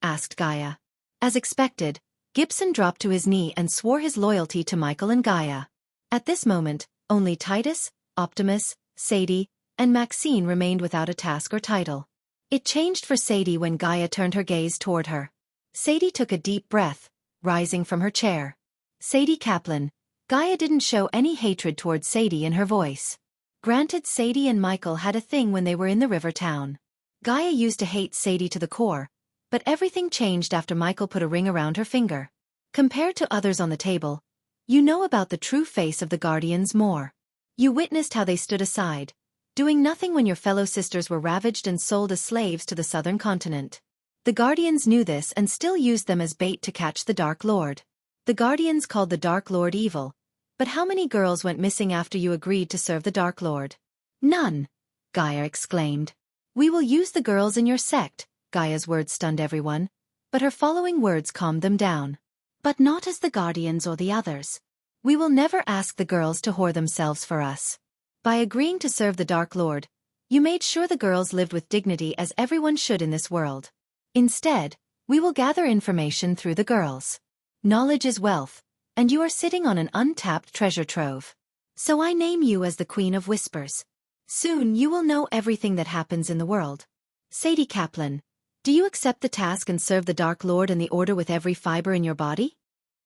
Asked Gaia. As expected, Gibson dropped to his knee and swore his loyalty to Michael and Gaia. At this moment, only Titus, Optimus, Sadie, and Maxine remained without a task or title. It changed for Sadie when Gaia turned her gaze toward her. Sadie took a deep breath, rising from her chair. Sadie Kaplan. Gaia didn't show any hatred towards Sadie in her voice. Granted, Sadie and Michael had a thing when they were in the river town. Gaia used to hate Sadie to the core, but everything changed after Michael put a ring around her finger. Compared to others on the table, you know about the true face of the Guardians more. You witnessed how they stood aside, doing nothing when your fellow sisters were ravaged and sold as slaves to the southern continent. The Guardians knew this and still used them as bait to catch the Dark Lord. The Guardians called the Dark Lord evil, But how many girls went missing after you agreed to serve the Dark Lord? None, Gaia exclaimed. We will use the girls in your sect. Gaia's words stunned everyone, but her following words calmed them down. But not as the guardians or the others. We will never ask the girls to whore themselves for us. By agreeing to serve the Dark Lord, you made sure the girls lived with dignity as everyone should in this world. Instead, we will gather information through the girls. Knowledge is wealth, and you are sitting on an untapped treasure trove. So I name you as the Queen of Whispers. Soon you will know everything that happens in the world. Sadie Kaplan, do you accept the task and serve the Dark Lord and the Order with every fiber in your body?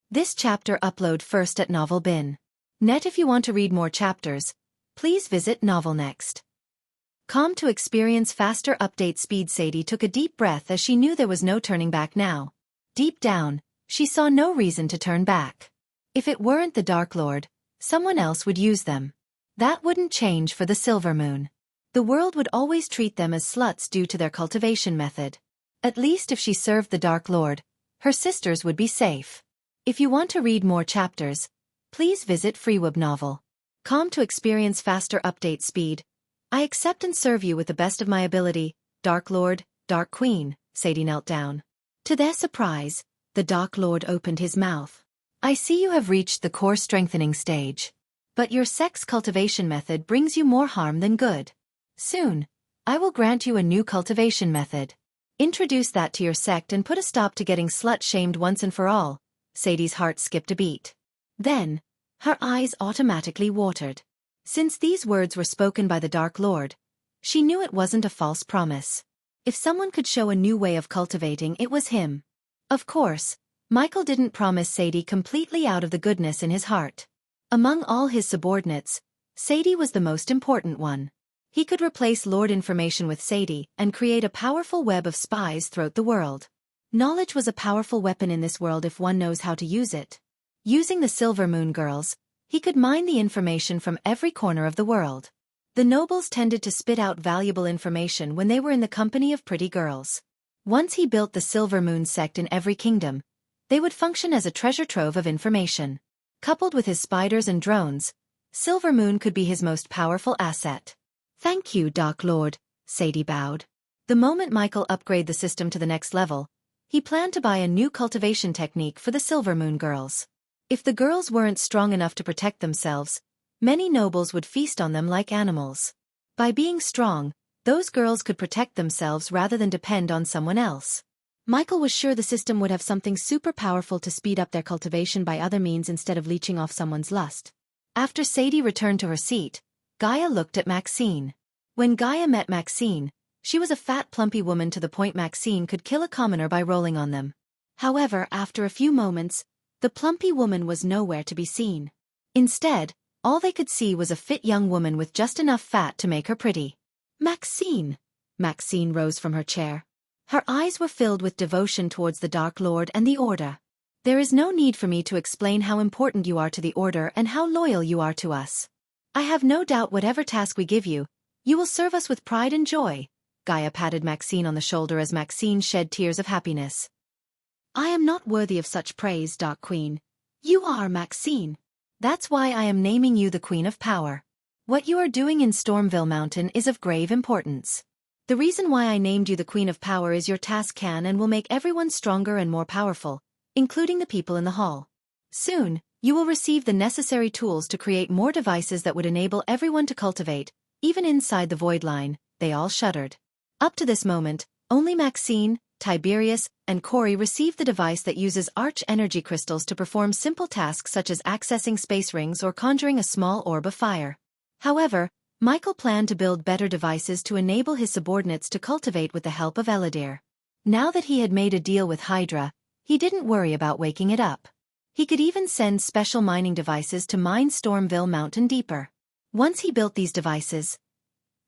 This chapter upload first at Novel Bin. Net. If you want to read more chapters, please visit Novel Next. Calm to experience faster update speed. Sadie took a deep breath as she knew there was no turning back now. Deep down, she saw no reason to turn back. If it weren't the Dark Lord, someone else would use them. That wouldn't change for the Silver Moon. The world would always treat them as sluts due to their cultivation method. At least if she served the Dark Lord, her sisters would be safe. If you want to read more chapters, please visit Freeweb Novel. Calm to experience faster update speed. I accept and serve you with the best of my ability, Dark Lord, Dark Queen. Sadie knelt down. To their surprise, the Dark Lord opened his mouth. I see you have reached the core strengthening stage. But your sex cultivation method brings you more harm than good. Soon, I will grant you a new cultivation method. Introduce that to your sect and put a stop to getting slut-shamed once and for all. Sadie's heart skipped a beat. Then, her eyes automatically watered. Since these words were spoken by the Dark Lord, she knew it wasn't a false promise. If someone could show a new way of cultivating, it was him. Of course, Michael didn't promise Sadie completely out of the goodness in his heart. Among all his subordinates, Sadie was the most important one. He could replace Lord Information with Sadie and create a powerful web of spies throughout the world. Knowledge was a powerful weapon in this world if one knows how to use it. Using the Silver Moon girls, he could mine the information from every corner of the world. The nobles tended to spit out valuable information when they were in the company of pretty girls. Once he built the Silver Moon sect in every kingdom, they would function as a treasure trove of information. Coupled with his spiders and drones, Silver Moon could be his most powerful asset. Thank you, Dark Lord, Sadie bowed. The moment Michael upgraded the system to the next level, he planned to buy a new cultivation technique for the Silver Moon girls. If the girls weren't strong enough to protect themselves, many nobles would feast on them like animals. By being strong, those girls could protect themselves rather than depend on someone else. Michael was sure the system would have something super powerful to speed up their cultivation by other means instead of leeching off someone's lust. After Sadie returned to her seat, Gaia looked at Maxine. When Gaia met Maxine, she was a fat plumpy woman to the point Maxine could kill a commoner by rolling on them. However, after a few moments, the plumpy woman was nowhere to be seen. Instead, all they could see was a fit young woman with just enough fat to make her pretty. Maxine! Maxine rose from her chair. Her eyes were filled with devotion towards the Dark Lord and the Order. There is no need for me to explain how important you are to the Order and how loyal you are to us. I have no doubt whatever task we give you, you will serve us with pride and joy. Gaia patted Maxine on the shoulder as Maxine shed tears of happiness. I am not worthy of such praise, Dark Queen. You are Maxine. That's why I am naming you the Queen of Power. What you are doing in Stormville Mountain is of grave importance. The reason why I named you the Queen of Power is your task can and will make everyone stronger and more powerful, including the people in the hall. Soon, you will receive the necessary tools to create more devices that would enable everyone to cultivate, even inside the void line. They all shuddered. Up to this moment, only Maxine, Tiberius, and Corey received the device that uses arch-energy crystals to perform simple tasks such as accessing space rings or conjuring a small orb of fire. However, Michael planned to build better devices to enable his subordinates to cultivate with the help of Eladir. Now that he had made a deal with Hydra, he didn't worry about waking it up. He could even send special mining devices to mine Stormville Mountain deeper. Once he built these devices,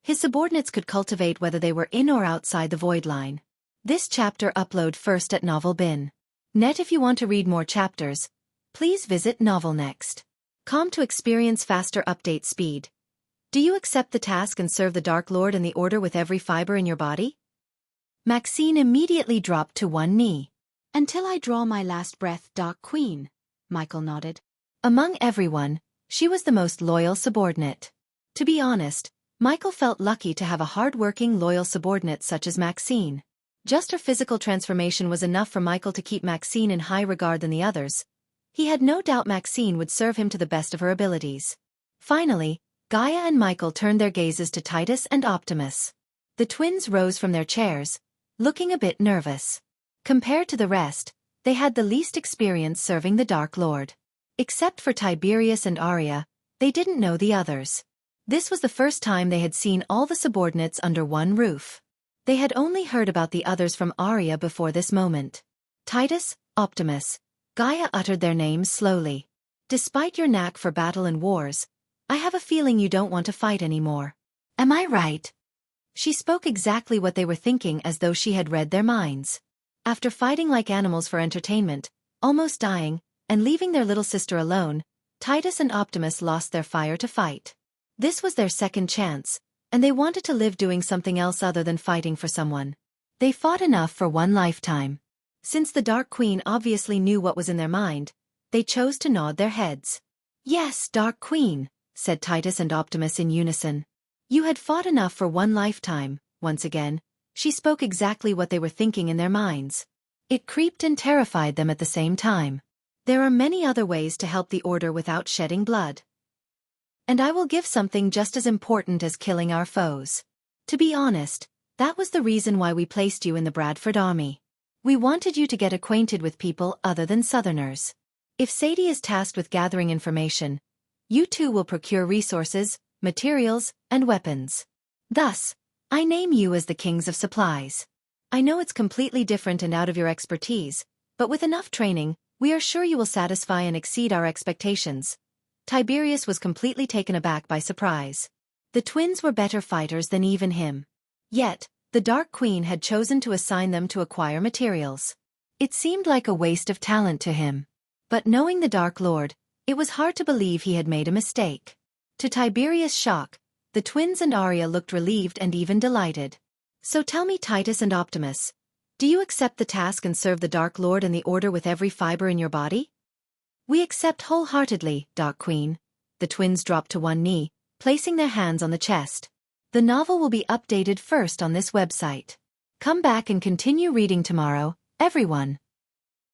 his subordinates could cultivate whether they were in or outside the void line. This chapter upload first at Novel Bin. Net. If you want to read more chapters, please visit Novel Next. Calm to experience faster update speed. Do you accept the task and serve the Dark Lord and the Order with every fiber in your body? Maxine immediately dropped to one knee. Until I draw my last breath, Dark Queen, Michael nodded. Among everyone, She was the most loyal subordinate. To be honest, Michael felt lucky to have a hard-working, loyal subordinate such as Maxine. Just her physical transformation was enough for Michael to keep Maxine in high regard than the others. He had no doubt Maxine would serve him to the best of her abilities. Finally, Gaia and Michael turned their gazes to Titus and Optimus. The twins rose from their chairs, looking a bit nervous. Compared to the rest, they had the least experience serving the Dark Lord. Except for Tiberius and Arya, they didn't know the others. This was the first time they had seen all the subordinates under one roof. They had only heard about the others from Arya before this moment. Titus, Optimus, Gaia uttered their names slowly. Despite your knack for battle and wars, I have a feeling you don't want to fight anymore. Am I right? She spoke exactly what they were thinking, as though she had read their minds. After fighting like animals for entertainment, almost dying, and leaving their little sister alone, Titus and Optimus lost their fire to fight. This was their second chance, and they wanted to live doing something else other than fighting for someone. They fought enough for one lifetime. Since the Dark Queen obviously knew what was in their mind, they chose to nod their heads. Yes, Dark Queen, said Titus and Optimus in unison. You had fought enough for one lifetime. Once again, she spoke exactly what they were thinking in their minds. It creeped and terrified them at the same time. There are many other ways to help the Order without shedding blood. And I will give something just as important as killing our foes. To be honest, that was the reason why we placed you in the Bradford Army. We wanted you to get acquainted with people other than Southerners. If Sadie is tasked with gathering information, you two will procure resources, materials, and weapons. Thus, I name you as the kings of supplies. I know it's completely different and out of your expertise, but with enough training, we are sure you will satisfy and exceed our expectations. Tiberius was completely taken aback by surprise. The twins were better fighters than even him. Yet, the Dark Queen had chosen to assign them to acquire materials. It seemed like a waste of talent to him. But knowing the Dark Lord, it was hard to believe he had made a mistake. To Tiberius' shock, the twins and Arya looked relieved and even delighted. So tell me, Titus and Optimus, do you accept the task and serve the Dark Lord and the Order with every fiber in your body? We accept wholeheartedly, Dark Queen. The twins dropped to one knee, placing their hands on the chest. The novel will be updated first on this website. Come back and continue reading tomorrow, everyone.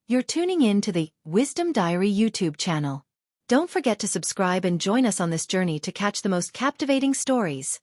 You're tuning in to the Wisdom Diary YouTube channel. Don't forget to subscribe and join us on this journey to catch the most captivating stories.